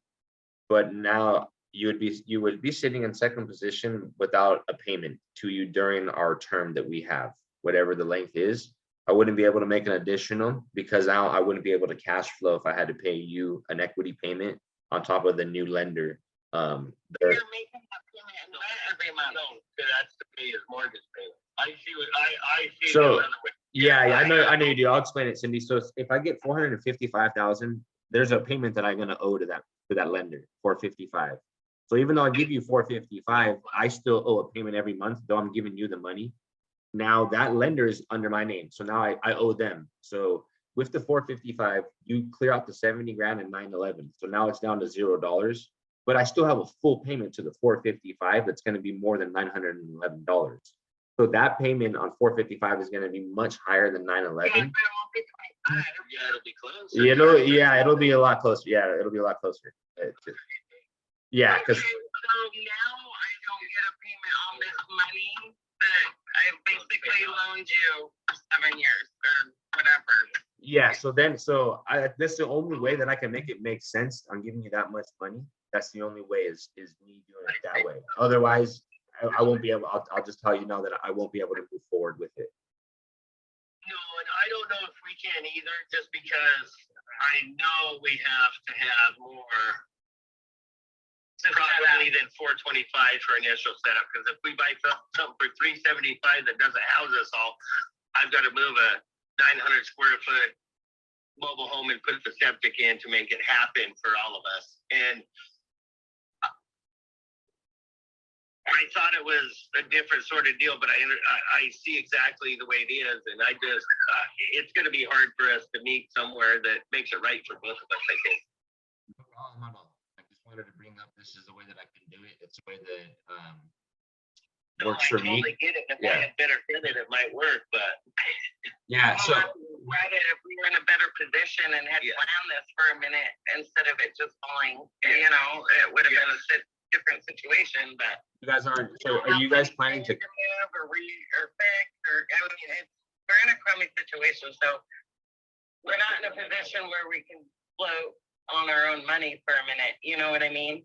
Speaker 1: but now you would be sitting in second position without a payment to you during our term that we have, whatever the length is. I wouldn't be able to make an additional because now I wouldn't be able to cash flow if I had to pay you an equity payment on top of the new lender.
Speaker 12: You're making that payment in rent every month.
Speaker 2: No, that's to pay his mortgage payment. I see.
Speaker 1: So,
Speaker 2: it another way.
Speaker 1: Yeah, I know you do. I'll explain it, Cindy. So if I get 455,000, there's a payment that I'm gonna owe to that lender, 455. So even though I give you 455, I still owe a payment every month, though I'm giving you the money. Now that lender is under my name, so now I owe them. So with the 455, you clear out the 70 grand and 911. So now it's down to $0, but I still have a full payment to the 455. That's going to be more than $911. So that payment on 455 is going to be much higher than 911.
Speaker 12: But it won't be 25.
Speaker 2: Yeah, it'll be close.
Speaker 1: It'll be a lot closer. Yeah, it'll be a lot closer. Yeah, because
Speaker 12: Okay, so now I don't get a payment on this money that I basically loaned you for 7 years or whatever.
Speaker 1: yeah, so that's the only way that I can make it make sense. I'm giving you that much money. That's the only way is me doing it that way. Otherwise, I won't be able. I'll just tell you now that I won't be able to move forward with it.
Speaker 2: No, and I don't know if we can either, just because I know we have to have more probably than 425 for initial setup. Because if we buy something for 375 that doesn't house us all, I've got to move a 900 square foot mobile home and put the septic in to make it happen for all of us. And I thought it was a different sort of deal, but I see exactly the way it is, and I just, it's gonna be hard for us to meet somewhere that makes it right for both of us, I think.
Speaker 1: No problem at all. I just wanted to bring up, this is the way that I can do it. It's the way that,
Speaker 2: No,
Speaker 1: works
Speaker 2: I
Speaker 1: for me.
Speaker 2: totally get it. If
Speaker 1: Yeah.
Speaker 2: I had better credit, it might work, but.
Speaker 1: Yeah, so,
Speaker 12: Rather if we were in a better position and had planned this for a minute instead of it just falling, you know, it would have been a different situation, but.
Speaker 1: you guys aren't, so are you guys planning to,
Speaker 12: Move or fix, or, I mean, we're in a crummy situation, so we're not in a position where we can float on our own money for a minute, you know what I mean?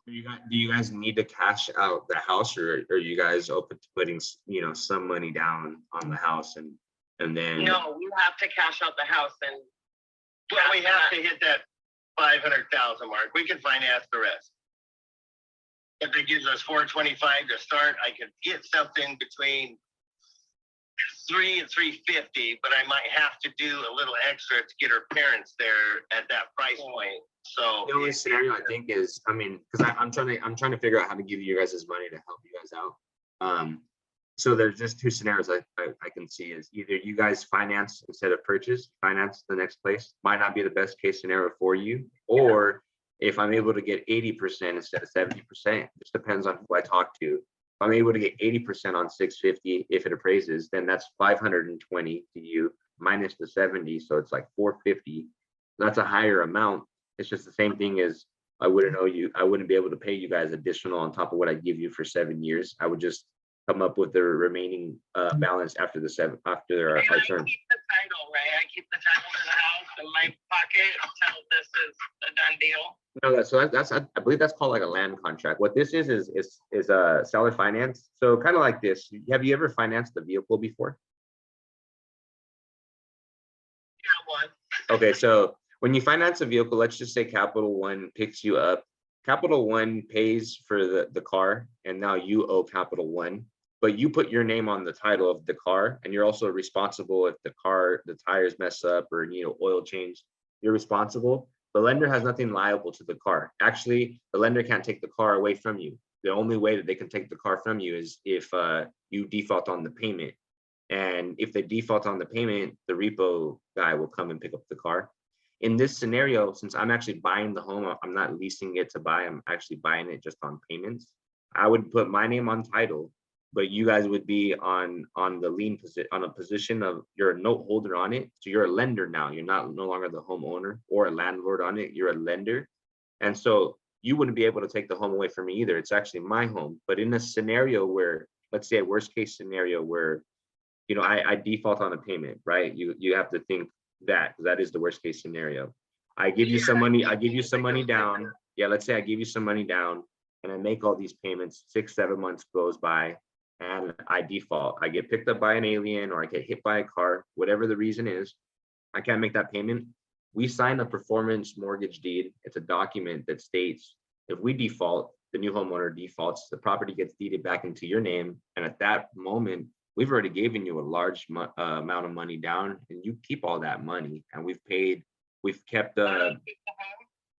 Speaker 1: do you guys need to cash out the house, or are you guys open to putting, you know, some money down on the house and then?
Speaker 12: No, we have to cash out the house and.
Speaker 2: Well, we have to hit that 500,000 mark. We can finance the rest. If it gives us 425 to start, I could get something between 3 and 350, but I might have to do a little extra to get her parents there at that price point. So
Speaker 1: The only scenario I think is, I mean, because I'm trying to figure out how to give you guys this money to help you guys out. So there's just two scenarios I can see is either you guys finance instead of purchase, finance the next place, might not be the best case scenario for you. Or if I'm able to get 80% instead of 70%, just depends on who I talk to. If I'm able to get 80% on 650, if it appraises, then that's 520 to you minus the 70. So it's like 450. That's a higher amount. It's just the same thing as I wouldn't be able to pay you guys additional on top of what I give you for 7 years. I would just come up with the remaining balance after the
Speaker 12: And
Speaker 1: our
Speaker 12: I
Speaker 1: term.
Speaker 12: keep the title, right? I keep the title to the house in my pocket until this is a done deal.
Speaker 1: No, that's I believe that's called like a land contract. What this is a seller finance. So kind of like this. Have you ever financed the vehicle before?
Speaker 12: Yeah, one.
Speaker 1: Okay, so when you finance a vehicle, let's just say Capital One picks you up. Capital One pays for the car, and now you owe Capital One, but you put your name on the title of the car, and you're also responsible if the tires mess up or need an oil change. You're responsible. The lender has nothing liable to the car. Actually, the lender can't take the car away from you. The only way that they can take the car from you is if you default on the payment. And if they default on the payment, the repo guy will come and pick up the car. In this scenario, since I'm actually buying the home, I'm not leasing it to buy, I'm actually buying it just on payments. I would put my name on title, but you guys would be on the lien position, on a position of you're a note holder on it. So you're a lender now. You're no longer the homeowner or a landlord on it. You're a lender. And so you wouldn't be able to take the home away from me either. It's actually my home. But in a scenario where, let's say a worst case scenario where, you know, I default on a payment, right? You have to think that, because that is the worst case scenario. I give you some money, down. Yeah, let's say I give you some money down and I make all these payments, 6-7 months goes by and I default. I get picked up by an alien or I get hit by a car, whatever the reason is, I can't make that payment. We sign a performance mortgage deed. It's a document that states if we default, the new homeowner defaults, the property gets deeded back into your name. And at that moment, we've already given you a large amount of money down and you keep all that money. And we've kept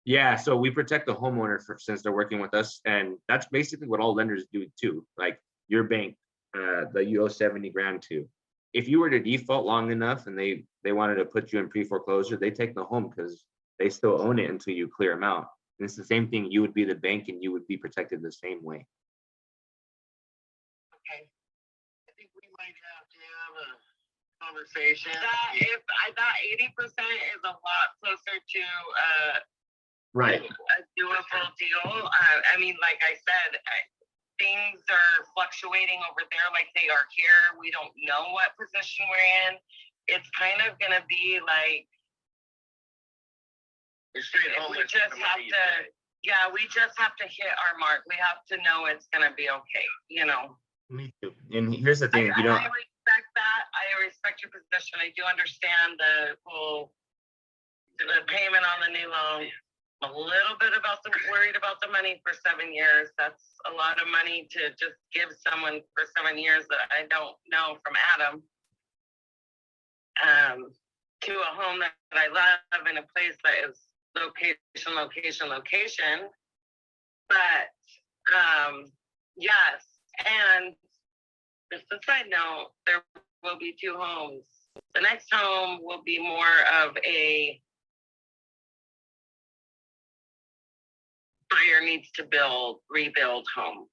Speaker 1: yeah, so we protect the homeowner since they're working with us. And that's basically what all lenders do too. Like your bank, that you owe 70 grand to. If you were to default long enough and they wanted to put you in pre-foreclosure, they take the home because they still own it until you clear them out. And it's the same thing. You would be the bank and you would be protected the same way.
Speaker 2: Okay. I think we might have to have a conversation.
Speaker 12: That 80% is a lot closer to
Speaker 1: Right.
Speaker 12: a doable deal. I mean, like I said, things are fluctuating over there like they are here. We don't know what position we're in. It's kind of gonna be like
Speaker 2: You're straight
Speaker 12: we
Speaker 2: homeless.
Speaker 12: just have to, yeah, we just have to hit our mark. We have to know it's gonna be okay, you know.
Speaker 1: Me too. And here's the thing,
Speaker 12: I respect that. I respect your position. I do understand the payment on the new loan. I'm a little bit worried about the money for 7 years. That's a lot of money to just give someone for 7 years that I don't know from Adam. To a home that I love in a place that is location. But yes, And just a side note, there will be 2 homes. The next home will be more of a buyer needs to rebuild home.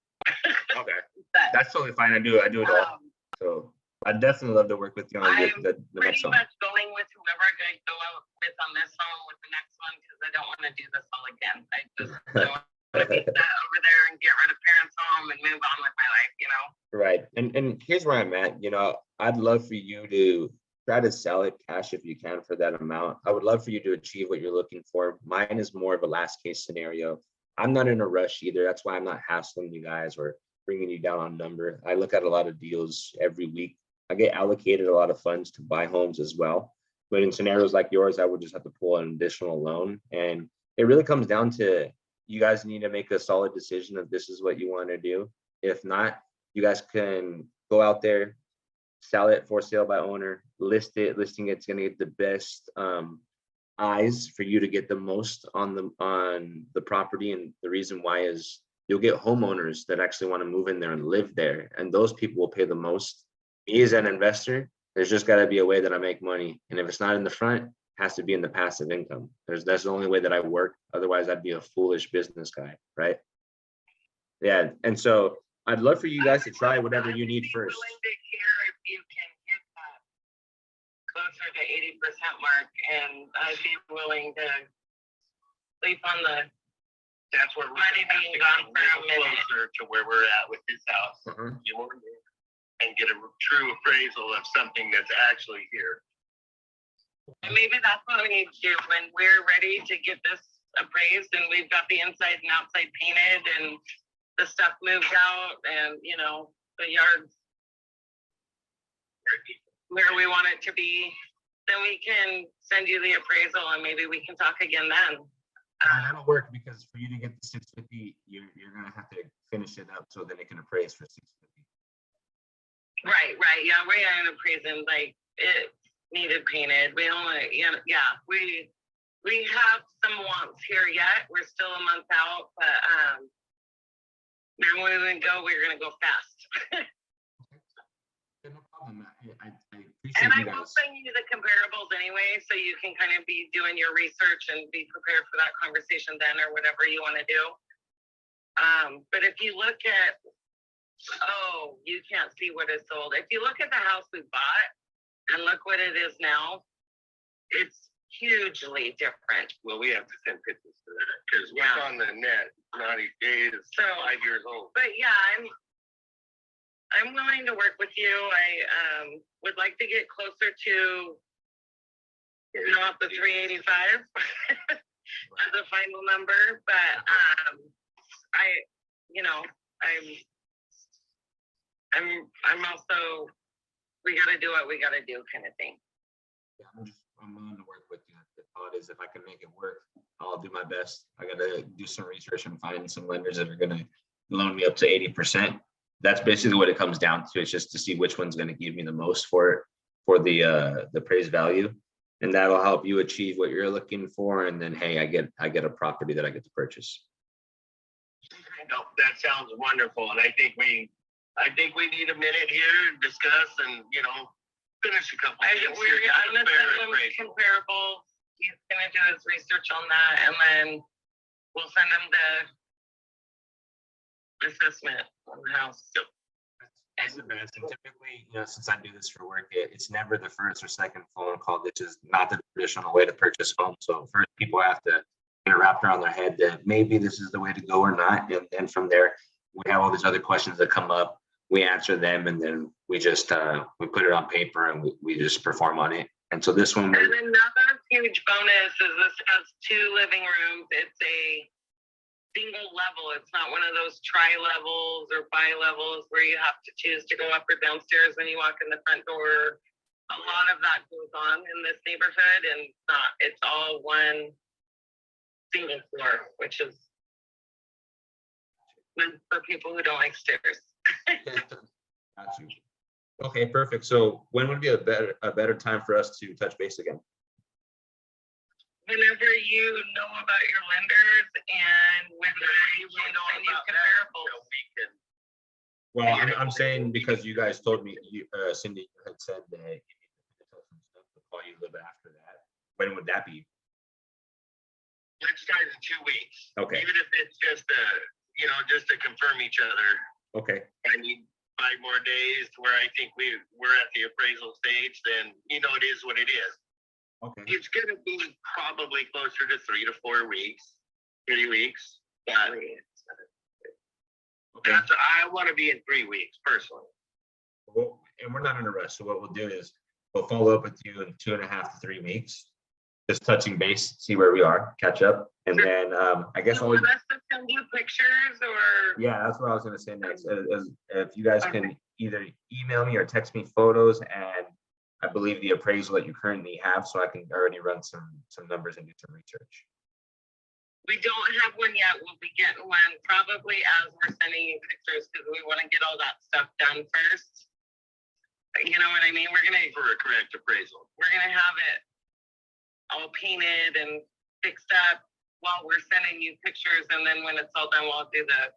Speaker 1: Okay,
Speaker 12: But
Speaker 1: that's totally fine. I do it all.
Speaker 12: um,
Speaker 1: So I'd definitely love to work with you on
Speaker 12: I'm
Speaker 1: the
Speaker 12: pretty
Speaker 1: next one.
Speaker 12: much going with whoever I go out with on this home with the next one because I don't want to do this all again. I just want to be set over there and get rid of parents' home and move on with my life, you know?
Speaker 1: Right. And here's where I'm at. I'd love for you to try to sell it cash if you can for that amount. I would love for you to achieve what you're looking for. Mine is more of a last case scenario. I'm not in a rush either. That's why I'm not hassling you guys or bringing you down on number. I look at a lot of deals every week. I get allocated a lot of funds to buy homes as well. But in scenarios like yours, I would just have to pull an additional loan. And it really comes down to you guys need to make a solid decision if this is what you want to do. If not, you guys can go out there, sell it for sale by owner, list it. Listing it's going to get the best eyes for you to get the most on the property. And the reason why is you'll get homeowners that actually want to move in there and live there, and those people will pay the most. Me as an investor, there's just got to be a way that I make money, and if it's not in the front, it has to be in the passive income. That's the only way that I work. Otherwise, I'd be a foolish business guy, right? Yeah, and so I'd love for you guys to try whatever you need first.
Speaker 12: Willing to hear if you can hit that closer to 80% mark, and I'd be willing to sleep on the
Speaker 4: That's where we're
Speaker 12: money
Speaker 4: gonna have
Speaker 12: being
Speaker 4: to
Speaker 12: gone
Speaker 4: get
Speaker 12: for a minute.
Speaker 4: closer to where we're at with this house.
Speaker 1: Mhm.
Speaker 4: You know, and get a true appraisal of something that's actually here.
Speaker 12: And maybe that's what we need to do when we're ready to get this appraised and we've got the inside and outside painted and the stuff moved out and, the yard's where we want it to be, then we can send you the appraisal and maybe we can talk again then.
Speaker 1: That'll work because for you to get the 650, you're gonna have to finish it up so then it can appraise for 650.
Speaker 12: Right. Yeah, we are appraising like it needed painted. We only, we have some wants here yet. We're still a month out, but then when we go, we're gonna go fast.
Speaker 1: No problem. I appreciate
Speaker 12: And I
Speaker 1: you
Speaker 12: will
Speaker 1: guys.
Speaker 12: send you the comparables anyway, so you can kind of be doing your research and be prepared for that conversation then or whatever you want to do. But if you look at, you can't see what is sold. If you look at the house we bought and look what it is now, it's hugely different.
Speaker 4: Well, we have to send pictures to that because what's
Speaker 12: Yeah.
Speaker 4: on the net, 90 days,
Speaker 12: So,
Speaker 4: 5 years old.
Speaker 12: but yeah, I'm willing to work with you. I would like to get closer to not the 385 as a final number, but I'm also, we got to do what we got to do kind of thing.
Speaker 1: Yeah, I'm willing to work with you. The thought is if I can make it work, I'll do my best. I gotta do some research and find some lenders that are gonna loan me up to 80%. That's basically what it comes down to. It's just to see which one's gonna give me the most for the appraised value. And that'll help you achieve what you're looking for. And then, hey, I get a property that I get to purchase.
Speaker 4: No, that sounds wonderful, and I think we need a minute here to discuss and finish a couple.
Speaker 12: I'm gonna send him comparable. He's gonna do his research on that, and then we'll send him the assessment on the house.
Speaker 1: That's the best. And typically, since I do this for work, it's never the first or second phone call. This is not the traditional way to purchase homes. So first, people have to get it wrapped around their head that maybe this is the way to go or not. And then from there, we have all these other questions that come up. We answer them, and then we just we put it on paper and we just perform on it. And so this one,
Speaker 12: And another huge bonus is this has 2 living rooms. It's a single level. It's not one of those tri-levels or bi-levels where you have to choose to go up or downstairs when you walk in the front door. A lot of that goes on in this neighborhood, and it's all one single floor, which is meant for people who don't like stairs.
Speaker 1: got you. Okay, perfect. So when would be a better time for us to touch base again?
Speaker 12: Whenever you know about your lenders and whenever you want to send you comparables.
Speaker 1: Well, I'm saying because you guys told me, Cindy had said that you need to call you a little bit after that. When would that be?
Speaker 4: Let's start in 2 weeks.
Speaker 1: Okay.
Speaker 4: Even if it's just just to confirm each other.
Speaker 1: Okay.
Speaker 4: I need 5 more days to where I think we're at the appraisal stage, then it is what it is.
Speaker 1: Okay.
Speaker 4: It's gonna be probably closer to 3 to 4 weeks, 3 weeks. But I want to be in 3 weeks personally.
Speaker 1: Well, and we're not in a rush. So what we'll do is we'll follow up with you in 2.5 to 3 weeks. Just touching base, see where we are, catch up, and then I guess
Speaker 12: You
Speaker 1: always.
Speaker 12: want us to send you pictures or?
Speaker 1: Yeah, that's what I was gonna say next. If you guys can either email me or text me photos and I believe the appraisal that you currently have, so I can already run some numbers and do some research.
Speaker 12: We don't have one yet. We'll be getting one probably as we're sending you pictures because we want to get all that stuff done first. You know what I mean?
Speaker 4: For a correct appraisal.
Speaker 12: We're gonna have it all painted and fixed up while we're sending you pictures, and then when it's all done, we'll do the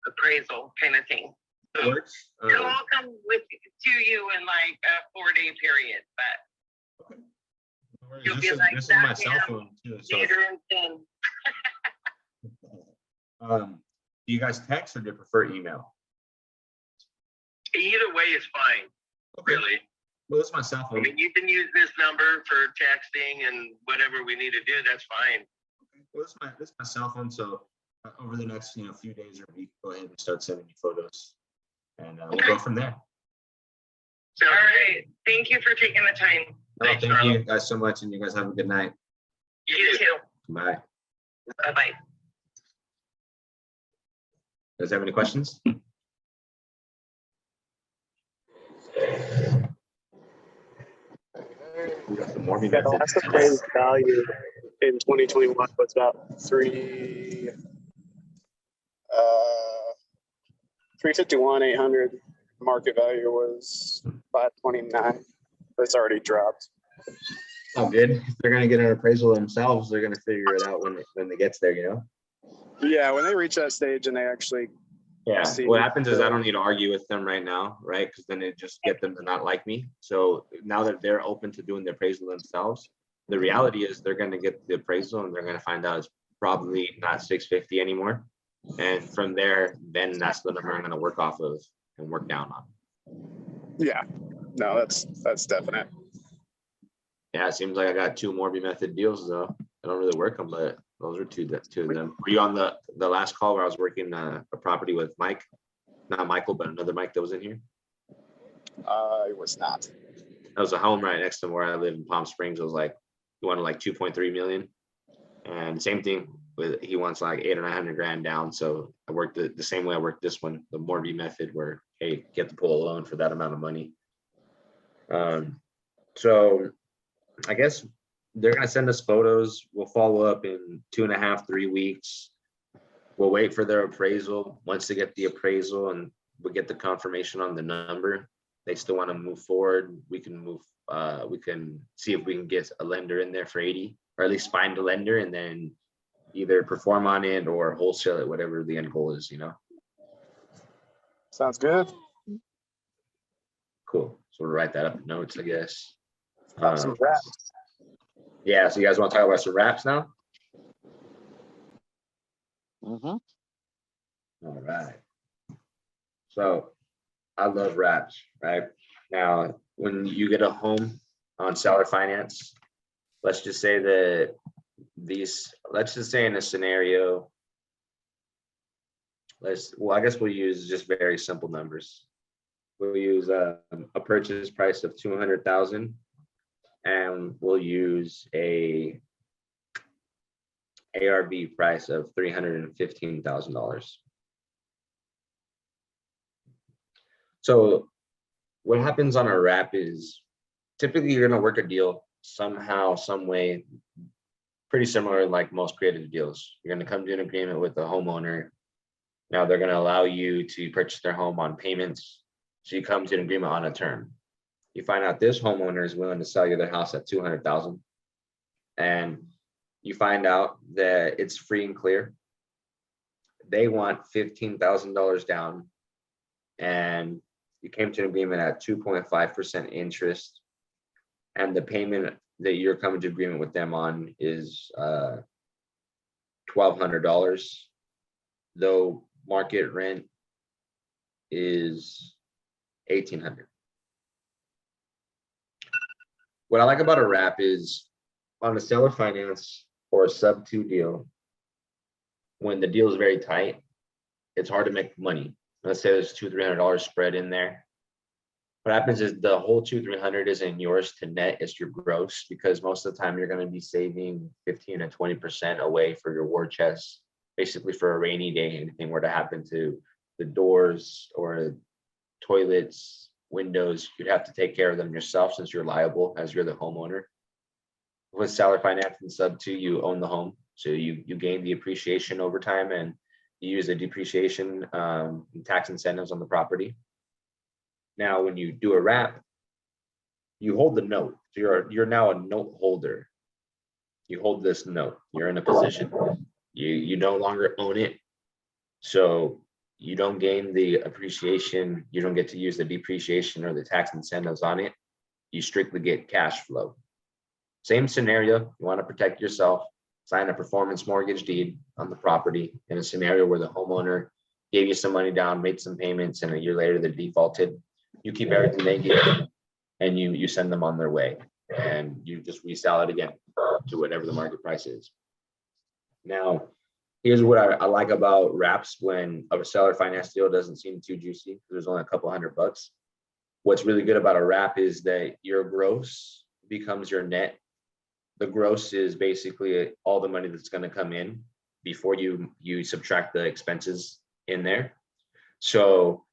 Speaker 12: appraisal kind of thing. So
Speaker 1: Works.
Speaker 12: it'll all come to you in like a 4-day period, but you'll be like,
Speaker 1: This is my
Speaker 12: "That
Speaker 1: cell
Speaker 12: damn
Speaker 1: phone too. So,
Speaker 12: theater and thin."
Speaker 1: do you guys text or do you prefer email?
Speaker 4: Either way is fine, really.
Speaker 1: Well, this is my cell
Speaker 4: I
Speaker 1: phone.
Speaker 4: mean, you can use this number for texting and whatever we need to do, that's fine.
Speaker 1: Well, this is my cell phone. So over the next few days or week, go ahead and start sending me photos, and we'll go from there.
Speaker 12: All right. Thank you for taking the time.
Speaker 1: No,
Speaker 4: Thanks,
Speaker 1: thank
Speaker 4: Charlie.
Speaker 1: you guys so much, and you guys have a good night.
Speaker 12: You too.
Speaker 1: Bye.
Speaker 12: Bye-bye.
Speaker 1: Does have any questions? We got some more
Speaker 3: Yeah, the last appraised value in 2021 was about 351, 800. Market value was 529. It's already dropped.
Speaker 1: Oh, good. If they're gonna get an appraisal themselves, they're gonna figure it out when it gets there,
Speaker 3: Yeah, when they reach that stage and they actually,
Speaker 1: Yeah,
Speaker 3: See,
Speaker 1: what happens is I don't need to argue with them right now, right? Because then it just get them to not like me. So now that they're open to doing the appraisal themselves, the reality is they're gonna get the appraisal and they're gonna find out it's probably not 650 anymore. And from there, then that's the number I'm gonna work off of and work down on.
Speaker 3: yeah, no, that's definite.
Speaker 1: Yeah, it seems like I got 2 Morby method deals though. I don't really work them, but those are two of them. Were you on the last call where I was working a property with Mike? Not Michael, but another Mike that was in here.
Speaker 3: It was not.
Speaker 1: That was a home right next to where I live in Palm Springs. It was like, he wanted like 2.3 million. And same thing with, he wants like 800 or 900 grand down. So I worked the same way I worked this one, the Morby method, where, hey, get to pull a loan for that amount of money. So I guess they're gonna send us photos. We'll follow up in 2.5, 3 weeks. We'll wait for their appraisal. Once they get the appraisal and we get the confirmation on the number, they still want to move forward. We can see if we can get a lender in there for 80, or at least find a lender and then either perform on it or wholesale it, whatever the end goal is,
Speaker 3: Sounds good.
Speaker 1: Cool. So we'll write that up in notes, I guess.
Speaker 3: Some wraps.
Speaker 1: Yeah, so you guys want to talk about some wraps now?
Speaker 10: Mm-hmm.
Speaker 1: All right. So I love wraps, right? Now, when you get a home on seller finance, let's just say that let's just say in a scenario, I guess we'll use just very simple numbers. We'll use a purchase price of 200,000, and we'll use a ARV price of $315,000. So what happens on a wrap is typically you're going to work a deal somehow, some way, pretty similar like most creative deals. You're going to come to an agreement with the homeowner. Now they're going to allow you to purchase their home on payments. So you come to an agreement on a term. You find out this homeowner is willing to sell you their house at 200,000, and you find out that it's free and clear. They want $15,000 down and you came to an agreement at 2.5% interest. And the payment that you're coming to agreement with them on is $1,200, though market rent is $1,800. What I like about a wrap is on a seller finance or a sub 2 deal, when the deal is very tight, it's hard to make money. Let's say there's $200-300 spread in there. What happens is the whole 200-300 isn't yours to net, it's your gross, because most of the time you're going to be saving 15 to 20% away for your war chest, basically for a rainy day. Anything were to happen to the doors or toilets, windows, you'd have to take care of them yourself since you're liable as you're the homeowner. With seller finance and sub 2, you own the home, so you gain the appreciation over time, and you use the depreciation tax incentives on the property. Now, when you do a wrap, you hold the note. So you're now a note holder. You hold this note. You're in a position. You no longer own it, so you don't gain the appreciation. You don't get to use the depreciation or the tax incentives on it. You strictly get cash flow. Same scenario. You want to protect yourself. Sign a performance mortgage deed on the property in a scenario where the homeowner gave you some money down, made some payments, and a year later they defaulted. You keep everything they give, and you send them on their way, and you just resell it again to whatever the market price is. Now, here's what I like about wraps when a seller finance deal doesn't seem too juicy. There's only a couple $100. What's really good about a wrap is that your gross becomes your net. The gross is basically all the money that's going to come in before you subtract the expenses in there. So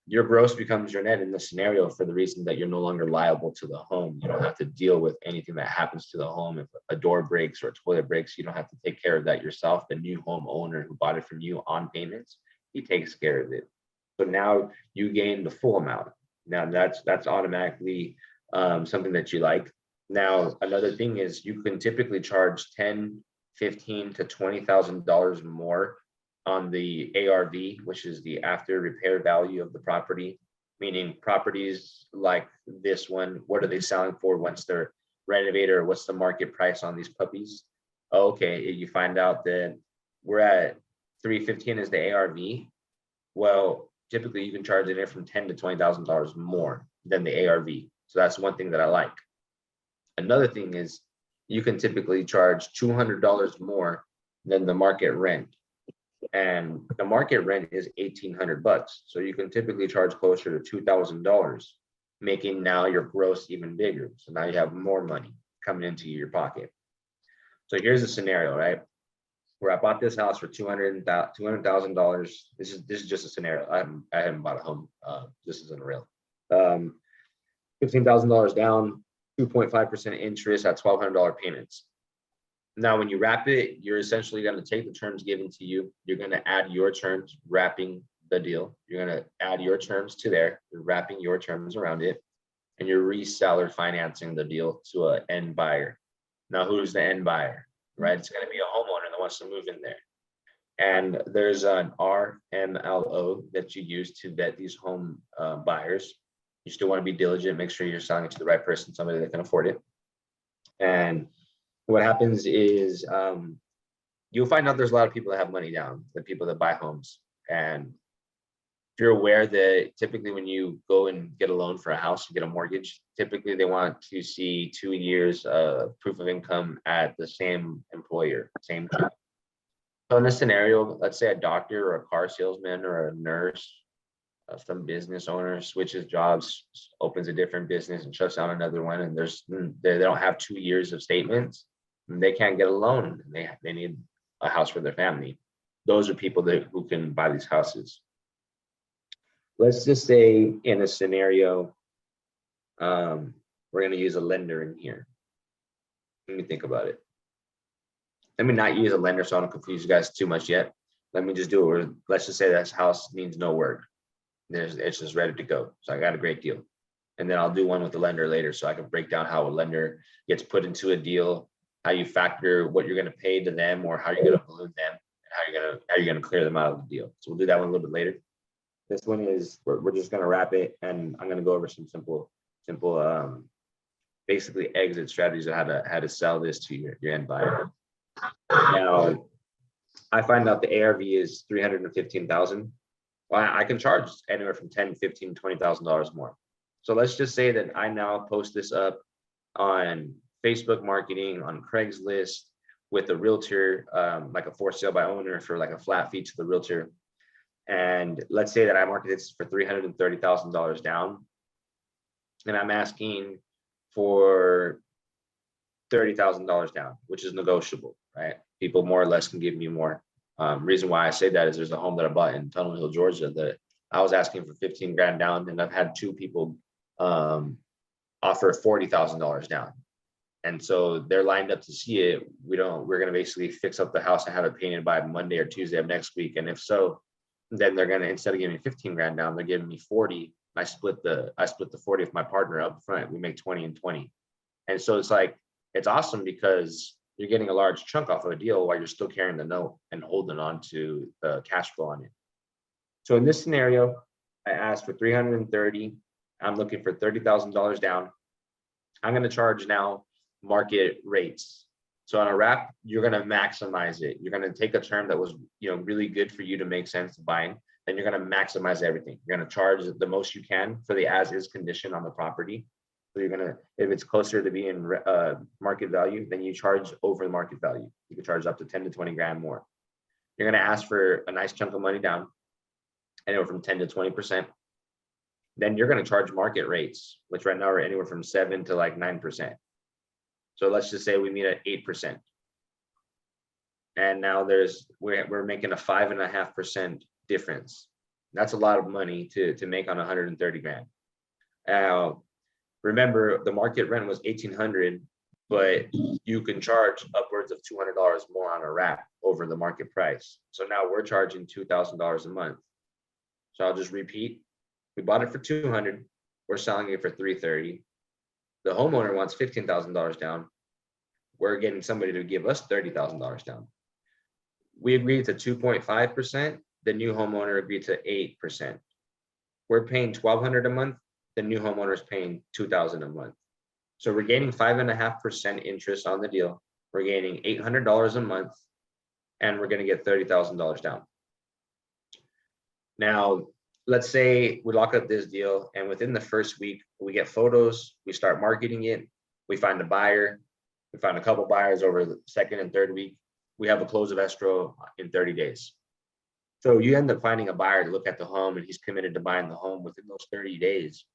Speaker 1: your gross becomes your net in this scenario for the reason that you're no longer liable to the home. You don't have to deal with anything that happens to the home. If a door breaks or a toilet breaks, you don't have to take care of that yourself. The new homeowner who bought it from you on payments, he takes care of it. So now you gain the full amount. Now that's automatically something that you like. Now, another thing is you can typically charge $10,000, $15,000 to $20,000 more on the ARV, which is the after repair value of the property, meaning properties like this one, what are they selling for once they're renovated, or what's the market price on these puppies? Okay, you find out that we're at $315 is the ARV. Well, typically you can charge it in from $10,000 to $20,000 more than the ARV. So that's one thing that I like. Another thing is you can typically charge $200 more than the market rent. And the market rent is $1,800. So you can typically charge closer to $2,000, making now your gross even bigger. So now you have more money coming into your pocket. So here's a scenario, right? Where I bought this house for $200,000. This is just a scenario. I haven't bought a home. This isn't real. $15,000 down, 2.5% interest at $1,200 payments. Now, when you wrap it, you're essentially going to take the terms given to you. You're going to add your terms, wrapping the deal. You're going to add your terms to there, you're wrapping your terms around it, and you're reseller financing the deal to an end buyer. Now, who's the end buyer, right? It's going to be a homeowner that wants to move in there. And there's an RMLO that you use to vet these home buyers. You still want to be diligent, make sure you're selling it to the right person, somebody that can afford it. And what happens is you'll find out there's a lot of people that have money down, the people that buy homes. And if you're aware that typically when you go and get a loan for a house, you get a mortgage, typically they want to see 2 years of proof of income at the same employer, same job. So in this scenario, let's say a doctor or a car salesman or a nurse, some business owner switches jobs, opens a different business and shuts down another one, and they don't have 2 years of statements, and they can't get a loan. They need a house for their family. Those are people who can buy these houses. Let's just say in a scenario, we're going to use a lender in here. Let me think about it. Let me not use a lender so I don't confuse you guys too much yet. Let me just do it where, let's just say this house needs no work. It's just ready to go. So I got a great deal. And then I'll do one with the lender later so I can break down how a lender gets put into a deal, how you factor what you're going to pay to them or how you're going to balloon them, and how you're going to clear them out of the deal. So we'll do that one a little bit later. This one is, we're just gonna wrap it, and I'm gonna go over some simple, basically exit strategies of how to sell this to your end buyer. Now, I find out the ARV is 315,000. Well, I can charge anywhere from 10, 15, $20,000 more. So let's just say that I now post this up on Facebook marketing, on Craigslist, with a realtor, like a for sale by owner for like a flat fee to the realtor. And let's say that I market this for $330,000 down, and I'm asking for $30,000 down, which is negotiable, right? People more or less can give me more. Reason why I say that is there's a home that I bought in Tunnel Hill, Georgia, that I was asking for 15 grand down, and I've had 2 people offer $40,000 down. And so they're lined up to see it. We're gonna basically fix up the house and have it painted by Monday or Tuesday of next week. And if so, then they're gonna, instead of giving me 15 grand down, they're giving me 40. I split the 40 with my partner up front. We make 20 and 20. And so it's like, it's awesome because you're getting a large chunk off of a deal while you're still carrying the note and holding on to the cash flow on it. So in this scenario, I asked for 330. I'm looking for $30,000 down. I'm going to charge now market rates. So on a wrap, you're going to maximize it. You're going to take a term that was, really good for you to make sense of buying. Then you're going to maximize everything. You're going to charge the most you can for the as-is condition on the property. So you're gonna, if it's closer to being market value, then you charge over the market value. You can charge up to 10 to 20 grand more. You're gonna ask for a nice chunk of money down, anywhere from 10 to 20%. Then you're gonna charge market rates, which right now are anywhere from 7 to like 9%. So let's just say we meet at 8%. And now we're making a 5.5% difference. That's a lot of money to make on 130 grand. Remember, the market rent was $1,800, but you can charge upwards of $200 more on a wrap over the market price. So now we're charging $2,000 a month. So I'll just repeat. We bought it for $200. We're selling it for $330. The homeowner wants $15,000 down. We're getting somebody to give us $30,000 down. We agreed to 2.5%. The new homeowner agreed to 8%. We're paying $1,200 a month. The new homeowner is paying $2,000 a month. So we're gaining 5.5% interest on the deal. We're gaining $800 a month, and we're going to get $30,000 down. Now, let's say we lock up this deal, and within the first week, we get photos, we start marketing it, we find a buyer, we find a couple buyers over the second and third week. We have a close of escrow in 30 days. So you end up finding a buyer to look at the home, and he's committed to buying the home within those 30 days.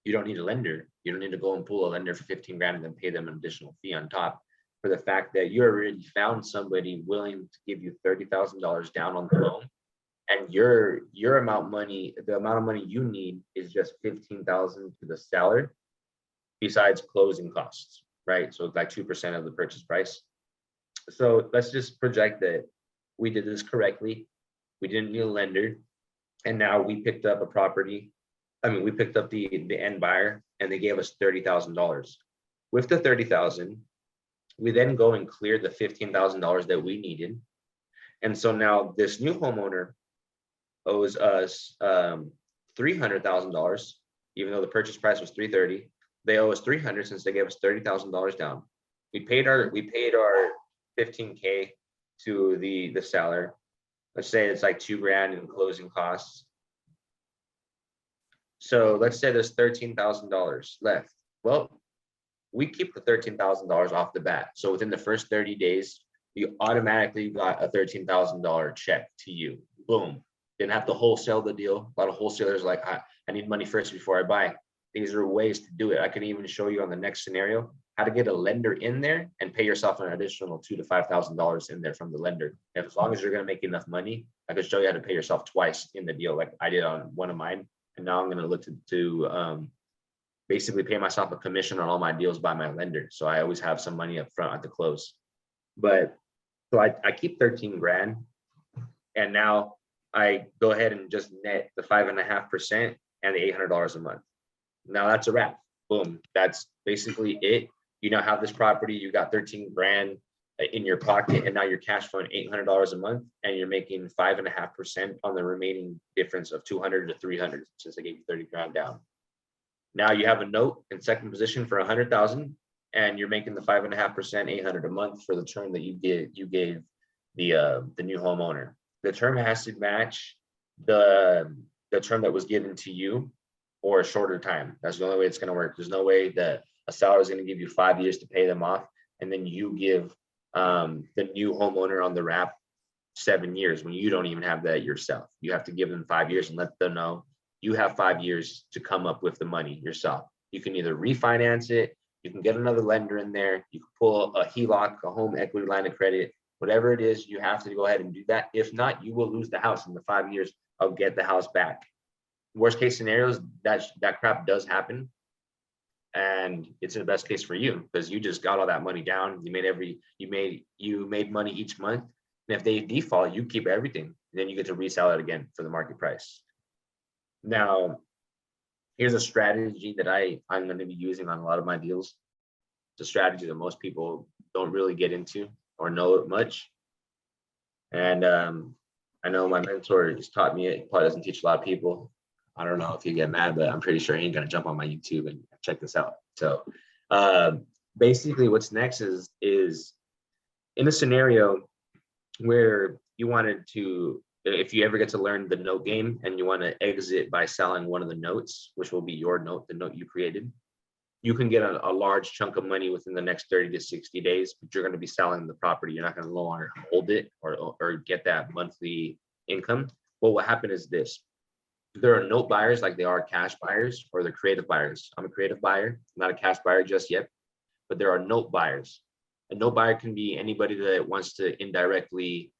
Speaker 1: You don't need a lender. You don't need to go and pull a lender for 15 grand and then pay them an additional fee on top for the fact that you already found somebody willing to give you $30,000 down on the loan. And your amount of money, the amount of money you need is just $15,000 to the seller besides closing costs, right? So it's like 2% of the purchase price. So let's just project that we did this correctly. We didn't need a lender. And now we picked up a property. We picked up the end buyer, and they gave us $30,000. With the $30,000, we then go and clear the $15,000 that we needed. And so now this new homeowner owes us $300,000, even though the purchase price was $330,000. They owe us $300,000 since they gave us $30,000 down. We paid our $15K to the seller. Let's say it's like $2 grand in closing costs. So let's say there's $13,000 left. Well, we keep the $13,000 off the bat. So within the first 30 days, you automatically got a $13,000 check to you. Boom. Didn't have to wholesale the deal. A lot of wholesalers are like, I need money first before I buy. These are ways to do it. I can even show you on the next scenario how to get a lender in there and pay yourself an additional $2,000 to $5,000 in there from the lender. If, as long as you're going to make enough money, I could show you how to pay yourself twice in the deal, like I did on one of mine. And now I'm going to look to basically pay myself a commission on all my deals by my lender. So I always have some money up front at the close. But so I keep 13 grand, and now I go ahead and just net the 5.5% and the $800 a month. Now that's a wrap. Boom. That's basically it. You now have this property. You got 13 grand. in your pocket, and now you're cash flowing $800 a month, and you're making 5.5% on the remaining difference of 200 to 300, since I gave you 30 grand down. Now you have a note in second position for 100,000, and you're making the 5.5%, 800 a month for the term that you gave the new homeowner. The term has to match the term that was given to you, or a shorter time. That's the only way it's going to work. There's no way that a seller is going to give you 5 years to pay them off, and then you give the new homeowner on the wrap 7 years when you don't even have that yourself. You have to give them 5 years and let them know you have 5 years to come up with the money yourself. You can either refinance it, you can get another lender in there, you can pull a HELOC, a home equity line of credit, whatever it is, you have to go ahead and do that. If not, you will lose the house in the 5 years of get the house back. Worst case scenarios, that crap does happen. And it's in the best case for you, because you just got all that money down. You made money each month. And if they default, you keep everything. Then you get to resell it again for the market price. Now, here's a strategy that I'm going to be using on a lot of my deals. It's a strategy that most people don't really get into or know it much. And I know my mentor has taught me it. Probably doesn't teach a lot of people. I don't know if you get mad, but I'm pretty sure he ain't gonna jump on my YouTube and check this out. So basically what's next is in a scenario where you wanted to, if you ever get to learn the note game and you want to exit by selling one of the notes, which will be your note, the note you created, you can get a large chunk of money within the next 30 to 60 days, but you're going to be selling the property. You're not going to no longer hold it or get that monthly income. Well, what happened is this. There are note buyers like they are cash buyers, or they're creative buyers. I'm a creative buyer, I'm not a cash buyer just yet, but there are note buyers. A note buyer can be anybody that wants to indirectly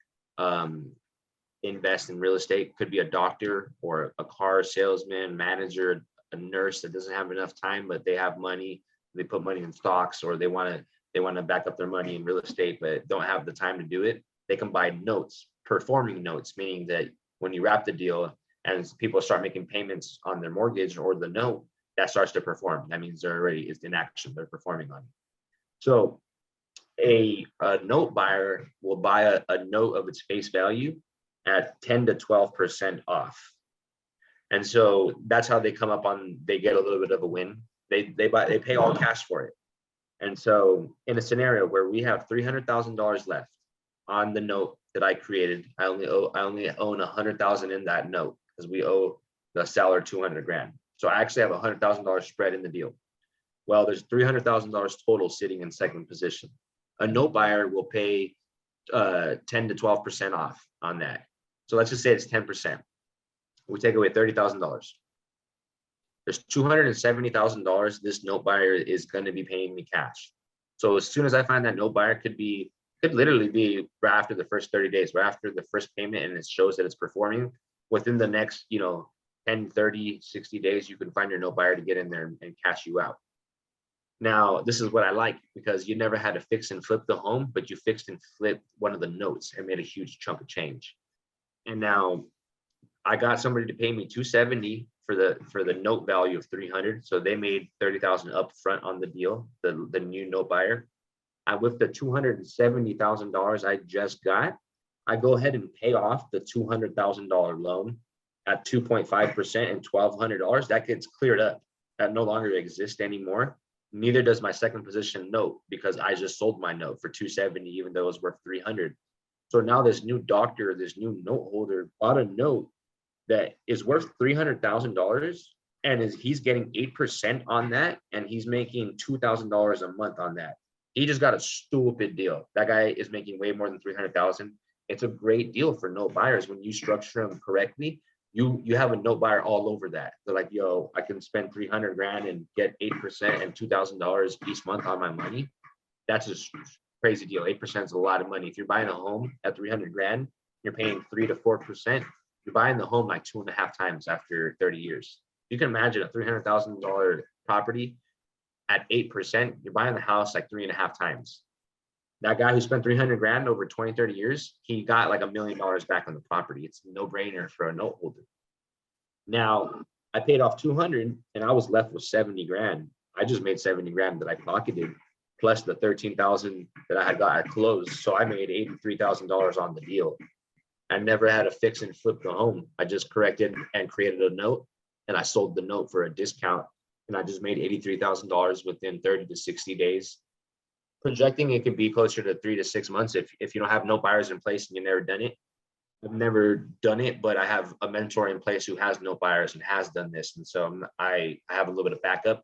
Speaker 1: invest in real estate. Could be a doctor or a car salesman, manager, a nurse that doesn't have enough time, but they have money. They put money in stocks, or they want to back up their money in real estate, but don't have the time to do it. They can buy notes, performing notes, meaning that when you wrap the deal and people start making payments on their mortgage or the note, that starts to perform. That means they're already is in action. They're performing on it. So a note buyer will buy a note of its face value at 10 to 12% off. And so that's how they come up on, they get a little bit of a win. They pay all cash for it. And so in a scenario where we have $300,000 left on the note that I created, I only own 100,000 in that note, because we owe the seller 200 grand. So I actually have $100,000 spread in the deal. Well, there's $300,000 total sitting in second position. A note buyer will pay 10 to 12% off on that. So let's just say it's 10%. We take away $30,000. There's $270,000 this note buyer is going to be paying me cash. So as soon as I find that note buyer, could literally be right after the first 30 days, right after the first payment, and it shows that it's performing. Within the next 10, 30, 60 days, you can find your note buyer to get in there and cash you out. Now, this is what I like, because you never had to fix and flip the home, but you fixed and flipped one of the notes and made a huge chunk of change. And now I got somebody to pay me $270 for the note value of $300. So they made $30,000 up front on the deal, the new note buyer. And with the $270,000 I just got, I go ahead and pay off the $200,000 loan at 2.5% and $1,200. That gets cleared up. That no longer exists anymore. Neither does my second position note, because I just sold my note for $270, even though it was worth $300. So now this new doctor, this new note holder bought a note that is worth $300,000, and he's getting 8% on that, and he's making $2,000 a month on that. He just got a stupid deal. That guy is making way more than $300,000. It's a great deal for note buyers when you structure them correctly. You have a note buyer all over that. They're like, yo, I can spend 300 grand and get 8% and $2,000 each month on my money. That's a crazy deal. 8% is a lot of money. If you're buying a home at 300 grand, you're paying 3 to 4%. You're buying the home like 2.5 times after 30 years. You can imagine a $300,000 property at 8%, you're buying the house like 3.5 times. That guy who spent 300 grand over 20, 30 years, he got like $1 million back on the property. It's a no-brainer for a note holder. Now, I paid off 200 and I was left with 70 grand. I just made 70 grand that I pocketed. plus the 13,000 that I had got at close. So I made $83,000 on the deal. I never had to fix and flip the home. I just corrected and created a note, and I sold the note for a discount, and I just made $83,000 within 30 to 60 days. Projecting it could be closer to 3 to 6 months if you don't have no buyers in place and you've never done it. I've never done it, but I have a mentor in place who has no buyers and has done this, and so I have a little bit of backup.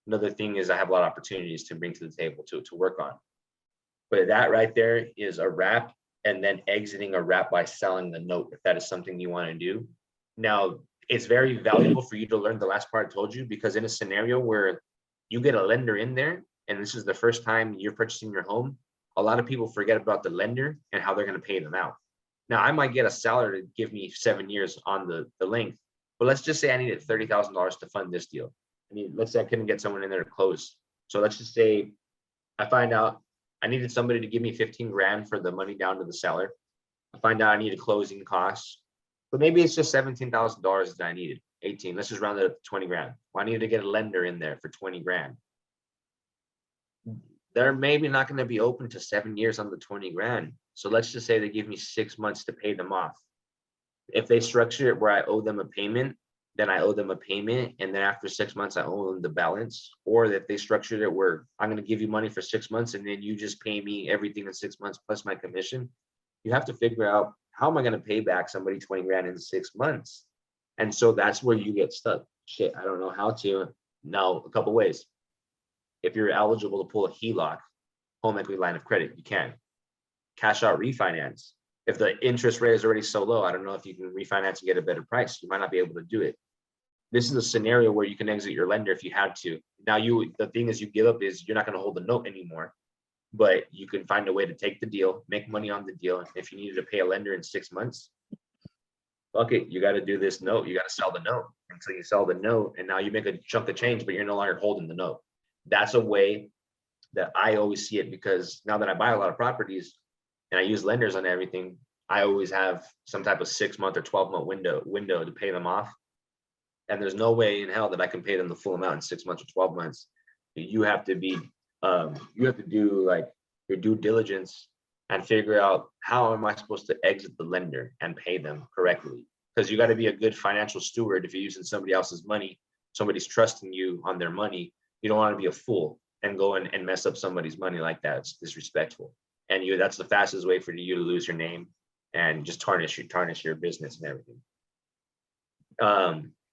Speaker 1: Another thing is I have a lot of opportunities to bring to the table to work on. But that right there is a wrap, and then exiting a wrap by selling the note, if that is something you want to do. Now, it's very valuable for you to learn the last part I told you, because in a scenario where you get a lender in there, and this is the first time you're purchasing your home, a lot of people forget about the lender and how they're going to pay them out. Now, I might get a seller to give me 7 years on the length, but let's just say I needed $30,000 to fund this deal. I mean, let's say I couldn't get someone in there to close. So let's just say I find out I needed somebody to give me 15 grand for the money down to the seller. I find out I needed closing costs, but maybe it's just $17,000 that I needed. 18, let's just round it up to 20 grand. Well, I needed to get a lender in there for 20 grand. They're maybe not going to be open to 7 years on the 20 grand. So let's just say they give me 6 months to pay them off. If they structure it where I owe them a payment, then I owe them a payment, and then after 6 months I owe them the balance. Or if they structured it where I'm going to give you money for 6 months and then you just pay me everything in 6 months plus my commission, you have to figure out, how am I going to pay back somebody 20 grand in 6 months? And so that's where you get stuck. Shit, I don't know how to. Now, a couple ways. If you're eligible to pull a HELOC, home equity line of credit, you can. Cash out refinance. If the interest rate is already so low, I don't know if you can refinance and get a better price. You might not be able to do it. This is a scenario where you can exit your lender if you had to. Now, the thing is, you give up is you're not going to hold the note anymore, but you can find a way to take the deal, make money on the deal. If you needed to pay a lender in 6 months, fuck it, you got to do this note. You got to sell the note until you sell the note, and now you make a chunk of change, but you're no longer holding the note. That's a way that I always see it, because now that I buy a lot of properties and I use lenders on everything, I always have some type of 6 month or 12-month window to pay them off. And there's no way in hell that I can pay them the full amount in 6 months or 12 months. You have to be, you have to do like your due diligence and figure out, how am I supposed to exit the lender and pay them correctly? Because you got to be a good financial steward. If you're using somebody else's money, somebody's trusting you on their money, you don't want to be a fool and go in and mess up somebody's money like that. It's disrespectful. And that's the fastest way for you to lose your name and just tarnish your business and everything.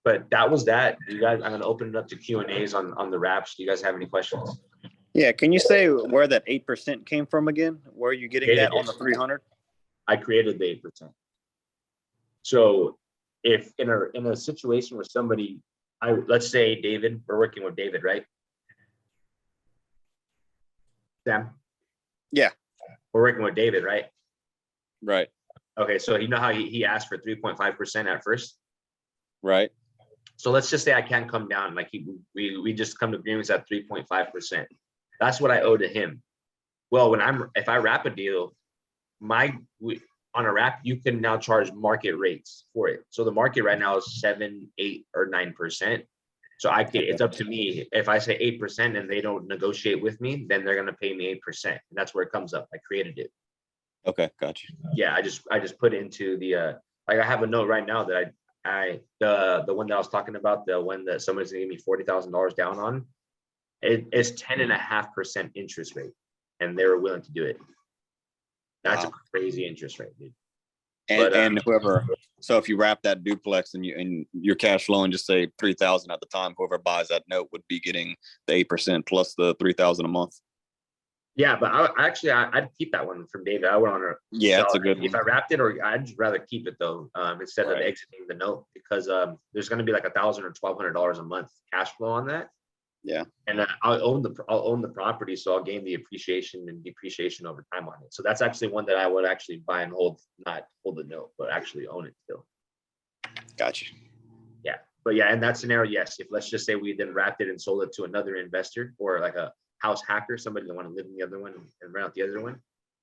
Speaker 1: But that was that. You guys, I'm going to open it up to Q&As on the wraps. Do you guys have any questions?
Speaker 13: Yeah, can you say where that 8% came from again? Where are you getting that on the 300?
Speaker 1: I created the 8%. So if in a situation where somebody, let's say David, we're working with David, right? Sam?
Speaker 13: Yeah.
Speaker 1: We're working with David, right?
Speaker 13: Right.
Speaker 1: Okay, so you know how he asked for 3.5% at first?
Speaker 13: Right.
Speaker 1: So let's just say I can't come down, like we just come to agreements at 3.5%. That's what I owe to him. Well, if I wrap a deal, on a wrap, you can now charge market rates for it. So the market right now is 7, 8, or 9%. So it's up to me. If I say 8% and they don't negotiate with me, then they're gonna pay me 8%. And that's where it comes up. I created it.
Speaker 13: Okay, gotcha.
Speaker 1: Yeah, I just put into the like I have a note right now that the one that I was talking about, the one that somebody's gonna give me $40,000 down on, it's 10.5% interest rate, and they were willing to do it. That's a crazy interest rate, dude.
Speaker 13: And whoever, so if you wrap that duplex and your cash flow and just say 3,000 at the time, whoever buys that note would be getting the 8% plus the 3,000 a month.
Speaker 1: Yeah, but I'd keep that one from David. I would want to.
Speaker 13: Yeah, that's a good
Speaker 1: if
Speaker 13: one.
Speaker 1: I wrapped it, or I'd rather keep it though, instead of exiting the note, because there's going to be like $1,000 or $1,200 a month cash flow on that.
Speaker 13: Yeah.
Speaker 1: And I'll own the property, so I'll gain the appreciation and depreciation over time on it. So that's actually one that I would actually buy and hold, not hold the note, but actually own it still.
Speaker 13: Gotcha.
Speaker 1: Yeah, but yeah, in that scenario, yes. If let's just say we then wrapped it and sold it to another investor, or like a house hacker, somebody that want to live in the other one and rent out the other one,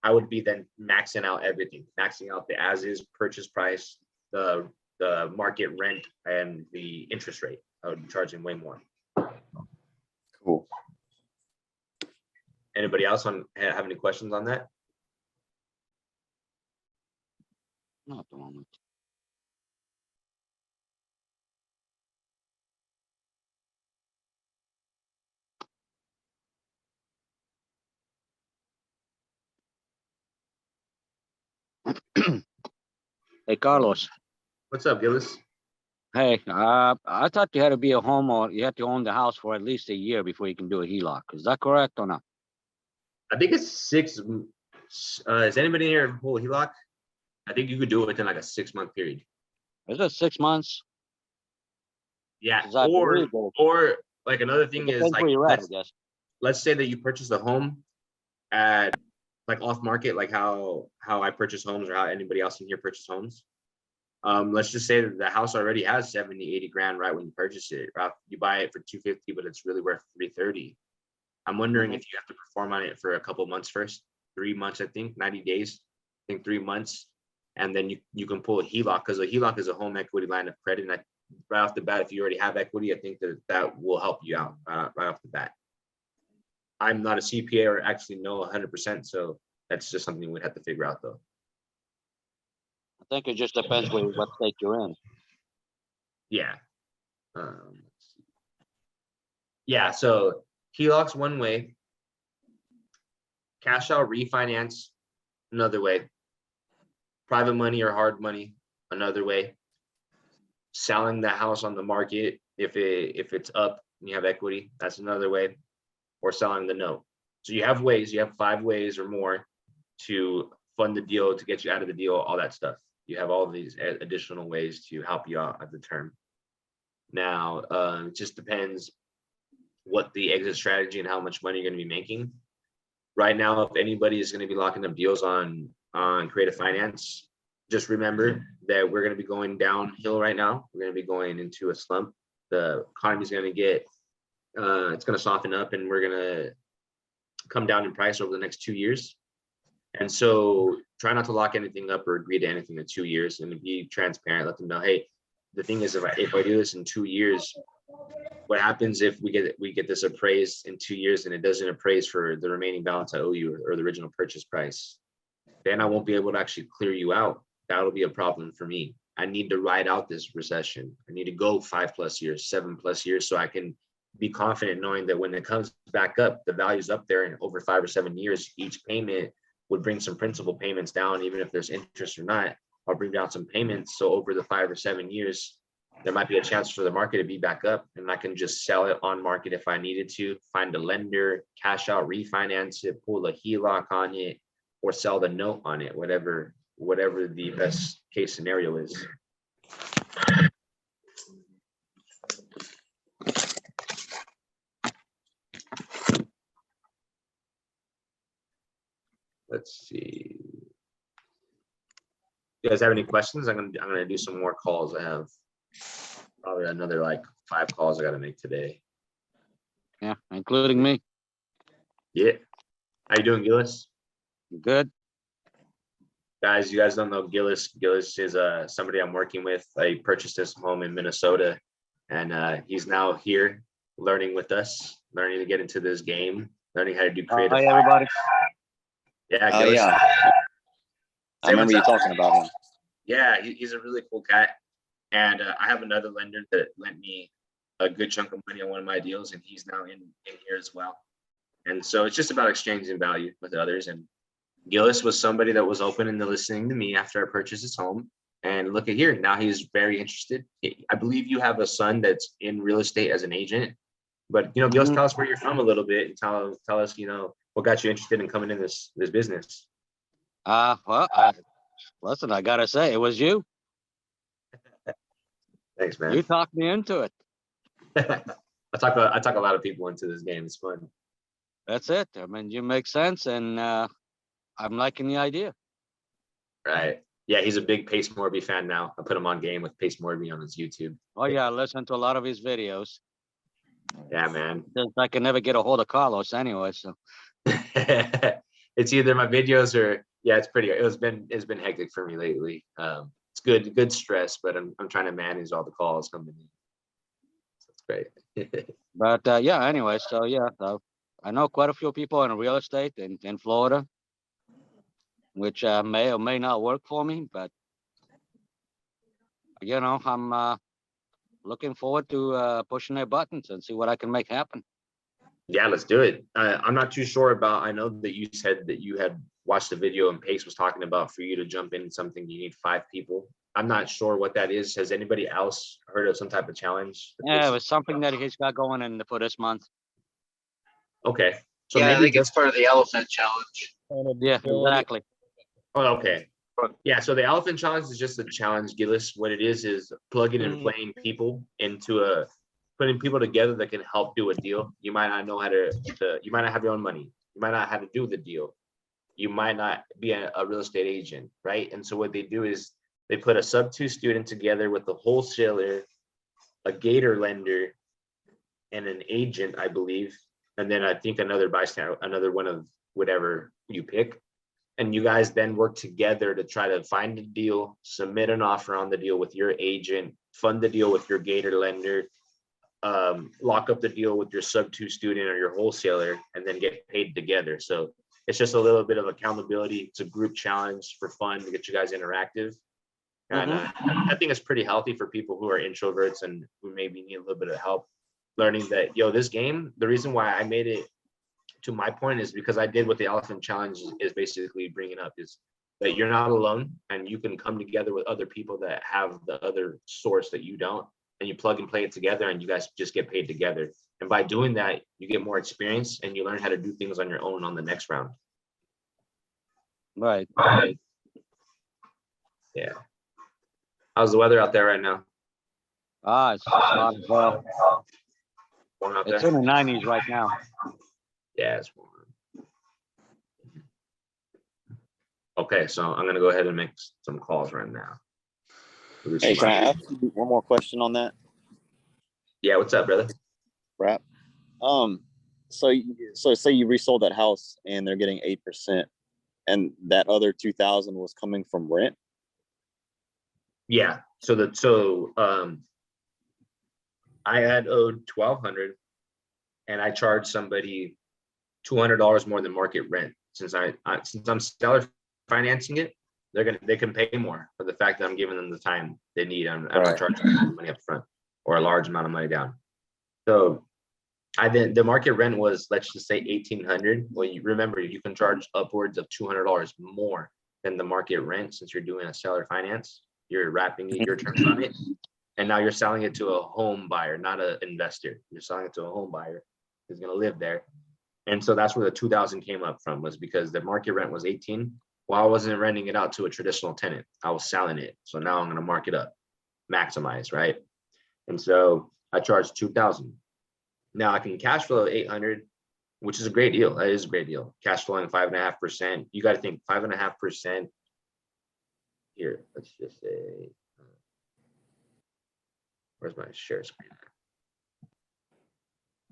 Speaker 1: I would be then maxing out everything, maxing out the as-is purchase price, the market rent, and the interest rate. I would be charging way more.
Speaker 13: Cool.
Speaker 1: Anybody else have any questions on that?
Speaker 10: Not at the moment. Hey, Carlos.
Speaker 1: What's up, Gillis?
Speaker 10: Hey, I thought you had to be a homeowner. You had to own the house for at least a year before you can do a HELOC. Is that correct or not?
Speaker 1: I think it's 6. Is anybody here whole HELOC? I think you could do it within like a 6-month period.
Speaker 10: Is it 6 months?
Speaker 1: Yeah,
Speaker 10: Is that legal?
Speaker 1: or like another thing is
Speaker 10: Depends
Speaker 1: like
Speaker 10: where you're at, I guess.
Speaker 1: let's say that you purchase a home at like off market, like how I purchase homes or how anybody else in here purchase homes. Let's just say that the house already has 70, 80 grand right when you purchase it. Right? You buy it for 250, but it's really worth 330. I'm wondering if you have to perform on it for a couple months first, 3 months, I think, 90 days, I think 3 months. And then you can pull a HELOC, because a HELOC is a home equity line of credit. And right off the bat, if you already have equity, I think that will help you out right off the bat. I'm not a CPA or actually know 100%, so that's just something we'd have to figure out though.
Speaker 10: I think it just depends what state you're in.
Speaker 1: Yeah. Yeah, so HELOC's one way. Cash out refinance, another way. Private money or hard money, another way. Selling the house on the market if it's up and you have equity, that's another way. Or selling the note. So you have 5 ways or more to fund the deal, to get you out of the deal, all that stuff. You have all of these additional ways to help you out at the term. Now, it just depends what the exit strategy and how much money you're going to be making. Right now, if anybody is going to be locking up deals on creative finance, just remember that we're going to be going downhill right now. We're going to be going into a slump. The economy is going to get, it's going to soften up, and we're going to come down in price over the next 2 years. And so try not to lock anything up or agree to anything in 2 years, and be transparent. Let them know, hey, the thing is, if I do this in 2 years, what happens if we get this appraised in 2 years and it doesn't appraise for the remaining balance I owe you, or the original purchase price? Then I won't be able to actually clear you out. That'll be a problem for me. I need to ride out this recession. I need to go 5+ years, 7+ years, so I can be confident knowing that when it comes back up, the value's up there, and over 5 or 7 years, each payment would bring some principal payments down. Even if there's interest or not, I'll bring down some payments. So over the 5 or 7 years, there might be a chance for the market to be back up, and I can just sell it on market if I needed to, find a lender, cash out, refinance it, pull a HELOC on it, or sell the note on it, whatever the best case scenario is. Let's see. You guys have any questions? I'm gonna do some more calls. I have probably another like 5 calls I gotta make today.
Speaker 10: Yeah, including me.
Speaker 1: Yeah. How you doing, Gillis?
Speaker 10: Good.
Speaker 1: Guys, you guys don't know Gillis. Gillis is somebody I'm working with. I purchased this home in Minnesota, and he's now here learning with us, learning to get into this game, learning how to do creative.
Speaker 10: Hi, everybody.
Speaker 1: Yeah,
Speaker 13: Oh,
Speaker 1: Gillis.
Speaker 13: yeah. I remember you talking about him.
Speaker 1: Yeah, he's a really cool guy. And I have another lender that lent me a good chunk of money on one of my deals, and he's now in here as well. And so it's just about exchanging value with others. And Gillis was somebody that was open and listening to me after I purchased his home. And look at here, now he's very interested. I believe you have a son that's in real estate as an agent. But Gillis, tell us where you're from a little bit, and tell us, what got you interested in coming in this business.
Speaker 10: Well, listen, I gotta say, it was you.
Speaker 1: Thanks, man.
Speaker 10: You talked me into it.
Speaker 1: I talk a lot of people into this game. It's fun.
Speaker 10: That's it. I mean, you make sense, and I'm liking the idea.
Speaker 1: Right. Yeah, he's a big Pace Morby fan now. I put him on game with Pace Morby on his YouTube.
Speaker 10: Oh yeah, I listen to a lot of his videos.
Speaker 1: Yeah, man.
Speaker 10: Since I can never get a hold of Carlos anyway, so.
Speaker 1: It's either my videos or it's been hectic for me lately. It's good stress, but I'm trying to manage all the calls coming in. So it's great.
Speaker 10: But yeah, anyway, so yeah, so I know quite a few people in real estate in Florida, which may or may not work for me, but you know, I'm looking forward to pushing their buttons and see what I can make happen.
Speaker 1: Yeah, let's do it. I'm not too sure about, I know that you said that you had watched the video and Pace was talking about for you to jump in something, you need 5 people. I'm not sure what that is. Has anybody else heard of some type of challenge?
Speaker 10: Yeah, it was something that he's got going for this month.
Speaker 1: Okay. So
Speaker 11: Yeah, I
Speaker 1: maybe
Speaker 11: think it's for the elephant challenge.
Speaker 10: Yeah, exactly.
Speaker 1: Oh, okay. Yeah, so the elephant challenge is just a challenge, Gillis. What it is plugging and playing people into putting people together that can help do a deal. You might not know how to you might not have your own money. You might not have to do the deal. You might not be a real estate agent, right? And so what they do is they put a sub-2 student together with a wholesaler, a gator lender, and an agent, I believe. And then I think another bystander, another one of whatever you pick. And you guys then work together to try to find a deal, submit an offer on the deal with your agent, fund the deal with your gator lender, lock up the deal with your sub-2 student or your wholesaler, and then get paid together. So it's just a little bit of accountability. It's a group challenge for fun to get you guys interactive. And I think it's pretty healthy for people who are introverts and who maybe need a little bit of help learning that, this game, the reason why I made it to my point is because I did what the elephant challenge is basically bringing up, is that you're not alone and you can come together with other people that have the other source that you don't, and you plug and play it together and you guys just get paid together. And by doing that, you get more experience and you learn how to do things on your own on the next round.
Speaker 10: Right.
Speaker 1: Yeah. How's the weather out there right now?
Speaker 10: It's hot as well.
Speaker 1: Warm out
Speaker 10: It's
Speaker 1: there?
Speaker 10: in the 90s right now.
Speaker 1: Yeah, it's warm. Okay, so I'm gonna go ahead and make some calls right now.
Speaker 13: Hey, can I ask you one more question on that?
Speaker 1: Yeah, what's up, brother?
Speaker 13: Rap. So say you resold that house and they're getting 8%, and that other 2,000 was coming from rent.
Speaker 1: Yeah, so I had owed 1,200 and I charged somebody $200 more than market rent. Since I'm seller financing it, they can pay more for the fact that I'm giving them the time they need. I'm not charging them money up front or a large amount of money down. So the market rent was, let's just say 1,800. Well, you remember, you can charge upwards of $200 more than the market rent since you're doing a seller finance. You're wrapping your terms on it, and now you're selling it to a home buyer, not an investor. You're selling it to a home buyer who's going to live there. And so that's where the 2,000 came up from, was because the market rent was 18. Well, I wasn't renting it out to a traditional tenant. I was selling it. So now I'm going to mark it up, maximize, right? And so I charged 2,000. Now I can cash flow 800, which is a great deal. That is a great deal. Cash flowing 5.5%. You got to think 5.5%. Here, let's just say, where's my share screen?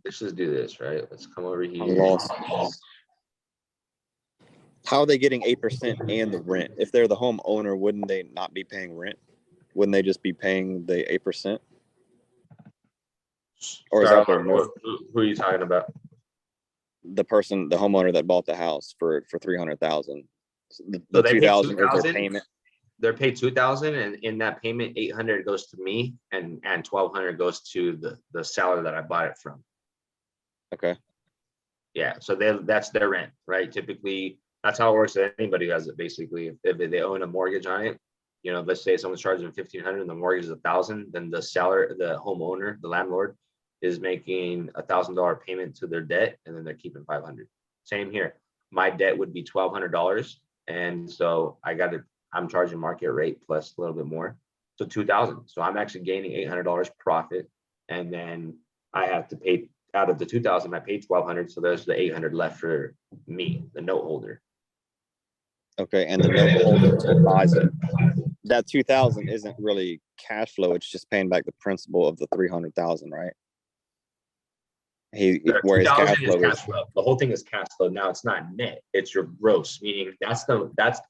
Speaker 1: Let's just do this, right? Let's come over here.
Speaker 13: I'm lost. How are they getting 8% and the rent? If they're the homeowner, wouldn't they not be paying rent? Wouldn't they just be paying the 8%? Or is that their
Speaker 1: who are you talking about?
Speaker 13: the homeowner that bought the house for 300,000? The
Speaker 1: So they pay
Speaker 13: 2,000 is their
Speaker 1: 2,000.
Speaker 13: payment.
Speaker 1: They're paid 2,000, and in that payment, 800 goes to me, and 1,200 goes to the seller that I bought it from.
Speaker 13: Okay.
Speaker 1: Yeah, so that's their rent, right? Typically, that's how it works with anybody who has it. Basically, if they own a mortgage on it, let's say someone's charging 1,500 and the mortgage is 1,000, then the seller, the homeowner, the landlord, is making $1,000 payment to their debt, and then they're keeping 500. Same here. My debt would be $1,200, and so I'm charging market rate plus a little bit more, so 2,000. So I'm actually gaining $800 profit, and then I have to pay out of the 2,000. I paid 1,200, so there's the 800 left for me, the note holder.
Speaker 13: Okay, and the note holder buys it. That 2,000 isn't really cash flow; it's just paying back the principal of the 300,000, right? Where his cash flow is.
Speaker 1: The whole thing is cash flow. Now it's not net; it's your gross. Meaning that's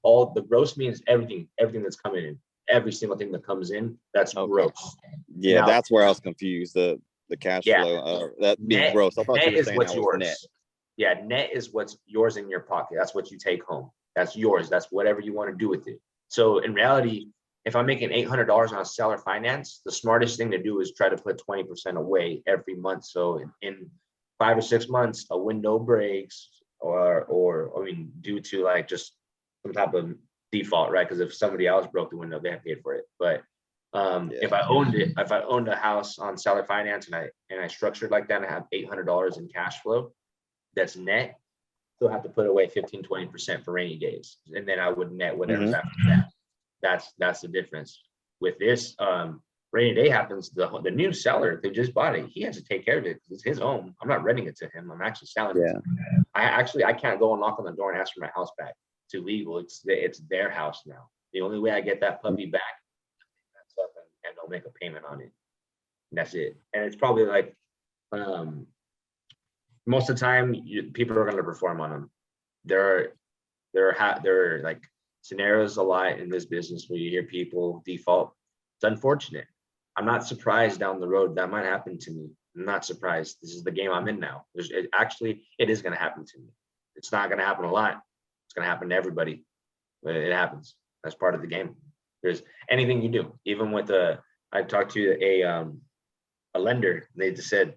Speaker 1: all. The gross means everything that's coming in, every single thing that comes in. That's gross.
Speaker 13: Yeah,
Speaker 1: now,
Speaker 13: that's where I was confused. The cash flow that being
Speaker 1: net,
Speaker 13: gross. I thought
Speaker 1: net
Speaker 13: you were
Speaker 1: is
Speaker 13: saying
Speaker 1: what's
Speaker 13: that was
Speaker 1: yours.
Speaker 13: net.
Speaker 1: Yeah, net is what's yours in your pocket. That's what you take home. That's yours. That's whatever you want to do with it. So in reality, if I'm making $800 on a seller finance, the smartest thing to do is try to put 20% away every month. So in 5 or 6 months, a window breaks, or I mean, due to like just some type of default, right? Because if somebody else broke the window, they have paid for it. But if I owned a house on seller finance and I structured like that and I have $800 in cash flow, that's net, still have to put away 15-20% for rainy days, and then I would net whatever's after that. That's the difference. With this, rainy day happens, the new seller, if they just bought it, he has to take care of it because it's his own. I'm not renting it to him. I'm actually selling it. I can't go and knock on the door and ask for my house back. It's illegal. It's their house now. The only way I get that puppy back, and they'll make a payment on it. And that's it. And it's probably like, most of the time, people are going to perform on them. There are like scenarios a lot in this business where you hear people default. It's unfortunate. I'm not surprised down the road that might happen to me. I'm not surprised. This is the game I'm in now. It is going to happen to me. It's not going to happen a lot. It's going to happen to everybody. But it happens. That's part of the game. There's anything you do, even with I talked to a lender. They just said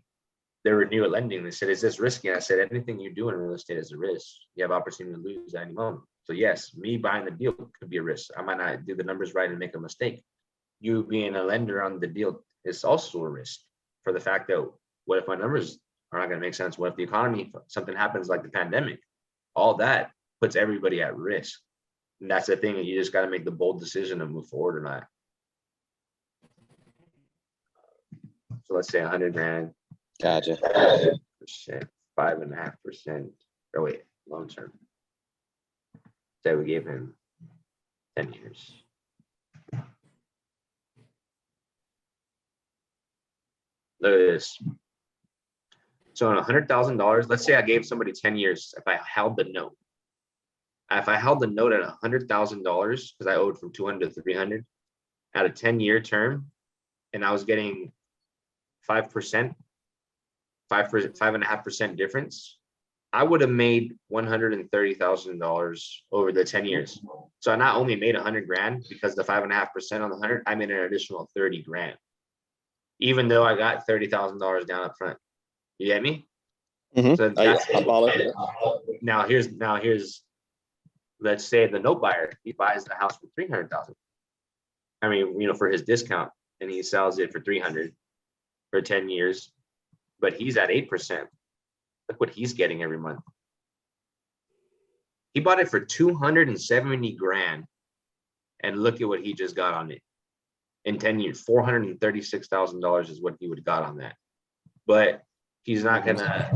Speaker 1: they were new at lending. They said, "Is this risky?" And I said, "Anything you do in real estate is a risk. You have opportunity to lose at any moment." So yes, me buying the deal could be a risk. I might not do the numbers right and make a mistake. You being a lender on the deal is also a risk, for the fact that what if my numbers are not going to make sense? What if the economy, something happens like the pandemic? All that puts everybody at risk. And that's the thing, you just got to make the bold decision to move forward or not. So let's say 100 grand.
Speaker 13: Gotcha.
Speaker 1: 5.5%. Or wait, long term. Say we gave him 10 years. Look at this. So on $100,000, let's say I gave somebody 10 years. If I held the note, at $100,000, because I owed from 200 to 300 at a 10-year term, and I was getting 5%, 5.5% difference, I would have made $130,000 over the 10 years. So I not only made 100 grand because the 5.5% on the 100, I made an additional 30 grand, even though I got $30,000 down up front. You get me? So that's, now here's, let's say the note buyer, he buys the house for 300,000. I mean, for his discount, and he sells it for 300 for 10 years, but he's at 8%. Look what he's getting every month. He bought it for 270 grand, and look at what he just got on it in 10 years. $436,000 is what he would have got on that. But he's not gonna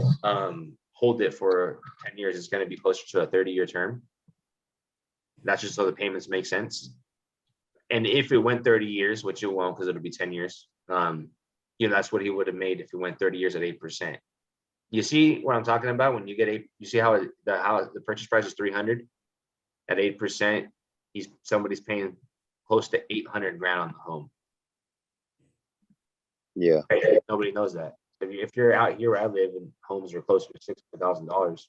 Speaker 1: hold it for 10 years. It's gonna be closer to a 30-year term. That's just so the payments make sense. And if it went 30 years, which it won't, because it'll be 10 years, that's what he would have made if it went 30 years at 8%. You see what I'm talking about? When you get you see how the purchase price is 300 at 8%, somebody's paying close to 800 grand on the home.
Speaker 13: Yeah.
Speaker 1: Right? Nobody knows that. If you're out here where I live, and homes are closer to $600,000,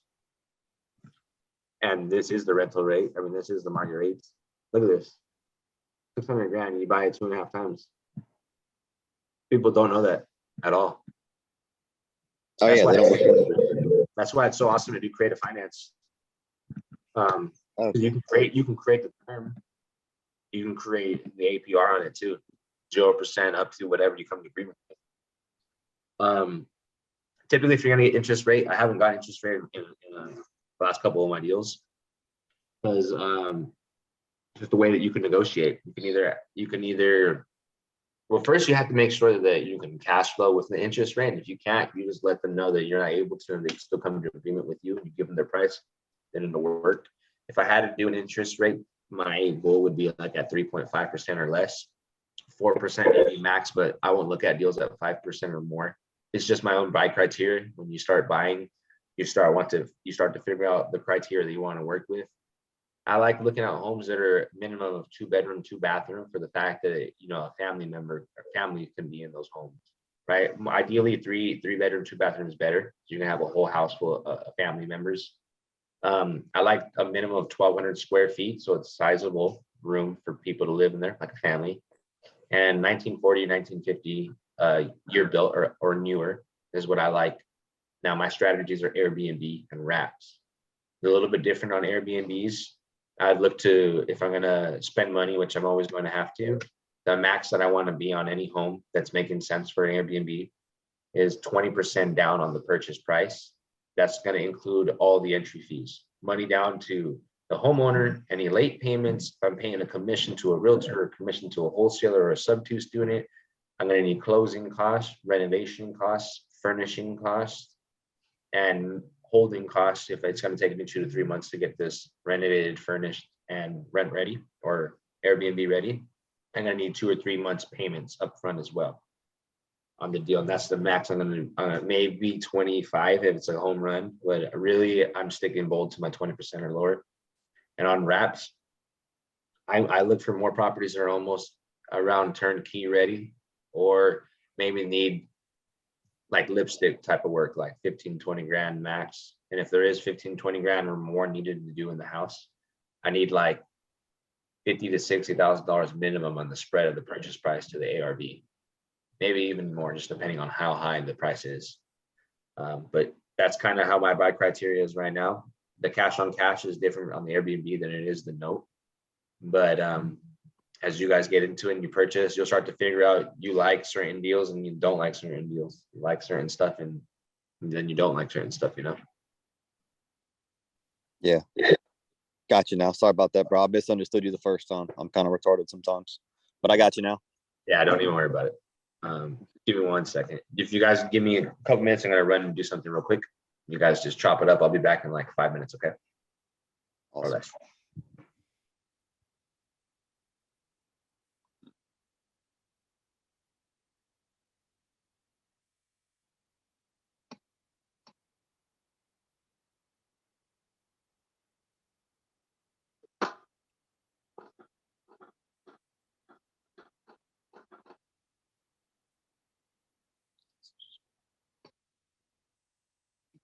Speaker 1: and this is the rental rate. I mean, this is the market rates. Look at this, 600 grand. You buy it 2.5 times. People don't know that at all.
Speaker 13: Oh
Speaker 1: That's
Speaker 13: yeah,
Speaker 1: why
Speaker 13: they don't.
Speaker 1: that's why it's so awesome to do creative finance. You can create the term. You can create the APR on it too, 0% up to whatever you come to agreement with. Typically, if you're gonna get interest rate, I haven't got interest rate in the last couple of my deals, because just the way that you can negotiate. You can either well, first you have to make sure that you can cash flow with the interest rate. And if you can't, you just let them know that you're not able to, and they still come to agreement with you, and you give them their price, then it'll work. If I had to do an interest rate, my goal would be like at 3.5% or less. 4% maybe max, but I won't look at deals at 5% or more. It's just my own buy criteria. When you start buying, you start to figure out the criteria that you want to work with. I like looking at homes that are minimum of 2-bedroom, 2-bathroom, for the fact that a family member or family can be in those homes, right? Ideally, three bedroom, 2 bathroom is better. So you can have a whole house full of family members. I like a minimum of 1,200 square feet, so it's sizable room for people to live in there, like a family. And 1940, 1950 year built or newer is what I like. Now my strategies are Airbnb and wraps. They're a little bit different on Airbnbs. I'd look to, if I'm gonna spend money, which I'm always going to have to, the max that I want to be on any home that's making sense for an Airbnb is 20% down on the purchase price. That's going to include all the entry fees, money down to the homeowner, any late payments. If I'm paying a commission to a realtor, or commission to a wholesaler or a sub-2 student, I'm going to need closing costs, renovation costs, furnishing costs, and holding costs if it's going to take me 2 to 3 months to get this renovated, furnished, and rent ready or Airbnb ready. I'm going to need 2 or 3 months payments up front as well on the deal. And that's the max. I'm going to maybe 25 if it's a home run, but really I'm sticking bold to my 20% or lower. And on wraps, I look for more properties that are almost around turnkey ready, or maybe need like lipstick type of work, like 15, 20 grand max. And if there is 15, 20 grand or more needed to do in the house, I need like $50,000 to $60,000 minimum on the spread of the purchase price to the ARV. Maybe even more, just depending on how high the price is. But that's kind of how my buy criteria is right now. The cash on cash is different on the Airbnb than it is the note. But as you guys get into it and you purchase, you'll start to figure out you like certain deals and you don't like certain deals. You like certain stuff and then you don't like certain stuff, you know?
Speaker 13: Yeah. Got you now. Sorry about that, bro. I misunderstood you the first time. I'm kind of retarded sometimes, but I got you now.
Speaker 1: Yeah, don't even worry about it. Give me 1 second. If you guys give me a couple minutes, I'm gonna run and do something real quick. You guys just chop it up. I'll be back in like 5 minutes, okay? Or
Speaker 13: Awesome.
Speaker 1: less.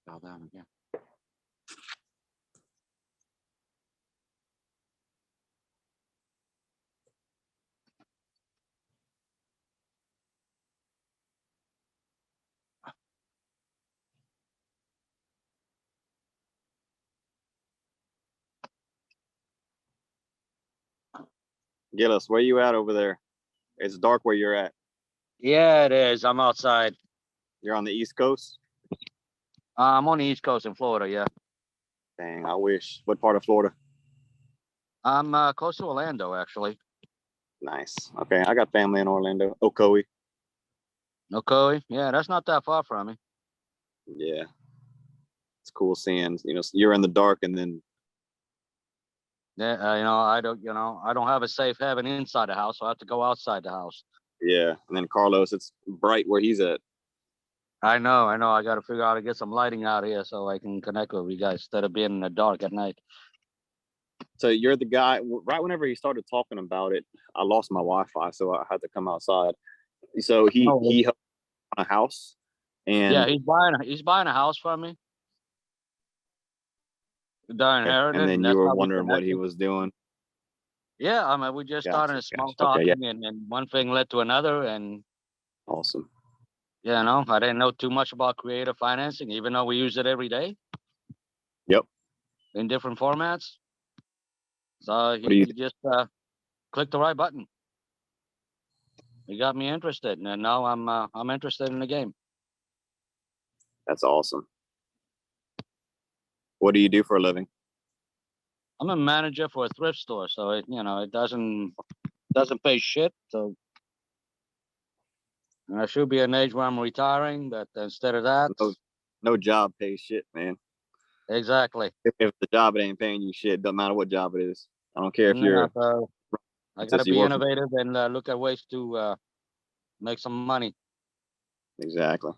Speaker 10: Fell down again.
Speaker 13: Gillis, where you at over there? It's dark where you're at.
Speaker 10: Yeah, it is. I'm outside.
Speaker 13: You're on the East Coast?
Speaker 10: I'm on the East Coast in Florida, yeah.
Speaker 13: Dang, I wish. What part of Florida?
Speaker 10: I'm close to Orlando, actually.
Speaker 13: Nice. Okay, I got family in Orlando. Ocoee.
Speaker 10: Ocoee? Yeah, that's not that far from me.
Speaker 13: Yeah. It's cool seeing, you're in the dark and then
Speaker 10: Yeah, I don't have a safe haven inside the house, so I have to go outside the house.
Speaker 13: yeah, and then Carlos, it's bright where he's at.
Speaker 10: I know. I got to figure out how to get some lighting out here so I can connect with you guys instead of being in the dark at night.
Speaker 13: So you're the guy, right whenever he started talking about it, I lost my Wi-Fi, so I had to come outside. So he helped on a house, and
Speaker 10: yeah, he's buying a house from me.
Speaker 13: and then you were wondering what he was doing.
Speaker 10: Yeah, I mean, we just started small
Speaker 13: Gotcha. Okay,
Speaker 10: talking, and one thing led to another, and
Speaker 13: Awesome.
Speaker 10: I didn't know too much about creative financing, even though we use it every day.
Speaker 13: Yep.
Speaker 10: In different formats. So
Speaker 13: do you
Speaker 10: he just clicked the right button. He got me interested, and now I'm interested in the game.
Speaker 13: That's awesome. What do you do for a living?
Speaker 10: I'm a manager for a thrift store, so it doesn't pay shit. So I should be an age where I'm retiring, but instead of that,
Speaker 13: No job pays shit, man.
Speaker 10: exactly.
Speaker 13: If the job ain't paying you shit, doesn't matter what job it is. I don't care if you're.
Speaker 10: I got to be innovative and look at ways to make some money.
Speaker 13: Exactly.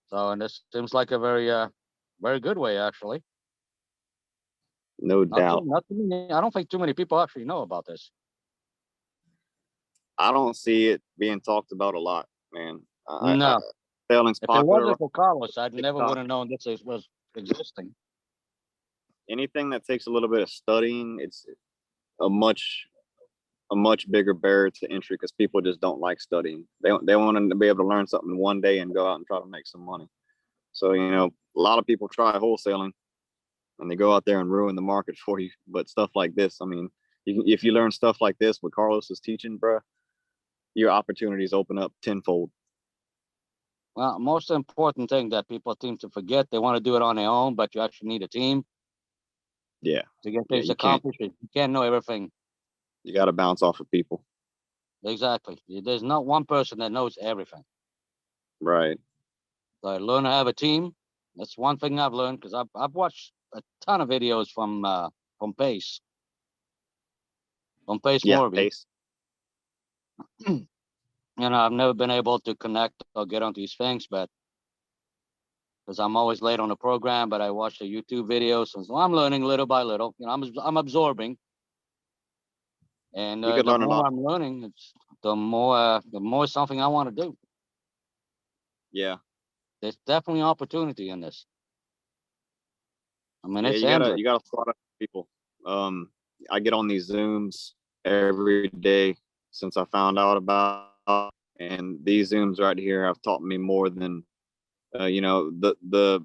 Speaker 10: So, and this seems like a very good way, actually.
Speaker 13: No doubt.
Speaker 10: I don't think too many people actually know about this.
Speaker 13: I don't see it being talked about a lot, man.
Speaker 10: No,
Speaker 13: Sailing's
Speaker 10: if it
Speaker 13: popular.
Speaker 10: wasn't for Carlos, I never
Speaker 13: TikTok.
Speaker 10: would have known was existing.
Speaker 13: Anything that takes a little bit of studying, it's a much bigger barrier to entry because people just don't like studying. They want to be able to learn something one day and go out and try to make some money. So, you know, a lot of people try wholesaling and they go out there and ruin the market for you. But stuff like this, I mean, if you learn stuff like this, what Carlos is teaching, bro, your opportunities open up tenfold.
Speaker 10: Well, most important thing that people seem to forget, they want to do it on their own, but you actually need a team
Speaker 13: Yeah.
Speaker 10: to get
Speaker 13: Yeah,
Speaker 10: things
Speaker 13: you can't.
Speaker 10: accomplished. You can't know everything.
Speaker 13: You got to bounce off of people.
Speaker 10: Exactly. There's not one person that knows everything.
Speaker 13: Right.
Speaker 10: So I learn to have a team. That's one thing I've learned because I've watched a ton of videos from Pace. From Pace
Speaker 13: Yeah.
Speaker 10: Morby.
Speaker 13: Pace.
Speaker 10: You know, I've never been able to connect or get on these things, but because I'm always late on the program, but I watch the YouTube videos, and so I'm learning little by little. You know, I'm absorbing, and
Speaker 13: You could
Speaker 10: the
Speaker 13: learn a
Speaker 10: more
Speaker 13: lot.
Speaker 10: I'm learning, the more something I want to do.
Speaker 13: Yeah.
Speaker 10: There's definitely opportunity in this. I mean,
Speaker 13: Yeah,
Speaker 10: it's
Speaker 13: you gotta
Speaker 10: endless.
Speaker 13: start up people. I get on these Zooms every day since I found out about, and these Zooms right here have taught me more than you know, the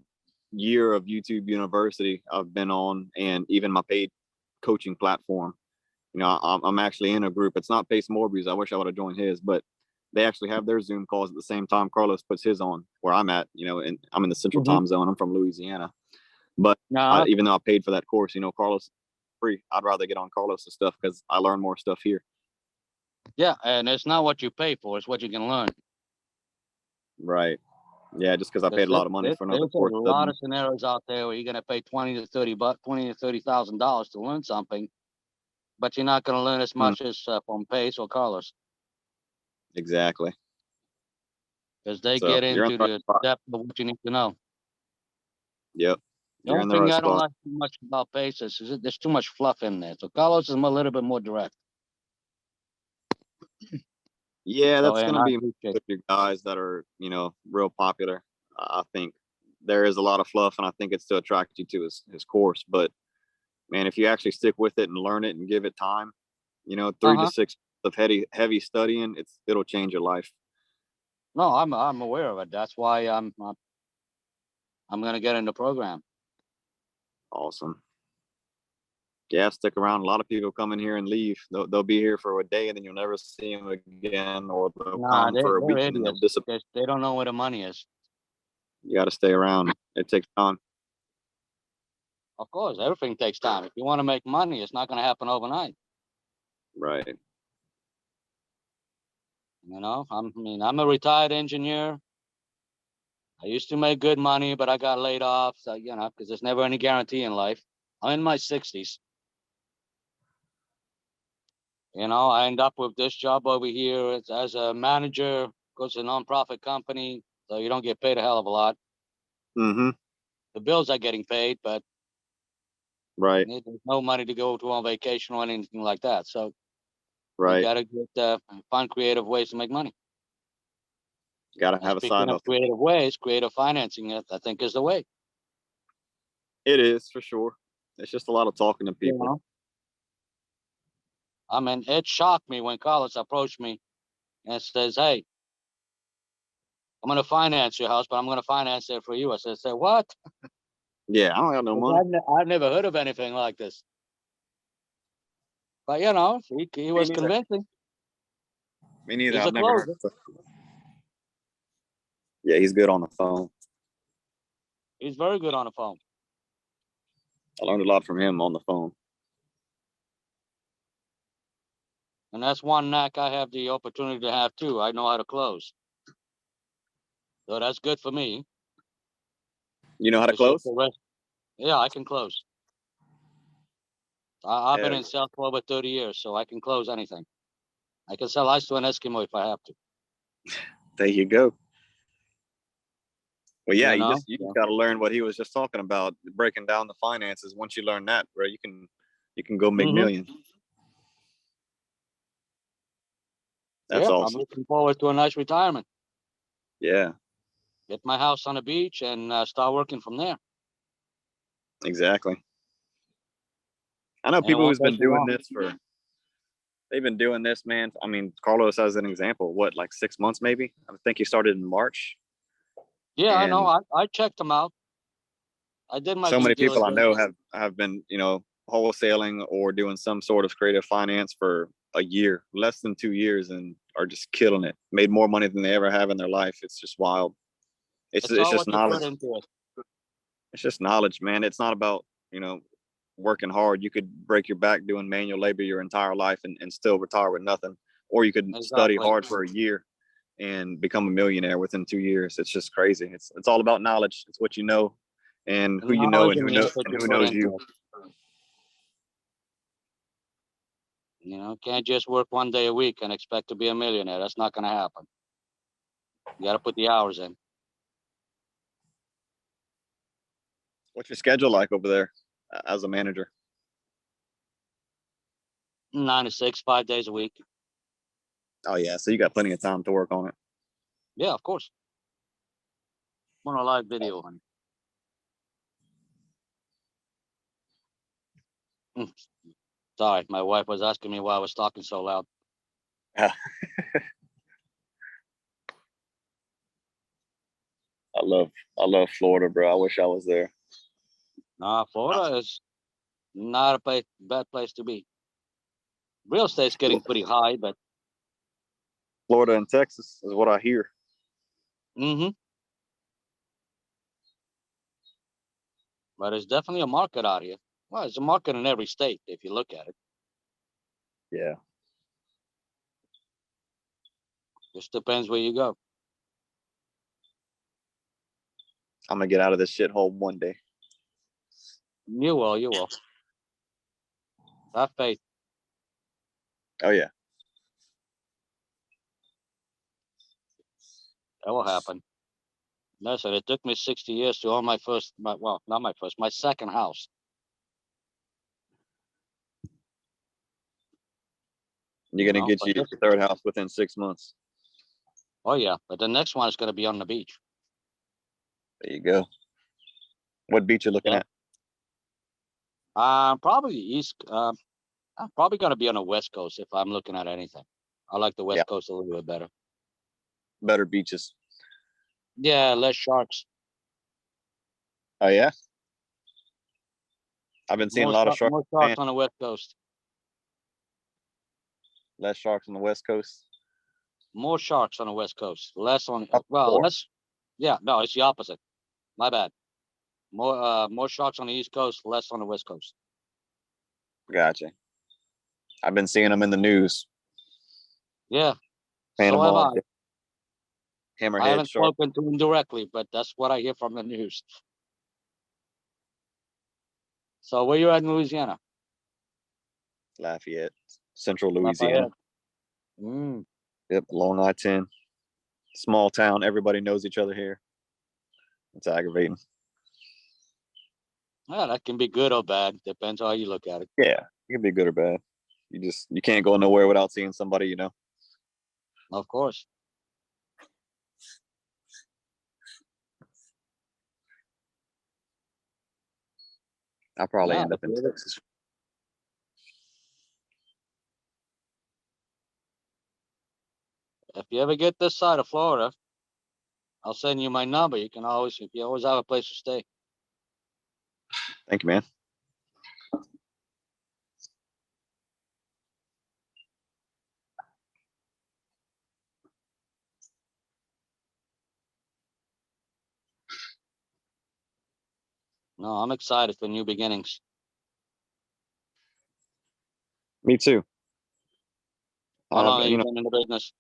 Speaker 13: year of YouTube University I've been on, and even my paid coaching platform. You know, I'm actually in a group. It's not Pace Morbius. I wish I would have joined his, but they actually have their Zoom calls at the same time Carlos puts his on where I'm at, you know, and I'm in the central time zone. I'm from Louisiana. But
Speaker 10: No,
Speaker 13: even though I paid for that course, you know, Carlos is free. I'd rather get on Carlos's stuff because I learn more stuff here.
Speaker 10: yeah, and it's not what you pay for; it's what you can learn.
Speaker 13: Right. Yeah, just because I paid a lot of money for another
Speaker 10: There's a
Speaker 13: course
Speaker 10: lot
Speaker 13: doesn't.
Speaker 10: of scenarios out there where you're going to pay $20 to $30,000 to learn something, but you're not going to learn as much as from Pace or Carlos
Speaker 13: Exactly.
Speaker 10: because they
Speaker 13: So
Speaker 10: get
Speaker 13: you're in
Speaker 10: into
Speaker 13: the right
Speaker 10: the
Speaker 13: spot.
Speaker 10: depth of what you need to know.
Speaker 13: Yep.
Speaker 10: The
Speaker 13: You're
Speaker 10: only
Speaker 13: in the
Speaker 10: thing
Speaker 13: right
Speaker 10: I don't
Speaker 13: spot.
Speaker 10: like too much about Pace is there's too much fluff in there. So Carlos is a little bit more direct.
Speaker 13: Yeah,
Speaker 10: So,
Speaker 13: that's
Speaker 10: and
Speaker 13: gonna
Speaker 10: I
Speaker 13: be
Speaker 10: appreciate it.
Speaker 13: your guys that are, you know, real popular. I think there is a lot of fluff, and I think it's to attract you to his course. But man, if you actually stick with it and learn it and give it time, you know, 3 to 6 of heavy studying, it'll change your life.
Speaker 10: No, I'm aware of it. That's why I'm going to get in the program.
Speaker 13: Awesome. Yeah, stick around. A lot of people come in here and leave. They'll be here for a day and then you'll never see them again, or they'll
Speaker 10: Nah,
Speaker 13: come for a
Speaker 10: they're
Speaker 13: week and then they'll
Speaker 10: idiots.
Speaker 13: disappear.
Speaker 10: They don't know where the money is.
Speaker 13: You got to stay around. It takes time.
Speaker 10: Of course, everything takes time. If you want to make money, it's not going to happen overnight.
Speaker 13: Right.
Speaker 10: You know, I'm a retired engineer. I used to make good money, but I got laid off. So, you know, because there's never any guarantee in life. I'm in my 60s. You know, I end up with this job over here as a manager, goes to a nonprofit company. So you don't get paid a hell of a lot.
Speaker 13: Mm-hmm.
Speaker 10: The bills are getting paid, but
Speaker 13: Right.
Speaker 10: there's no money to go to on vacation or anything like that. So you
Speaker 13: Right.
Speaker 10: got to find creative ways to make money.
Speaker 13: Got to
Speaker 10: And
Speaker 13: have a
Speaker 10: speaking
Speaker 13: side
Speaker 10: of
Speaker 13: hustle.
Speaker 10: creative ways, creative financing, I think is the way.
Speaker 13: It is for sure. It's just a lot of talking to people.
Speaker 10: You know? I mean, it shocked me when Carlos approached me and says, "Hey, I'm going to finance your house, but I'm going to finance it for you." I said, "What?"
Speaker 13: Yeah, I don't have no money.
Speaker 10: I've never heard of anything like this. But you know, he was
Speaker 13: neither.
Speaker 10: convincing.
Speaker 13: Me neither.
Speaker 10: He's
Speaker 13: I've
Speaker 10: a
Speaker 13: never heard.
Speaker 10: closer.
Speaker 13: Yeah, he's good on the phone.
Speaker 10: He's very good on the phone.
Speaker 13: I learned a lot from him on the phone.
Speaker 10: And that's one knack I have the opportunity to have too. I know how to close. So that's good for me.
Speaker 13: You know how to
Speaker 10: It's just
Speaker 13: close?
Speaker 10: the rest. Yeah, I can close. I've been
Speaker 13: Yeah.
Speaker 10: in sales for over 30 years, so I can close anything. I can sell ice to an Eskimo if I have to.
Speaker 13: There you go. Well, yeah,
Speaker 10: You know?
Speaker 13: you just got to learn what he was just talking about, breaking down the finances. Once you learn that, bro, you can go make millions. That's
Speaker 10: Yeah, I'm
Speaker 13: awesome.
Speaker 10: looking forward to a nice retirement.
Speaker 13: Yeah,
Speaker 10: get my house on the beach and start working from there.
Speaker 13: exactly. I know
Speaker 10: And it
Speaker 13: people
Speaker 10: won't
Speaker 13: who's been
Speaker 10: take you
Speaker 13: doing
Speaker 10: long.
Speaker 13: this they've been doing this, man. I mean, Carlos as an example, what, like 6 months maybe? I think he started in March.
Speaker 10: Yeah, I know.
Speaker 13: And
Speaker 10: I checked them out. I did my
Speaker 13: so
Speaker 10: due
Speaker 13: many people I
Speaker 10: diligence.
Speaker 13: know have been, wholesaling or doing some sort of creative finance for a year, less than 2 years, and are just killing it. Made more money than they ever have in their life. It's just wild. It's
Speaker 10: It's
Speaker 13: it's
Speaker 10: all
Speaker 13: just
Speaker 10: what you put
Speaker 13: knowledge.
Speaker 10: into it.
Speaker 13: It's just knowledge, man. It's not about, working hard. You could break your back doing manual labor your entire life and still retire with nothing. Or you could study
Speaker 10: Exactly.
Speaker 13: hard for a year and become a millionaire within 2 years. It's just crazy. It's all about knowledge. It's what you know and
Speaker 10: The
Speaker 13: who you know
Speaker 10: knowledge
Speaker 13: and
Speaker 10: and the effort
Speaker 13: and
Speaker 10: you
Speaker 13: who
Speaker 10: put
Speaker 13: knows
Speaker 10: into
Speaker 13: you.
Speaker 10: it. You know, can't just work 1 day a week and expect to be a millionaire. That's not gonna happen. You gotta put the hours in.
Speaker 13: What's your schedule like over there as a manager?
Speaker 10: 9 to 6, 5 days a week.
Speaker 13: Oh yeah, so you got plenty of time to work on it.
Speaker 10: Yeah, of course. I'm on a live video, honey. Sorry, my wife was asking me why I was talking so loud.
Speaker 13: I love Florida, bro. I wish I was there.
Speaker 10: Nah, Florida is not a bad place to be. Real estate's getting pretty high, but
Speaker 13: Florida and Texas is what I hear.
Speaker 10: but it's definitely a market out here. Well, it's a market in every state if you look at it.
Speaker 13: Yeah.
Speaker 10: Just depends where you go.
Speaker 13: I'm gonna get out of this shithole one day.
Speaker 10: You will, you will. Have faith.
Speaker 13: Oh yeah.
Speaker 10: That will happen. Listen, it took me 60 years to own my second house.
Speaker 13: You're gonna
Speaker 10: know,
Speaker 13: get
Speaker 10: but
Speaker 13: you your third house within 6 months.
Speaker 10: Oh yeah, but the next one is going to be on the beach.
Speaker 13: There you go. What beach you looking
Speaker 10: Yeah.
Speaker 13: at?
Speaker 10: Probably east. I'm probably going to be on the West Coast if I'm looking at anything. I like the West
Speaker 13: Yeah.
Speaker 10: Coast a little bit better.
Speaker 13: Better beaches.
Speaker 10: Yeah, less sharks.
Speaker 13: Oh yeah. I've been seeing a lot of sharks.
Speaker 10: More sharks on the West Coast.
Speaker 13: Less sharks on the West Coast.
Speaker 10: More sharks on the West Coast. Less on.
Speaker 13: Up
Speaker 10: Well,
Speaker 13: north.
Speaker 10: less. Yeah, no, it's the opposite. My bad. More sharks on the East Coast, less on the West Coast.
Speaker 13: Gotcha. I've been seeing them in the news.
Speaker 10: Yeah.
Speaker 13: Panama,
Speaker 10: So have I. I
Speaker 13: hammerhead
Speaker 10: haven't
Speaker 13: shark.
Speaker 10: spoken to him directly, but that's what I hear from the news. So where you at in Louisiana?
Speaker 13: Lafayette, Central Louisiana.
Speaker 10: Lafayette. Mm.
Speaker 13: Yep, Long I-10. Small town. Everybody knows each other here. It's aggravating.
Speaker 10: Yeah, that can be good or bad. Depends how you look at it.
Speaker 13: Yeah, it can be good or bad. You can't go nowhere without seeing somebody, you know.
Speaker 10: Of course.
Speaker 13: I'll probably
Speaker 10: Yeah,
Speaker 13: end up in Texas.
Speaker 10: if you ever get this side of Florida, I'll send you my number. You always have a place to stay.
Speaker 13: Thank you, man.
Speaker 10: No, I'm excited for new beginnings.
Speaker 13: Me too.
Speaker 10: How long have you been in the business?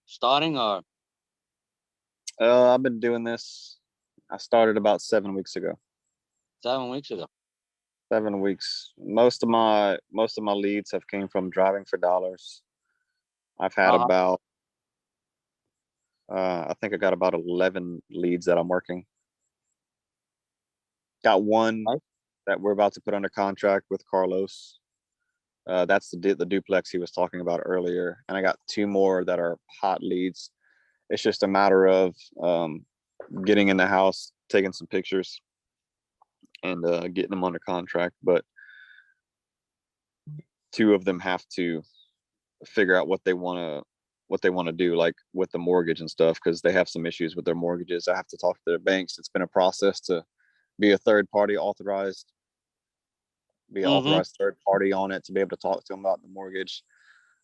Speaker 10: Starting or?
Speaker 13: I've been doing this. I started about 7 weeks ago.
Speaker 10: 7 weeks ago.
Speaker 13: 7 weeks. Most of my leads have came from driving for dollars. I've had about I think I got about 11 leads that I'm working. Got one that we're about to put under contract with Carlos. That's the duplex he was talking about earlier. And I got 2 more that are hot leads. It's just a matter of getting in the house, taking some pictures, and getting them under contract. But two of them have to figure out what they want to do, like with the mortgage and stuff, because they have some issues with their mortgages. I have to talk to their banks. It's been a process to be a third party authorized, third party on it to be able to talk to them about the mortgage.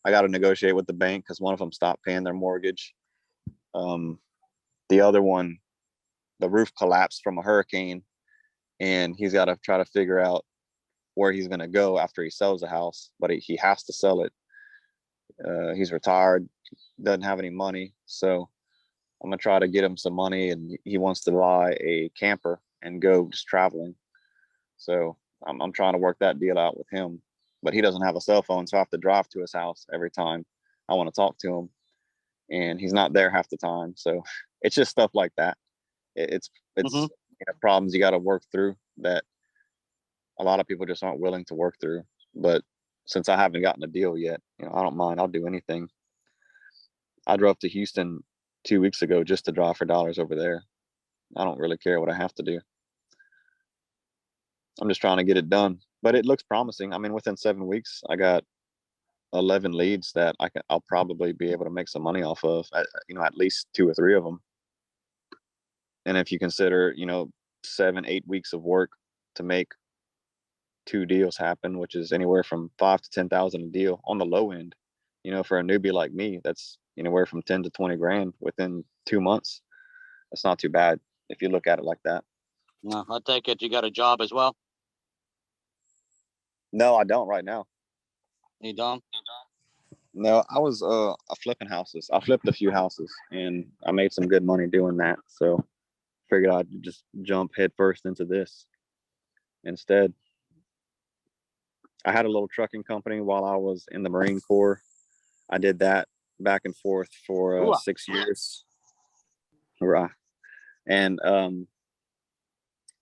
Speaker 13: I got to negotiate with the bank because one of them stopped paying their mortgage. The other one, the roof collapsed from a hurricane, and he's got to try to figure out where he's going to go after he sells the house, but he has to sell it. He's retired, doesn't have any money, so I'm gonna try to get him some money, and he wants to buy a camper and go just traveling. So I'm trying to work that deal out with him, but he doesn't have a cell phone, so I have to drive to his house every time I want to talk to him, and he's not there half the time. So it's just stuff like that. It's problems you got to work through that a lot of people just aren't willing to work through. But since I haven't gotten a deal yet, I don't mind. I'll do anything. I drove to Houston 2 weeks ago just to drive for dollars over there. I don't really care what I have to do. I'm just trying to get it done, but it looks promising. I mean, within 7 weeks, I got 11 leads that I'll probably be able to make some money off of, at least 2 or 3 of them. And if you consider, 7-8 weeks of work to make 2 deals happen, which is anywhere from 5 to 10,000 a deal on the low end, for a newbie like me, that's anywhere from 10 to 20 grand within 2 months. That's not too bad if you look at it like that.
Speaker 10: No, I take it you got a job as well.
Speaker 13: No, I don't right now.
Speaker 10: You don't?
Speaker 13: No, I was flipping houses. I flipped a few houses and I made some good money doing that. So figured I'd just jump head first into this instead. I had a little trucking company while I was in the Marine Corps. I did that back and forth for 6 years. Right. And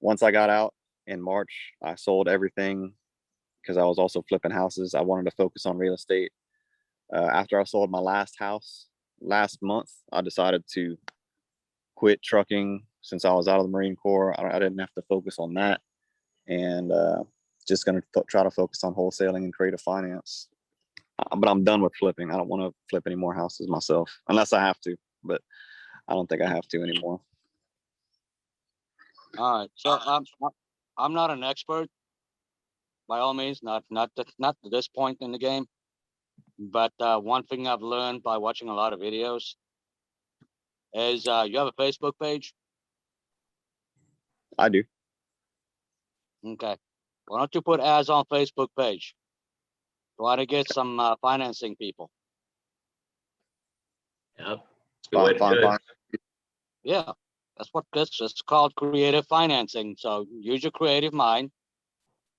Speaker 13: once I got out in March, I sold everything because I was also flipping houses. I wanted to focus on real estate. After I sold my last house last month, I decided to quit trucking since I was out of the Marine Corps. I didn't have to focus on that. And just going to try to focus on wholesaling and creative finance. But I'm done with flipping. I don't want to flip any more houses myself unless I have to, but I don't think I have to anymore.
Speaker 10: All right. So I'm not an expert, by all means, not to this point in the game. But one thing I've learned by watching a lot of videos is you have a Facebook page.
Speaker 13: I do.
Speaker 10: Okay. Why don't you put ads on Facebook page? Try to get some financing people.
Speaker 1: Yep. It's a good way to do it.
Speaker 10: Yeah, that's what this is called, creative financing. So use your creative mind.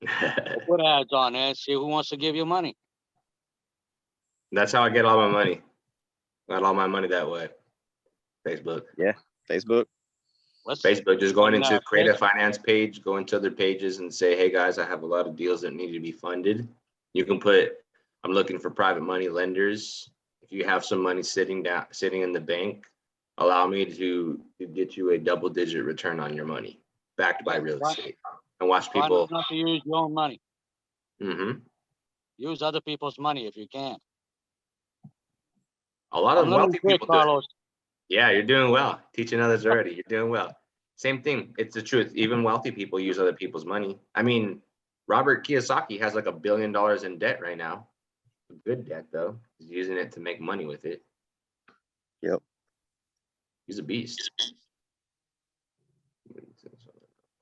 Speaker 10: Put ads on there, see who wants to give you money.
Speaker 1: That's how I get all my money. Got all my money that way. Facebook.
Speaker 13: Yeah, Facebook.
Speaker 1: Facebook, just going into creative finance page, go into other pages and say, hey guys, I have a lot of deals that need to be funded. You can put, I'm looking for private money lenders. If you have some money sitting in the bank, allow me to get you a double-digit return on your money, backed by real estate. And watch people.
Speaker 10: Try not to use your own money.
Speaker 1: Mm-hmm.
Speaker 10: Use other people's money if you can.
Speaker 1: A lot of wealthy people do it. Yeah, you're doing well. Teaching others already. You're doing well. Same thing. It's the truth. Even wealthy people use other people's money. I mean, Robert Kiyosaki has like $1 billion in debt right now. Good debt though. He's using it to make money with it.
Speaker 13: Yep.
Speaker 1: He's a beast.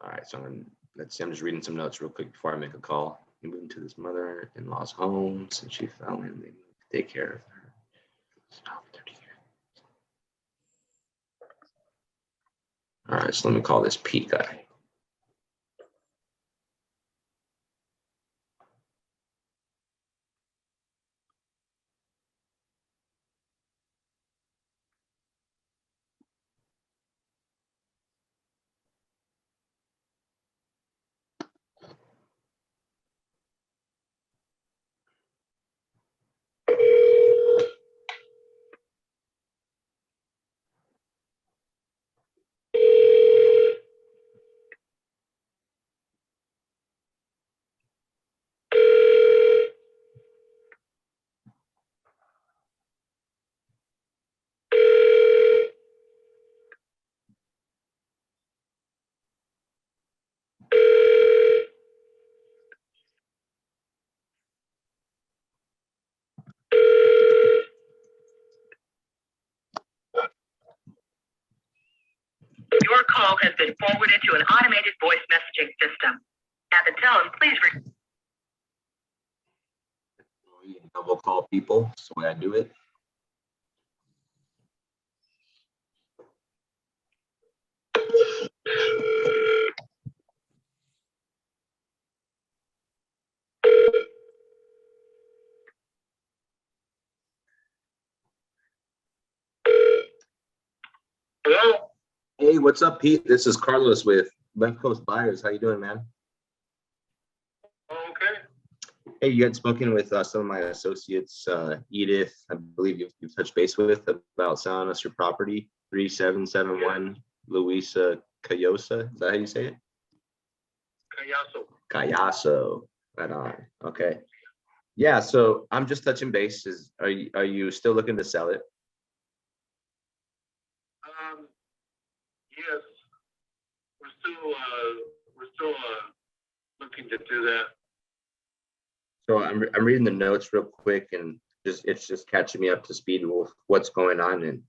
Speaker 1: All right, so let's see. I'm just reading some notes real quick before I make a call. He moved to this mother-in-law's home since she fell in. They take care of her. Stop 30 years. All right, so let me call this Pete guy.
Speaker 14: Your call has been forwarded to an automated voice messaging system. At the tone, please.
Speaker 1: Double call people. That's the way I do it.
Speaker 4: Hello?
Speaker 1: Hey, what's up, Pete? This is Carlos with Left Coast Buyers. How you doing, man?
Speaker 4: Okay.
Speaker 1: Hey, you had spoken with some of my associates, Edith, I believe you've touched base with about selling us your property, 3771 Luisa Cayosa. Is that how you say it? Cayaso. Right on. Okay. Yeah, so I'm just touching base. Are you still looking to sell it?
Speaker 4: Yes. We're still looking to do that.
Speaker 1: So I'm reading the notes real quick, and it's just catching me up to speed with what's going on, and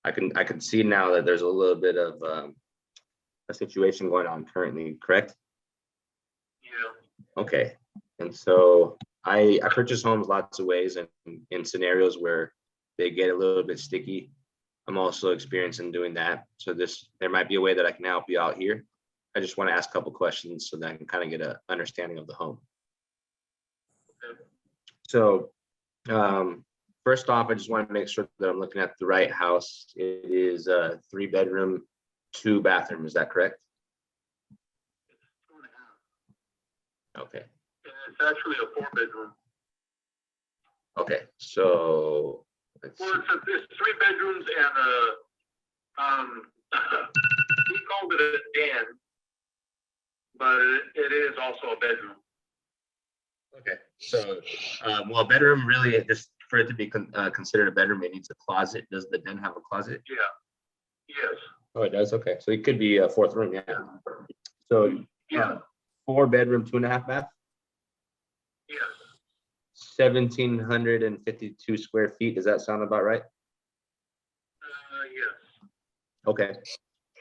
Speaker 1: I can see now that there's a little bit of a situation going on currently, correct?
Speaker 4: Yeah.
Speaker 1: Okay. And so I purchase homes lots of ways, and in scenarios where they get a little bit sticky, I'm also experiencing doing that. So there might be a way that I can help you out here. I just want to ask a couple questions so that I can kind of get an understanding of the home. So first off, I just want to make sure that I'm looking at the right house. It is a 3-bedroom, 2-bathroom. Is that correct?
Speaker 4: 2.5.
Speaker 1: Okay.
Speaker 4: And it's actually a 4-bedroom.
Speaker 1: Okay. So
Speaker 4: It's 3 bedrooms and we called it a den, but it is also a bedroom.
Speaker 1: Okay, so, well, a bedroom really, just for it to be considered a bedroom, it needs a closet. Does the den have a closet?
Speaker 4: Yeah. Yes.
Speaker 1: Oh, it does. Okay, so it could be a 4th room. Yeah. So, 4-bedroom, 2.5 bath.
Speaker 4: Yes.
Speaker 1: 1,752 square feet. Does that sound about right?
Speaker 4: Yes.
Speaker 1: Okay.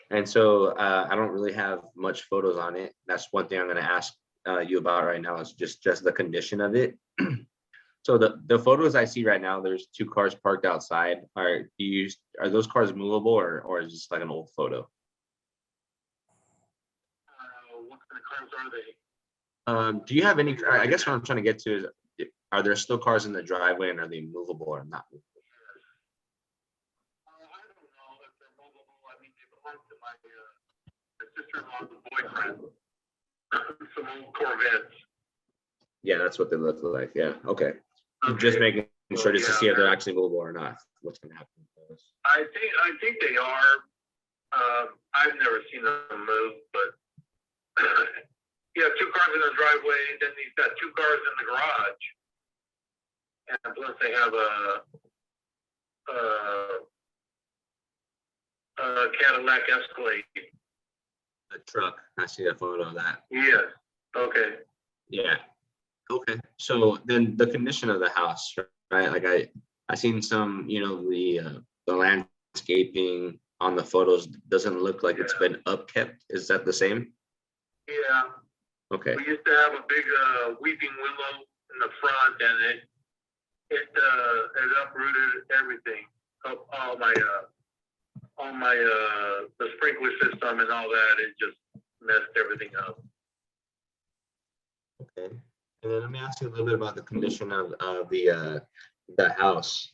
Speaker 1: And so I don't really have much photos on it. That's one thing I'm going to ask you about right now is just the condition of it. So the photos I see right now, there's 2 cars parked outside. Are those cars movable or is this like an old photo?
Speaker 4: What kind of cars are they?
Speaker 1: Do you have any? I guess what I'm trying to get to is, are there still cars in the driveway and are they movable or not movable?
Speaker 4: I don't know if they're movable. I mean, they belong to my sister-in-law's boyfriend. Some old Corvettes.
Speaker 1: Yeah, that's what they look like. Yeah. Okay. Just making sure just to see if they're actually movable or not. What's going to happen with those?
Speaker 4: I think they are. I've never seen them move, but you have 2 cars in the driveway, then he's got 2 cars in the garage, and plus they have a Cadillac Escalade.
Speaker 1: A truck. I see a photo of that.
Speaker 4: Yes. Okay.
Speaker 1: Yeah. Okay. So then the condition of the house, right? Like I seen some, the landscaping on the photos doesn't look like it's been upkept. Is that the same?
Speaker 4: Yeah.
Speaker 1: Okay.
Speaker 4: We used to have a big weeping willow in the front, and it uprooted everything. All my the sprinkler system and all that. It just messed everything up.
Speaker 1: Okay. And then let me ask you a little bit about the condition of the house.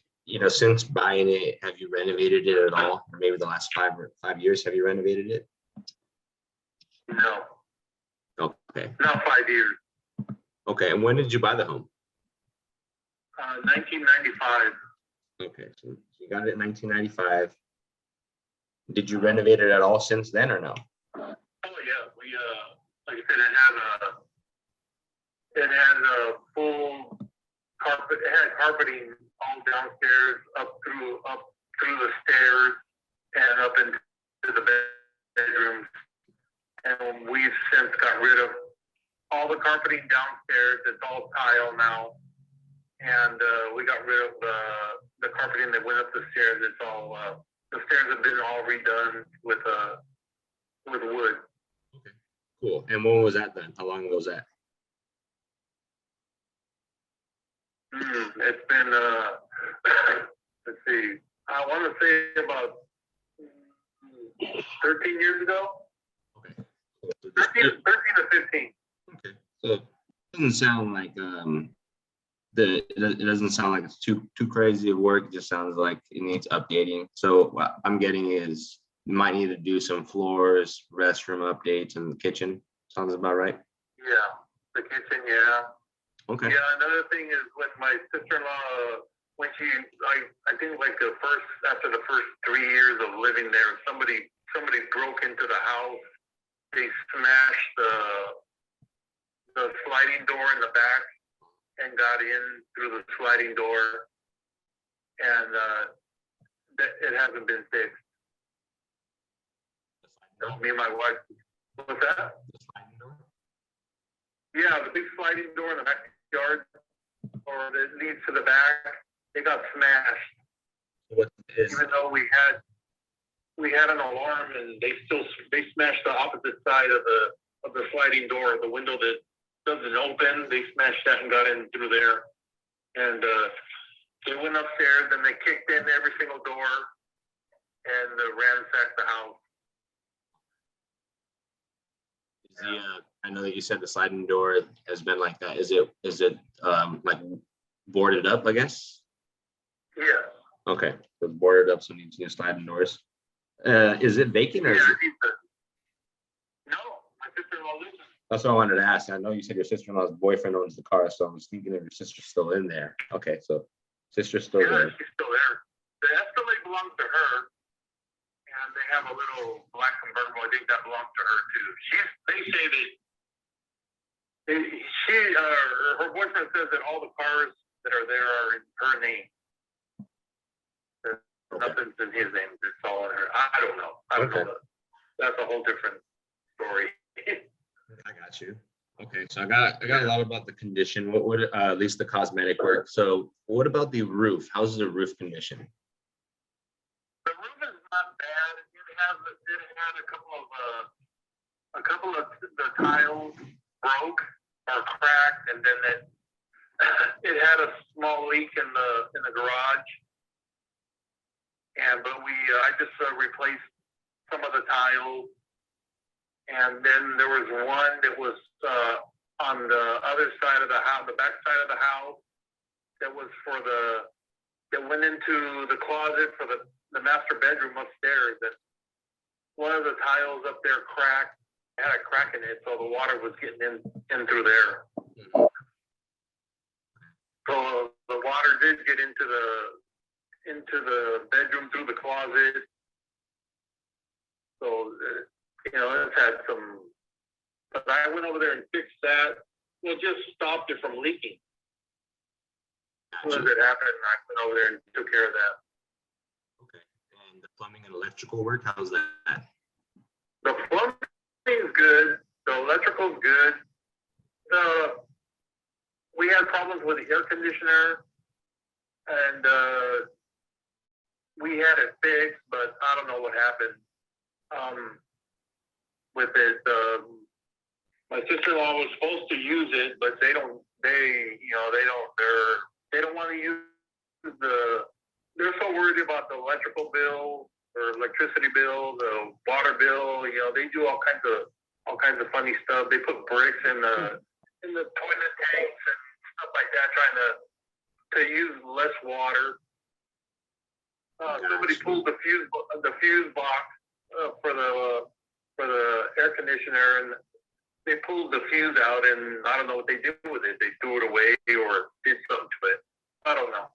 Speaker 1: Since buying it, have you renovated it at all? Or maybe the last 5 years, have you renovated it?
Speaker 4: No.
Speaker 1: Okay.
Speaker 4: Not 5 years.
Speaker 1: Okay. And when did you buy the home?
Speaker 4: 1995.
Speaker 1: Okay. So you got it in 1995. Did you renovate it at all since then or no?
Speaker 4: Oh yeah, we like I said, it had a full carpet. It had carpeting all downstairs, up through the stairs, and up into the bedrooms. And we've since got rid of all the carpeting downstairs. It's all tile now, and we got rid of the carpeting that went up the stairs. It's all the stairs have been all redone with with wood.
Speaker 1: Cool. And when was that then? How long ago was that?
Speaker 4: It's been, let's see, I want to say about 13 years ago.
Speaker 1: Okay.
Speaker 4: 13 to 15.
Speaker 1: So it doesn't sound like it doesn't sound like it's too crazy of work. It just sounds like it needs updating. So what I'm getting is you might need to do some floors, restroom updates, and the kitchen. Sounds about right.
Speaker 4: Yeah, the kitchen, yeah.
Speaker 1: Okay.
Speaker 4: Yeah, another thing is when my sister-in-law, when she, I think like after the first 3 years of living there, somebody broke into the house. They smashed the sliding door in the back and got in through the sliding door, and it hasn't been fixed. Me and my wife. What's that?
Speaker 1: The sliding door?
Speaker 4: Yeah, the big sliding door in the backyard, or that leads to the back, it got smashed.
Speaker 1: What is?
Speaker 4: Even though we had an alarm, and they smashed the opposite side of the sliding door, the window that doesn't open. They smashed that and got in through there, and they went upstairs and they kicked in every single door and ransacked the house.
Speaker 1: I know that you said the sliding door has been like that. Is it like boarded up, I guess?
Speaker 4: Yeah.
Speaker 1: Okay, so boarded up, so needs new sliding doors. Is it vacant or is it?
Speaker 4: No, my sister-in-law lives in it.
Speaker 1: That's what I wanted to ask. I know you said your sister-in-law's boyfriend owns the car, so I was thinking if your sister's still in there. Okay, so sister's still
Speaker 4: Yeah,
Speaker 1: there.
Speaker 4: she's still there. The Escalade belongs to her, and they have a little black convertible. I think that belongs to her too. They say that her boyfriend says that all the cars that are there are in her name. Nothing's in his name. It's all in her. I don't know. I don't know. That's a whole different story.
Speaker 1: I got you. Okay, so I got a lot about the condition. What would at least the cosmetic work? So what about the roof? How's the roof condition?
Speaker 4: The roof is not bad. It had a couple of the tiles broke or cracked, and then it had a small leak in the garage. But I just replaced some of the tiles, and then there was one that was on the other side of the house, the back side of the house, that was that went into the closet for the master bedroom upstairs. That one of the tiles up there cracked, had a crack in it, so the water was getting in through there. So the water did get into the bedroom through the closet. So it's had some. But I went over there and fixed that. Well, just stopped it from leaking. As soon as it happened, I went over there and took care of that.
Speaker 1: Okay, and the plumbing and electrical work, how's that?
Speaker 4: The plumbing's good. The electrical's good. We had problems with the air conditioner, and we had it fixed, but I don't know what happened with it. My sister-in-law was supposed to use it, but they don't want to use they're so worried about the electrical bill or electricity bill, the water bill. They do all kinds of funny stuff. They put bricks in the toilet tanks and stuff like that, trying to use less water. Somebody pulled the fuse box for the air conditioner, and they pulled the fuse out, and I don't know what they did with it. They threw it away or did something to it. I don't know.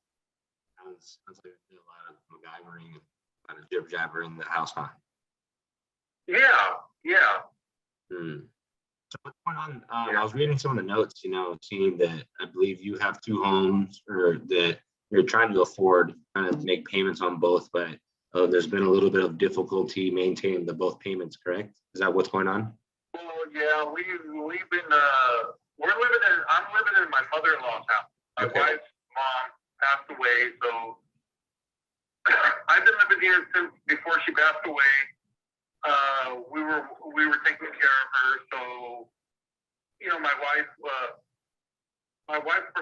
Speaker 1: Sounds like they did a lot of MacGyvering, a lot of jib jabber in the house, huh?
Speaker 4: Yeah.
Speaker 1: So what's going on? I was reading some of the notes, seeing that I believe you have two homes, or that you're trying to afford, kind of make payments on both, but there's been a little bit of difficulty maintaining both payments, correct? Is that what's going on?
Speaker 4: Well, yeah, we've been I'm living in my mother-in-law's house. My wife's mom passed away, so I've been living here since before she passed away. we were taking care of her. So, you know, my wife works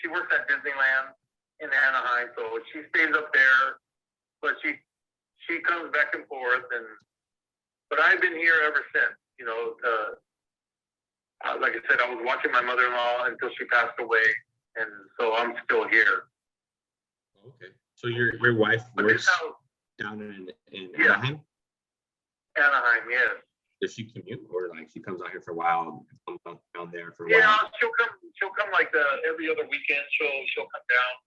Speaker 4: she works at Disneyland in Anaheim, so she stays up there, but she comes back and forth, but I've been here ever since, you know, like I said, I was watching my mother-in-law until she passed away, and so I'm still here.
Speaker 1: Okay. So your wife
Speaker 4: But
Speaker 1: works
Speaker 4: this house,
Speaker 1: down in
Speaker 4: Yeah.
Speaker 1: Anaheim?
Speaker 4: Anaheim, yes.
Speaker 1: Does she commute or like she comes out here for a while, comes down there for a
Speaker 4: Yeah,
Speaker 1: while?
Speaker 4: she'll come like every other weekend. She'll come down.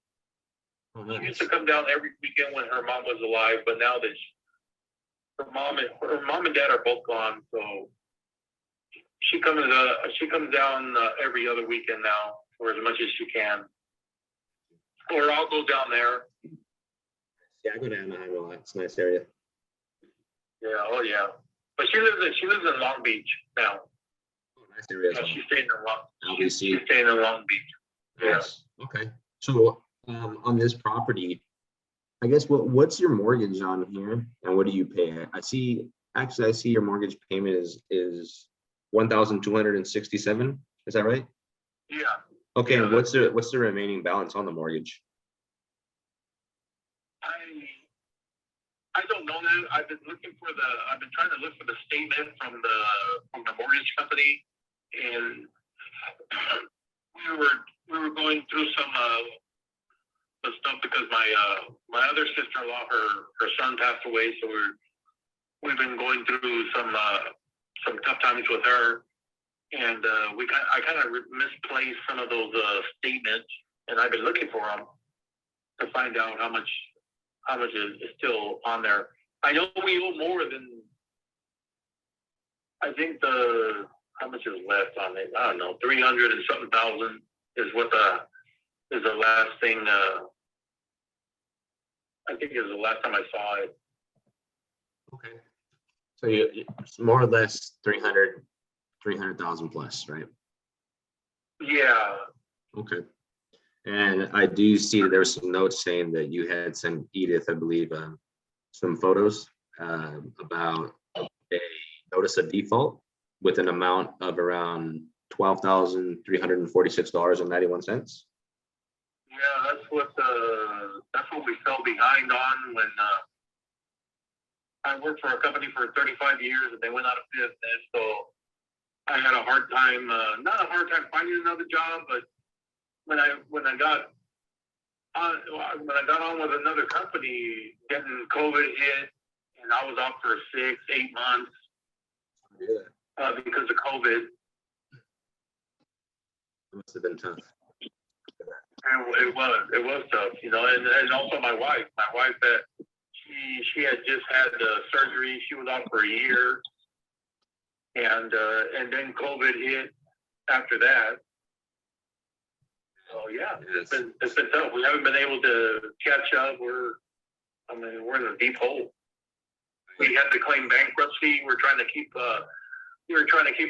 Speaker 1: Oh,
Speaker 4: She
Speaker 1: nice.
Speaker 4: used to come down every weekend when her mom was alive, but now that her mom and dad are both gone, so she comes down every other weekend now, or as much as she can. Or I'll go down there.
Speaker 1: Yeah, I go to Anaheim a lot. It's a nice area.
Speaker 4: Yeah, oh yeah. But she lives in Long Beach now.
Speaker 1: Oh, nice area as
Speaker 4: Yeah,
Speaker 1: well.
Speaker 4: she's staying in
Speaker 1: LBC.
Speaker 4: Long Beach. Yeah.
Speaker 1: Yes. Okay. So on this property, I guess what's your mortgage on here and what do you pay? I see your mortgage payment is 1,267. Is that right?
Speaker 4: Yeah.
Speaker 1: Okay,
Speaker 4: Yeah,
Speaker 1: and what's the remaining balance on the mortgage?
Speaker 4: I don't know that. I've been trying to look for the statement from the mortgage company, and we were going through some the stuff because my other sister-in-law, her son passed away, so we've been going through some tough times with her, and I kind of misplaced some of those statements, and I've been looking for them to find out how much is still on there. I know we owe more than, I think how much is left on it? I don't know, 300 and something thousand is the last thing, I think is the last time I saw it.
Speaker 1: Okay. So it's more or less 300,000 plus, right?
Speaker 4: Yeah.
Speaker 1: Okay. And I do see that there was some notes saying that you had sent Edith, I believe, some photos about a notice of default with an amount of around $12,346.91.
Speaker 4: Yeah, that's what we fell behind on when I worked for a company for 35 years and they went out of business. So I had a hard time, not a hard time finding another job, but when I got on with another company, getting COVID hit, and I was off for 6-8 months because of COVID.
Speaker 1: It must have been tough.
Speaker 4: It was tough, you know, and also my wife that she had just had surgery. She was out for a year, and then COVID hit after that. So yeah, it's been tough. We haven't been able to catch up. We're in a deep hole. We had to claim bankruptcy. We were trying to keep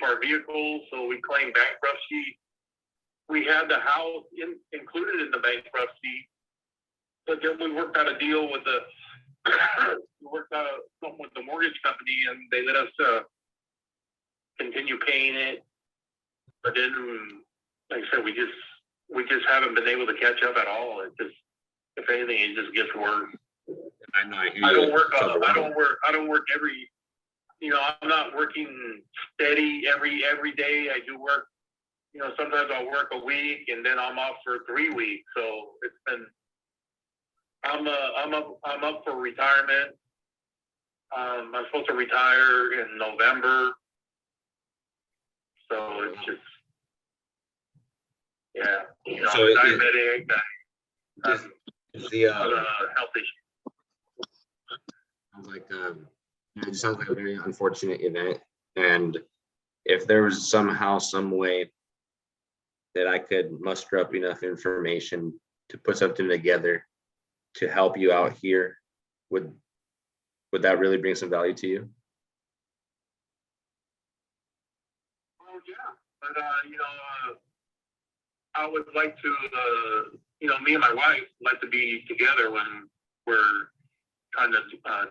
Speaker 4: our vehicles, so we claimed bankruptcy. We had the house included in the bankruptcy, but then we worked out a deal with something with the mortgage company, and they let us continue paying it. But then, like I said, we just haven't been able to catch up at all. It just, if anything, it just gets worse.
Speaker 1: I know.
Speaker 4: I don't work every. You know, I'm not working steady every day. I do work. You know, sometimes I'll work a week and then I'm off for 3 weeks. So it's been. I'm up for retirement. I'm supposed to retire in November. So it's just. Yeah. You know,
Speaker 1: So
Speaker 4: I'm diabetic.
Speaker 1: Is the
Speaker 4: health issue.
Speaker 1: sounds like it sounds like a very unfortunate event, and if there was somehow some way that I could muster up enough information to put something together to help you out here, would that really bring some value to you?
Speaker 4: Oh yeah, but you know, I would like to, you know, me and my wife like to be together when we're kind of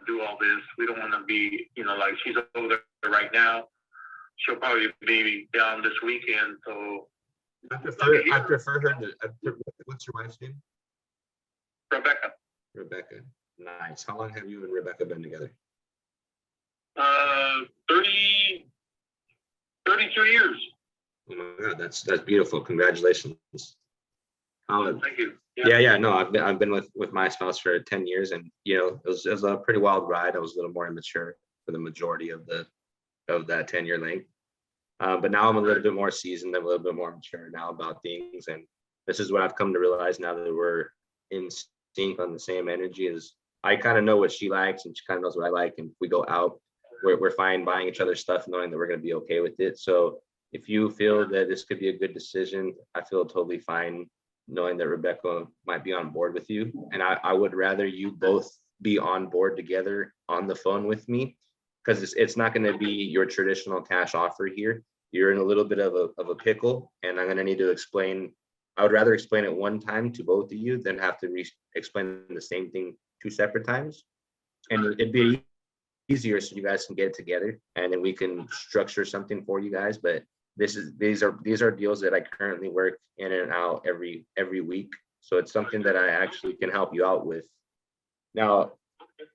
Speaker 4: do all this. We don't want to be, you know, like she's over there right now. She'll probably be down this weekend. So
Speaker 1: I prefer her to. What's your wife's name?
Speaker 4: Rebecca.
Speaker 1: Rebecca. Nice. How long have you and Rebecca been together?
Speaker 4: 32 years.
Speaker 1: Oh my God, that's beautiful. Congratulations.
Speaker 4: Thank you.
Speaker 1: Yeah. No, I've been with my spouse for 10 years, and you know, it was a pretty wild ride. I was a little more immature for the majority of that 10-year length. But now I'm a little bit more seasoned, I'm a little bit more mature now about things. And this is what I've come to realize now that we're in sync on the same energy. Is I kind of know what she likes and she kind of knows what I like. And if we go out, we're fine buying each other stuff, knowing that we're going to be okay with it. So if you feel that this could be a good decision, I feel totally fine knowing that Rebecca might be on board with you. And I would rather you both be on board together on the phone with me, because it's not going to be your traditional cash offer here. You're in a little bit of a pickle, and I'm going to need to explain. I would rather explain it one time to both of you than have to explain the same thing 2 separate times. And it'd be easier so you guys can get it together, and then we can structure something for you guys. But these are deals that I currently work in and out every week. So it's something that I actually can help you out with. Now,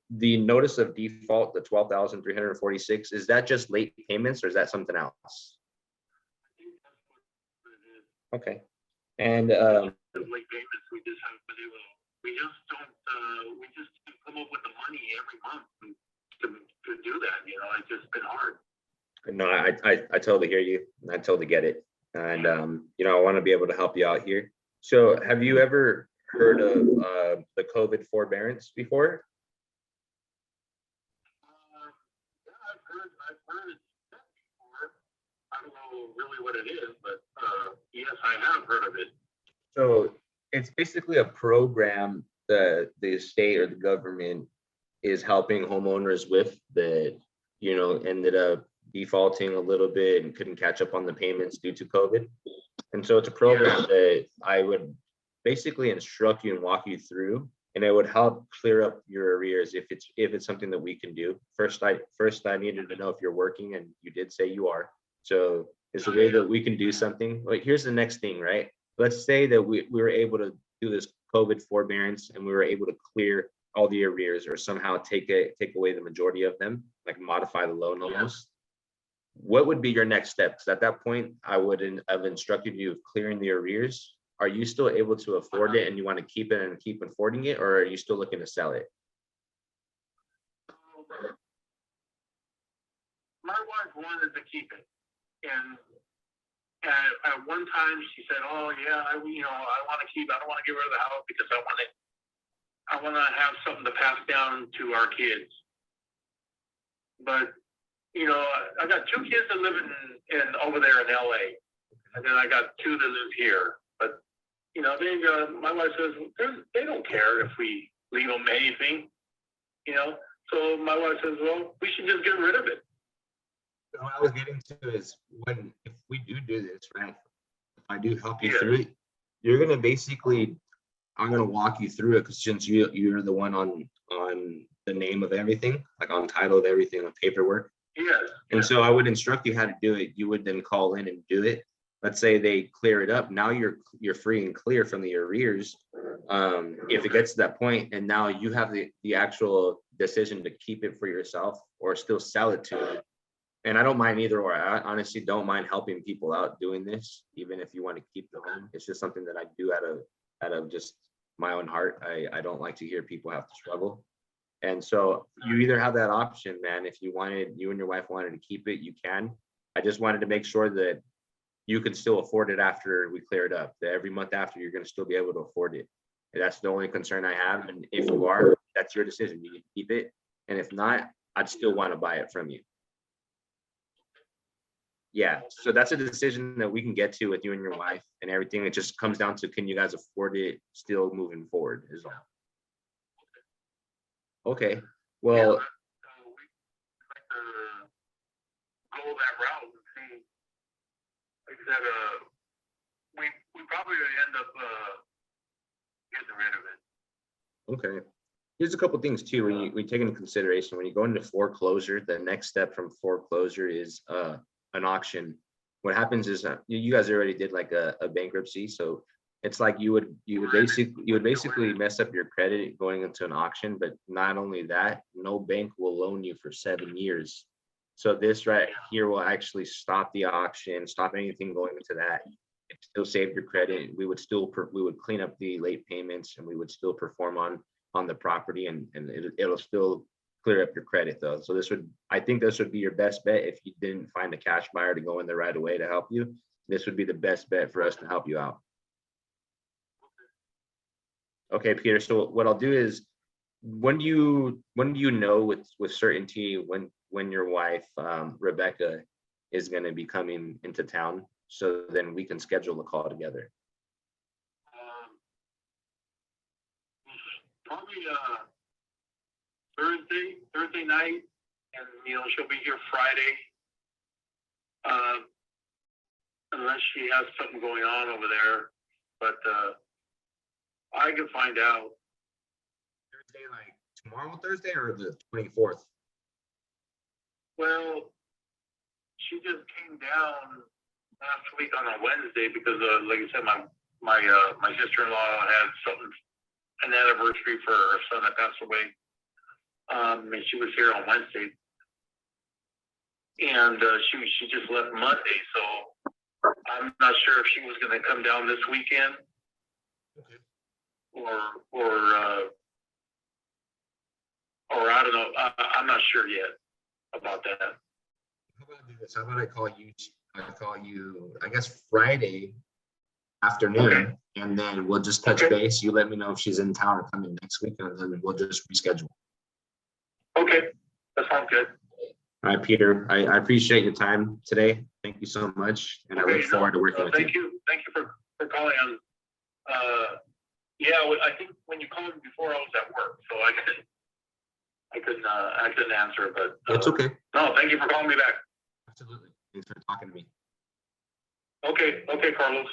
Speaker 1: the notice of default, the 12,346, is that just late payments or is that something else? Okay. And
Speaker 4: late payments, we just haven't been able. We just don't come up with the money every month to do that. You know, it's just been hard.
Speaker 1: No, I totally hear you. I totally get it. And you know, I want to be able to help you out here. So have you ever heard of the COVID forbearance before?
Speaker 4: I've heard it before. I don't know really what it is, but yes, I have heard of it.
Speaker 1: So it's basically a program that the state or the government is helping homeowners with that, you know, ended up defaulting a little bit and couldn't catch up on the payments due to COVID. And so it's a program that I would basically instruct you and walk you through, and it would help clear up your arrears if it's something that we can do. First I needed to know if you're working, and you did say you are. So it's a way that we can do something. Like, here's the next thing, right? Let's say that we were able to do this COVID forbearance and we were able to clear all the arrears, or somehow take away the majority of them, like modify the loan almost. What would be your next step? Because at that point, I would have instructed you of clearing the arrears. Are you still able to afford it and you want to keep it and keep affording it, or are you still looking to sell it?
Speaker 4: My wife wanted to keep it, and at one time she said, "Oh yeah, I want to keep. I don't want to get rid of the house because I want to have something to pass down to our kids." But you know, I got 2 kids that live in over there in LA, and then I got 2 that live here. But you know, my wife says they don't care if we leave them anything, you know. So my wife says, "Well, we should just get rid of it."
Speaker 1: So what I was getting to is, if we do this, right? If I do help you through it, you're gonna basically, I'm gonna walk you through it, because since you're the one on the name of everything, like on title of everything, on paperwork.
Speaker 4: Yes.
Speaker 1: And so I would instruct you how to do it. You would then call in and do it. Let's say they clear it up. Now you're free and clear from the arrears. If it gets to that point, and now you have the actual decision to keep it for yourself or still sell it to them. And I don't mind either or. I honestly don't mind helping people out doing this, even if you want to keep the home. It's just something that I do out of just my own heart. I don't like to hear people have to struggle. And so you either have that option, man. If you and your wife wanted to keep it, you can. I just wanted to make sure that you can still afford it after we clear it up, that every month after you're going to still be able to afford it. And that's the only concern I have. And if you are, that's your decision. You can keep it. And if not, I'd still want to buy it from you. Yeah, so that's a decision that we can get to with you and your wife and everything. It just comes down to, can you guys afford it still moving forward is all. Okay, well.
Speaker 4: We'd like to go that route and see. Like I said, we probably end up getting rid of it.
Speaker 1: Okay, Here's a couple things too, when you take into consideration, when you go into foreclosure, the next step from foreclosure is an auction. What happens is you guys already did like a bankruptcy, so it's like you would basically mess up your credit going into an auction, but not only that, no bank will loan you for 7 years. So this right here will actually stop the auction, stop anything going into that. It still saved your credit. We would clean up the late payments, and we would still perform on the property, and it'll still clear up your credit though. So I think this would be your best bet if you didn't find a cash buyer to go in there right away to help you. This would be the best bet for us to help you out. Okay, Peter, so what I'll do is, when do you know with certainty when your wife, Rebecca, is going to be coming into town? So then we can schedule a call together.
Speaker 4: Probably Thursday night, and she'll be here Friday. Unless she has something going on over there, but I can find out.
Speaker 1: Thursday, like tomorrow, Thursday, or the 24th?
Speaker 4: Well, she just came down last week on a Wednesday because, like I said, my sister-in-law had an anniversary for her son that passed away. And she was here on Wednesday, and she just left Monday, so I'm not sure if she was going to come down this weekend.
Speaker 1: Okay.
Speaker 4: Or I don't know. I'm not sure yet about that.
Speaker 1: How about I do this? How about I call you, I guess, Friday afternoon,
Speaker 4: Okay.
Speaker 1: And then we'll just touch base. You let me know if she's in town or coming next week, and then we'll just reschedule.
Speaker 4: Okay, that sounds good.
Speaker 1: All right, Peter, I appreciate your time today. Thank you so much, and I look forward to working with you.
Speaker 4: Thank you for calling. Yeah, I think when you called me before, I was at work, so I couldn't answer, but
Speaker 1: It's okay.
Speaker 4: No, thank you for calling me back.
Speaker 1: Absolutely. Thanks for talking to me.
Speaker 4: Okay, Carlos.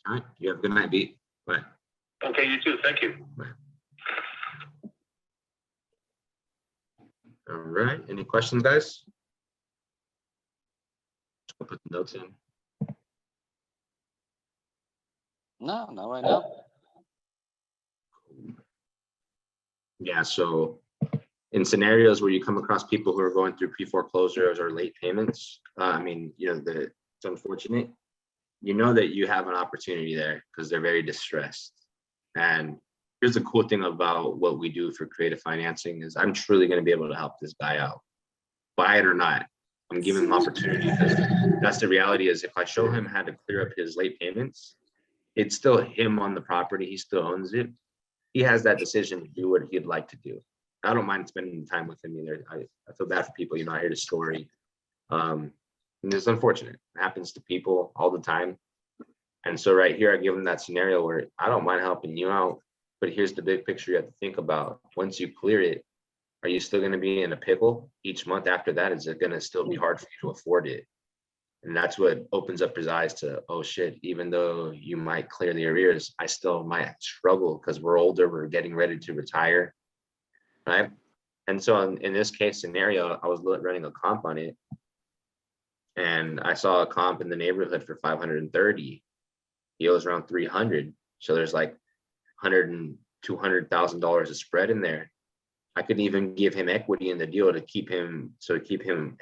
Speaker 1: All right. You have a good night, Beat. Bye.
Speaker 4: Okay, you too. Thank you.
Speaker 1: All right. Any questions, guys? I'll put the notes in.
Speaker 10: No, not right now.
Speaker 1: Yeah. So in scenarios where you come across people who are going through pre-foreclosures or late payments, it's unfortunate. You know that you have an opportunity there because they're very distressed. And here's the cool thing about what we do for creative financing is I'm truly going to be able to help this guy out. Buy it or not, I'm giving him opportunity, because that's the reality. Is if I show him how to clear up his late payments, it's still him on the property. He still owns it. He has that decision to do what he'd like to do. I don't mind spending time with him either. I feel bad for people, I hear the story. And it's unfortunate. It happens to people all the time. And so right here, I give them that scenario where I don't mind helping you out, but here's the big picture you have to think about. Once you clear it, are you still going to be in a pickle each month after that? Is it going to still be hard for you to afford it? And that's what opens up his eyes to, oh shit, even though you might clear the arrears, I still might struggle because we're older, we're getting ready to retire, right? And so in this case scenario, I was running a comp on it, and I saw a comp in the neighborhood for 530. He owes around 300. So there's like $100,000 and $200,000 of spread in there. I could even give him equity in the deal to keep him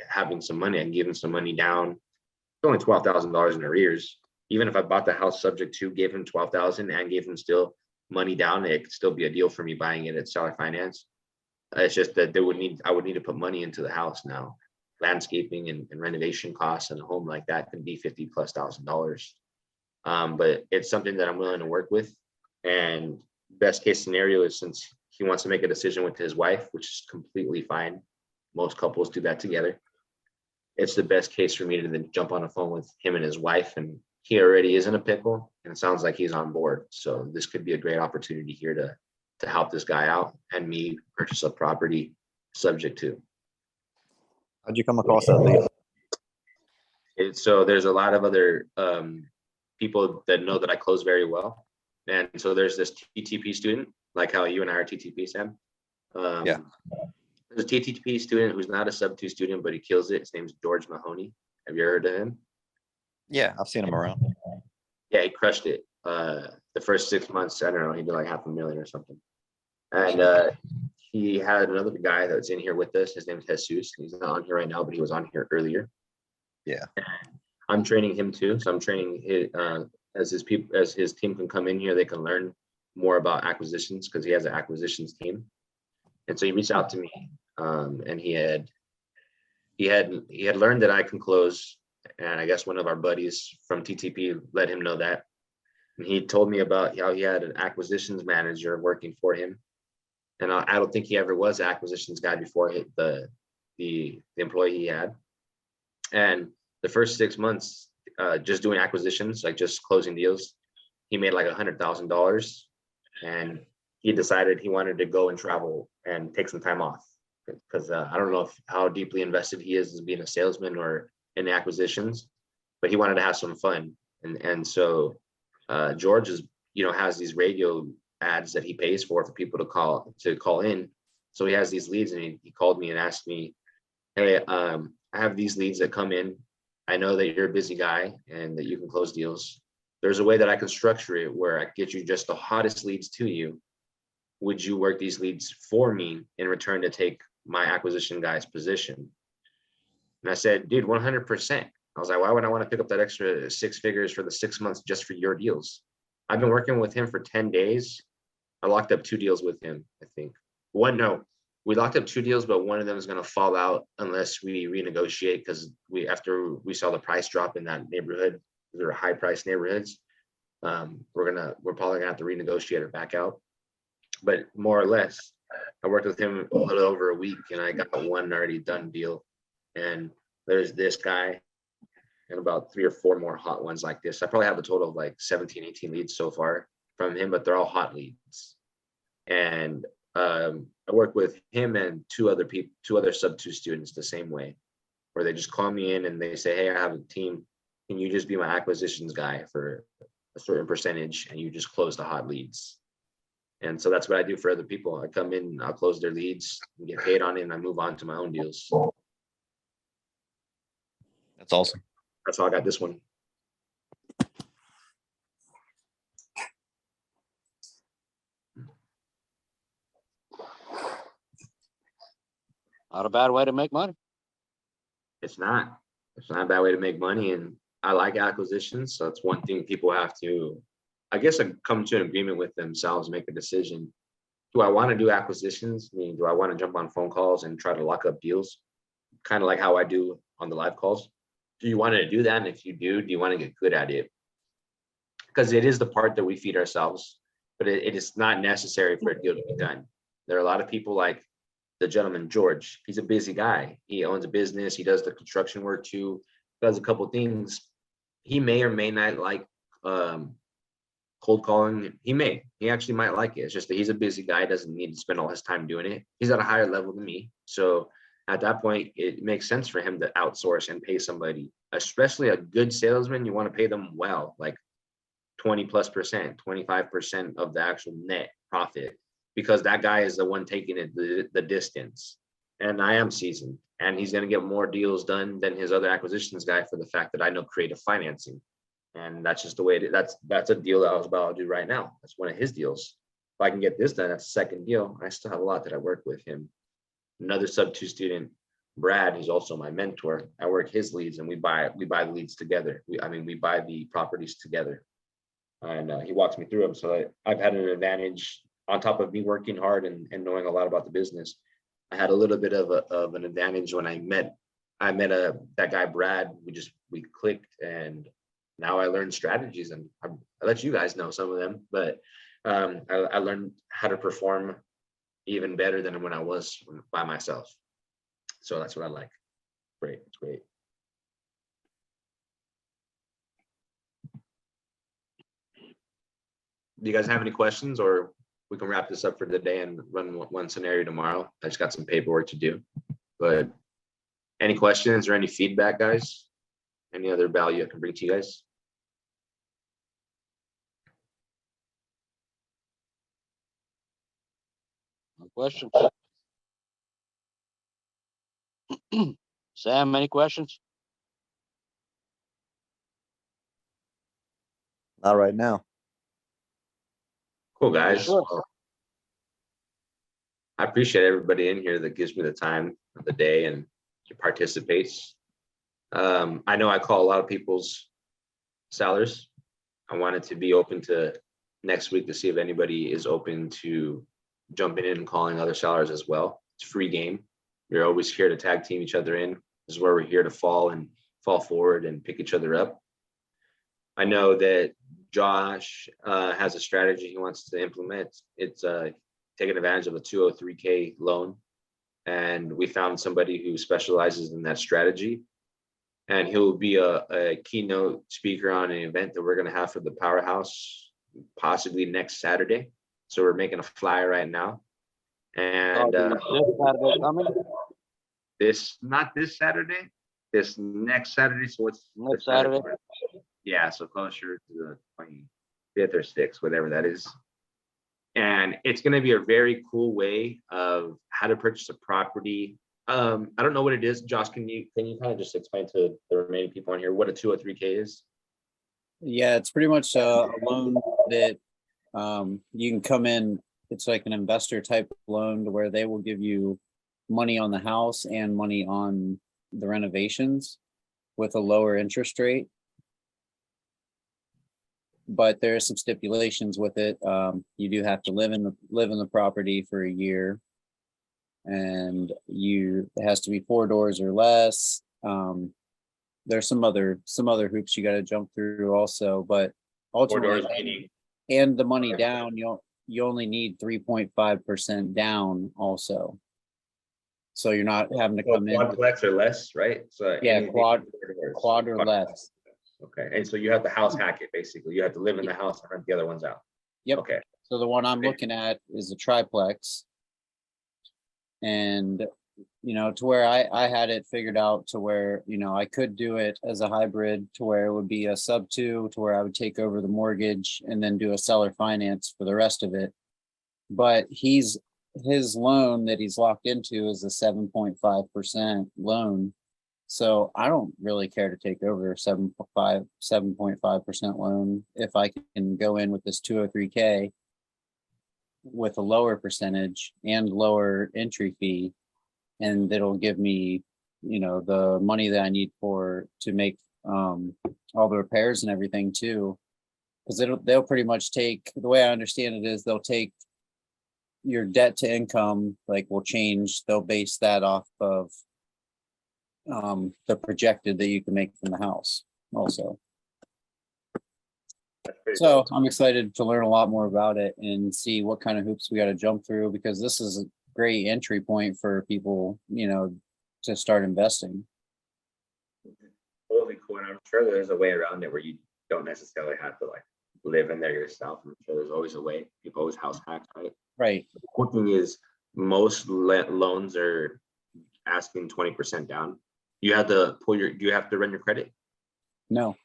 Speaker 1: having some money. I can give him some money down. It's only $12,000 in arrears. Even if I bought the house subject to, gave him $12,000 and gave him still money down, it could still be a deal for me buying it at seller finance. It's just that I would need to put money into the house now. Landscaping and renovation costs in a home like that can be $50,000+. But it's something that I'm willing to work with. And best case scenario is, since he wants to make a decision with his wife, which is completely fine. Most couples do that together. It's the best case for me to then jump on a phone with him and his wife, and he already is in a pickle, and it sounds like he's on board. So this could be a great opportunity here to help this guy out and me purchase a property subject to.
Speaker 13: How'd you come across that lead?
Speaker 1: So there's a lot of other people that know that I close very well. And so there's this TTP student, like how you and I are TTP, Sam. Yeah. There's a TTP student who's not a sub 2 student, but he kills it. His name's George Mahoney. Have you heard of him?
Speaker 15: Yeah, I've seen him around.
Speaker 1: Yeah, he crushed it. The first 6 months, I don't know, he did like $500,000 or something. And he had another guy that's in here with us. His name's Jesus. He's not on here right now, but he was on here earlier.
Speaker 15: Yeah.
Speaker 1: I'm training him too. So I'm training his as his team can come in here, they can learn more about acquisitions because he has an acquisitions team. And so he reached out to me, and he had learned that I can close. And I guess one of our buddies from TTP let him know that. And he told me about how he had an acquisitions manager working for him. And I don't think he ever was an acquisitions guy before the employee he had. And the first 6 months, just doing acquisitions, like just closing deals, he made like $100,000. And he decided he wanted to go and travel and take some time off because I don't know how deeply invested he is as being a salesman or in acquisitions, but he wanted to have some fun. And so George is, has these radio ads that he pays for people to call in. So he has these leads, and he called me and asked me, hey, I have these leads that come in. I know that you're a busy guy and that you can close deals. There's a way that I can structure it where I get you just the hottest leads to you. Would you work these leads for me in return to take my acquisition guy's position? And I said, dude, 100%. I was like, why would I want to pick up that extra 6 figures for the 6 months just for your deals? I've been working with him for 10 days. I locked up 2 deals with him, I think. We locked up 2 deals, but one of them is going to fall out unless we renegotiate because after we saw the price drop in that neighborhood, they're high price neighborhoods. We're probably gonna have to renegotiate it back out. But more or less, I worked with him a little over a week and I got one already done deal. And there's this guy and about 3 or 4 more hot ones like this. I probably have a total of like 17, 18 leads so far from him, but they're all hot leads. And I work with him and 2 other sub 2 students the same way, where they just call me in and they say, hey, I have a team. Can you just be my acquisitions guy for a certain percentage and you just close the hot leads? And so that's what I do for other people. I come in, I'll close their leads, and get paid on it, and I move on to my own deals.
Speaker 15: That's awesome.
Speaker 1: That's how I got this one.
Speaker 10: Not a bad way to make money.
Speaker 1: It's not a bad way to make money. And I like acquisitions. So it's one thing people have to, I guess, come to an agreement with themselves, make a decision. Do I want to do acquisitions? I mean, do I want to jump on phone calls and try to lock up deals? Kind of like how I do on the live calls. Do you want to do that? And if you do you want to get good at it? Because it is the part that we feed ourselves, but it is not necessary for a deal to be done. There are a lot of people like the gentleman, George. He's a busy guy. He owns a business. He does the construction work too, does a couple of things. He may or may not like cold calling. He actually might like it. It's just that he's a busy guy, doesn't need to spend all his time doing it. He's at a higher level than me. So at that point, it makes sense for him to outsource and pay somebody, especially a good salesman. You want to pay them well, like 20+%, 25% of the actual net profit, because that guy is the one taking it the distance. And I am seasoned, and he's going to get more deals done than his other acquisitions guy for the fact that I know creative financing. And that's just the way it is. That's a deal that I was about to do right now. That's one of his deals. If I can get this done, that's a second deal. I still have a lot that I work with him. Another sub 2 student, Brad, who's also my mentor. I work his leads, and we buy the leads together. We buy the properties together, and he walks me through them. So I've had an advantage on top of me working hard and knowing a lot about the business. I had a little bit of an advantage when I met that guy Brad. We clicked, and now I learned strategies, and I let you guys know some of them. But I learned how to perform even better than when I was by myself. So that's what I like. Great, it's great. Do you guys have any questions, or we can wrap this up for the day and run one scenario tomorrow? I just got some paperwork to do. But any questions or any feedback, guys? Any other value I can bring to you guys?
Speaker 10: No questions. Sam, any questions?
Speaker 15: Not right now.
Speaker 1: Cool, guys.
Speaker 10: Sure.
Speaker 1: Well, I appreciate everybody in here that gives me the time of the day and participates. I know I call a lot of people's sellers. I wanted to be open to next week to see if anybody is open to jumping in and calling other sellers as well. It's free game. We're always here to tag team each other in. This is where we're here to fall forward and pick each other up. I know that Josh has a strategy he wants to implement. It's taking advantage of a 203K loan. And we found somebody who specializes in that strategy. And he'll be a keynote speaker on an event that we're going to have for the Powerhouse, possibly next Saturday. So we're making a flyer right now. And not this Saturday, this next Saturday. So it's
Speaker 10: next Saturday.
Speaker 1: Yeah, so closer to the 25th or 6th, whatever that is. And it's going to be a very cool way of how to purchase a property. I don't know what it is. Josh, can you kind of just explain to the remaining people on here what a 203K is?
Speaker 5: Yeah, it's pretty much a loan that you can come in. It's like an investor type loan to where they will give you money on the house and money on the renovations with a lower interest rate. But there are some stipulations with it. You do have to live in the property for a year, and it has to be 4 doors or less. There's some other hoops you got to jump through also, but ultimately, and the money down, you only need 3.5% down also. So you're not having to come in.
Speaker 1: Quadplex or less, right? So
Speaker 5: yeah, quad or less.
Speaker 1: Okay, and so you have to house hack it, basically. You have to live in the house and rent the other ones out.
Speaker 5: Yep.
Speaker 1: Okay.
Speaker 5: So the one I'm looking at is a triplex. And, to where I had it figured out to where, I could do it as a hybrid to where it would be a sub 2 to where I would take over the mortgage and then do a seller finance for the rest of it. But his loan that he's locked into is a 7.5% loan. So I don't really care to take over a 7.5% loan if I can go in with this 203K with a lower percentage and lower entry fee, and it'll give me, the money that I need to make all the repairs and everything too. Because they'll pretty much take, the way I understand it is they'll take your debt to income, will change. They'll base that off of the projected that you can make from the house also. So I'm excited to learn a lot more about it and see what kind of hoops we got to jump through, because this is a great entry point for people, to start investing.
Speaker 1: Totally cool. And I'm sure there's a way around it where you don't necessarily have to live in there yourself. I'm sure there's always a way. People always house hacks, right?
Speaker 5: Right.
Speaker 1: The cool thing is most loans are asking 20% down. You have to do you have to run your credit?
Speaker 5: No,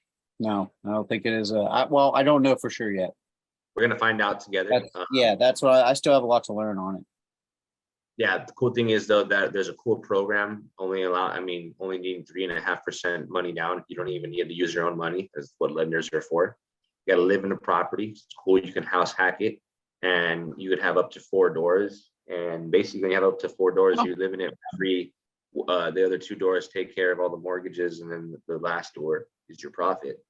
Speaker 5: I don't think it is. I don't know for sure yet.
Speaker 1: We're going to find out together.
Speaker 5: That's what I still have a lot to learn on it.
Speaker 1: Yeah, the cool thing is though that there's a cool program only needing 3.5% money down. You don't even need to use your own money. That's what lenders are for. You got to live in a property. It's cool. You can house hack it, and you could have up to 4 doors. And basically, when you have up to 4 doors, you live in it for free. The other 2 doors take care of all the mortgages, and then the last door is your profit.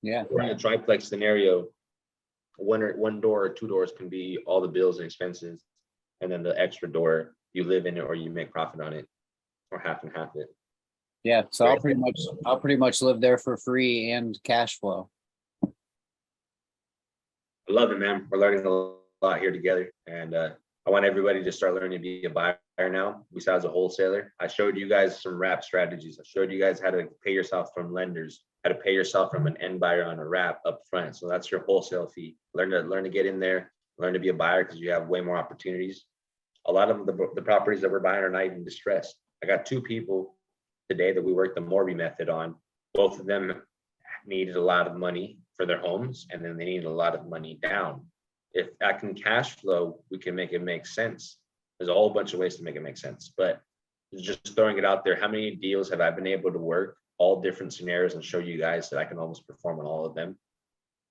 Speaker 5: Yeah.
Speaker 1: In a triplex scenario, one door or 2 doors can be all the bills and expenses, and then the extra door you live in it or you make profit on it, or half and half it.
Speaker 5: Yeah. So I'll pretty much live there for free and cash flow.
Speaker 1: I love it, man. We're learning a lot here together, and I want everybody to start learning to be a buyer now, besides a wholesaler. I showed you guys some wrap strategies. I showed you guys how to pay yourself from lenders, how to pay yourself from an end buyer on a wrap up front. So that's your wholesale fee. Learn to get in there, learn to be a buyer, because you have way more opportunities. A lot of the properties that we're buying are not even distressed. I got 2 people today that we worked the Morby method on. Both of them needed a lot of money for their homes, and then they needed a lot of money down. If I can cash flow, we can make it make sense. There's a whole bunch of ways to make it make sense, but just throwing it out there, how many deals have I been able to work, all different scenarios, and show you guys that I can almost perform on all of them?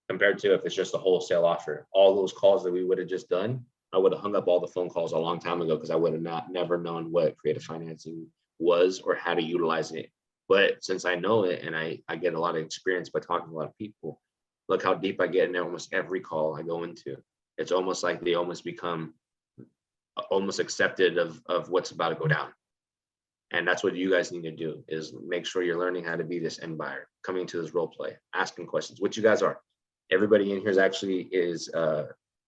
Speaker 1: Compared to if it's just a wholesale offer, all those calls that we would have just done, I would have hung up all the phone calls a long time ago because I would have never known what creative financing was or how to utilize it. But since I know it and I get a lot of experience by talking to a lot of people, look how deep I get in almost every call I go into. It's almost like they almost become almost accepted of what's about to go down. And that's what you guys need to do, is make sure you're learning how to be this end buyer, coming to this role play, asking questions, which you guys are. Everybody in here is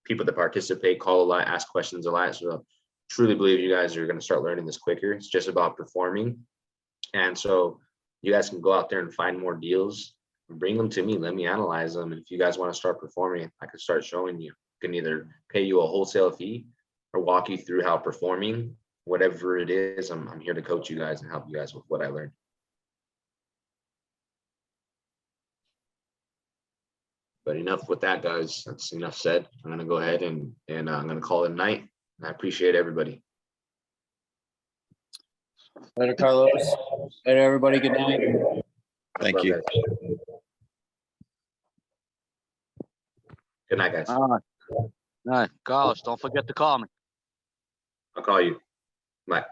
Speaker 1: people that participate, call a lot, ask questions a lot. So truly believe you guys are going to start learning this quicker. It's just about performing. And so you guys can go out there and find more deals, bring them to me, let me analyze them. And if you guys want to start performing, I can start showing you. I can either pay you a wholesale fee or walk you through how performing, whatever it is, I'm here to coach you guys and help you guys with what I learned. But enough with that, guys. That's enough said. I'm gonna go ahead and I'm gonna call it a night. I appreciate everybody.
Speaker 5: Later, Carlos. Later, everybody. Good night.
Speaker 15: Thank you.
Speaker 1: Good night, guys.
Speaker 10: All right, Carlos, don't forget to call me.
Speaker 1: I'll call you. Bye.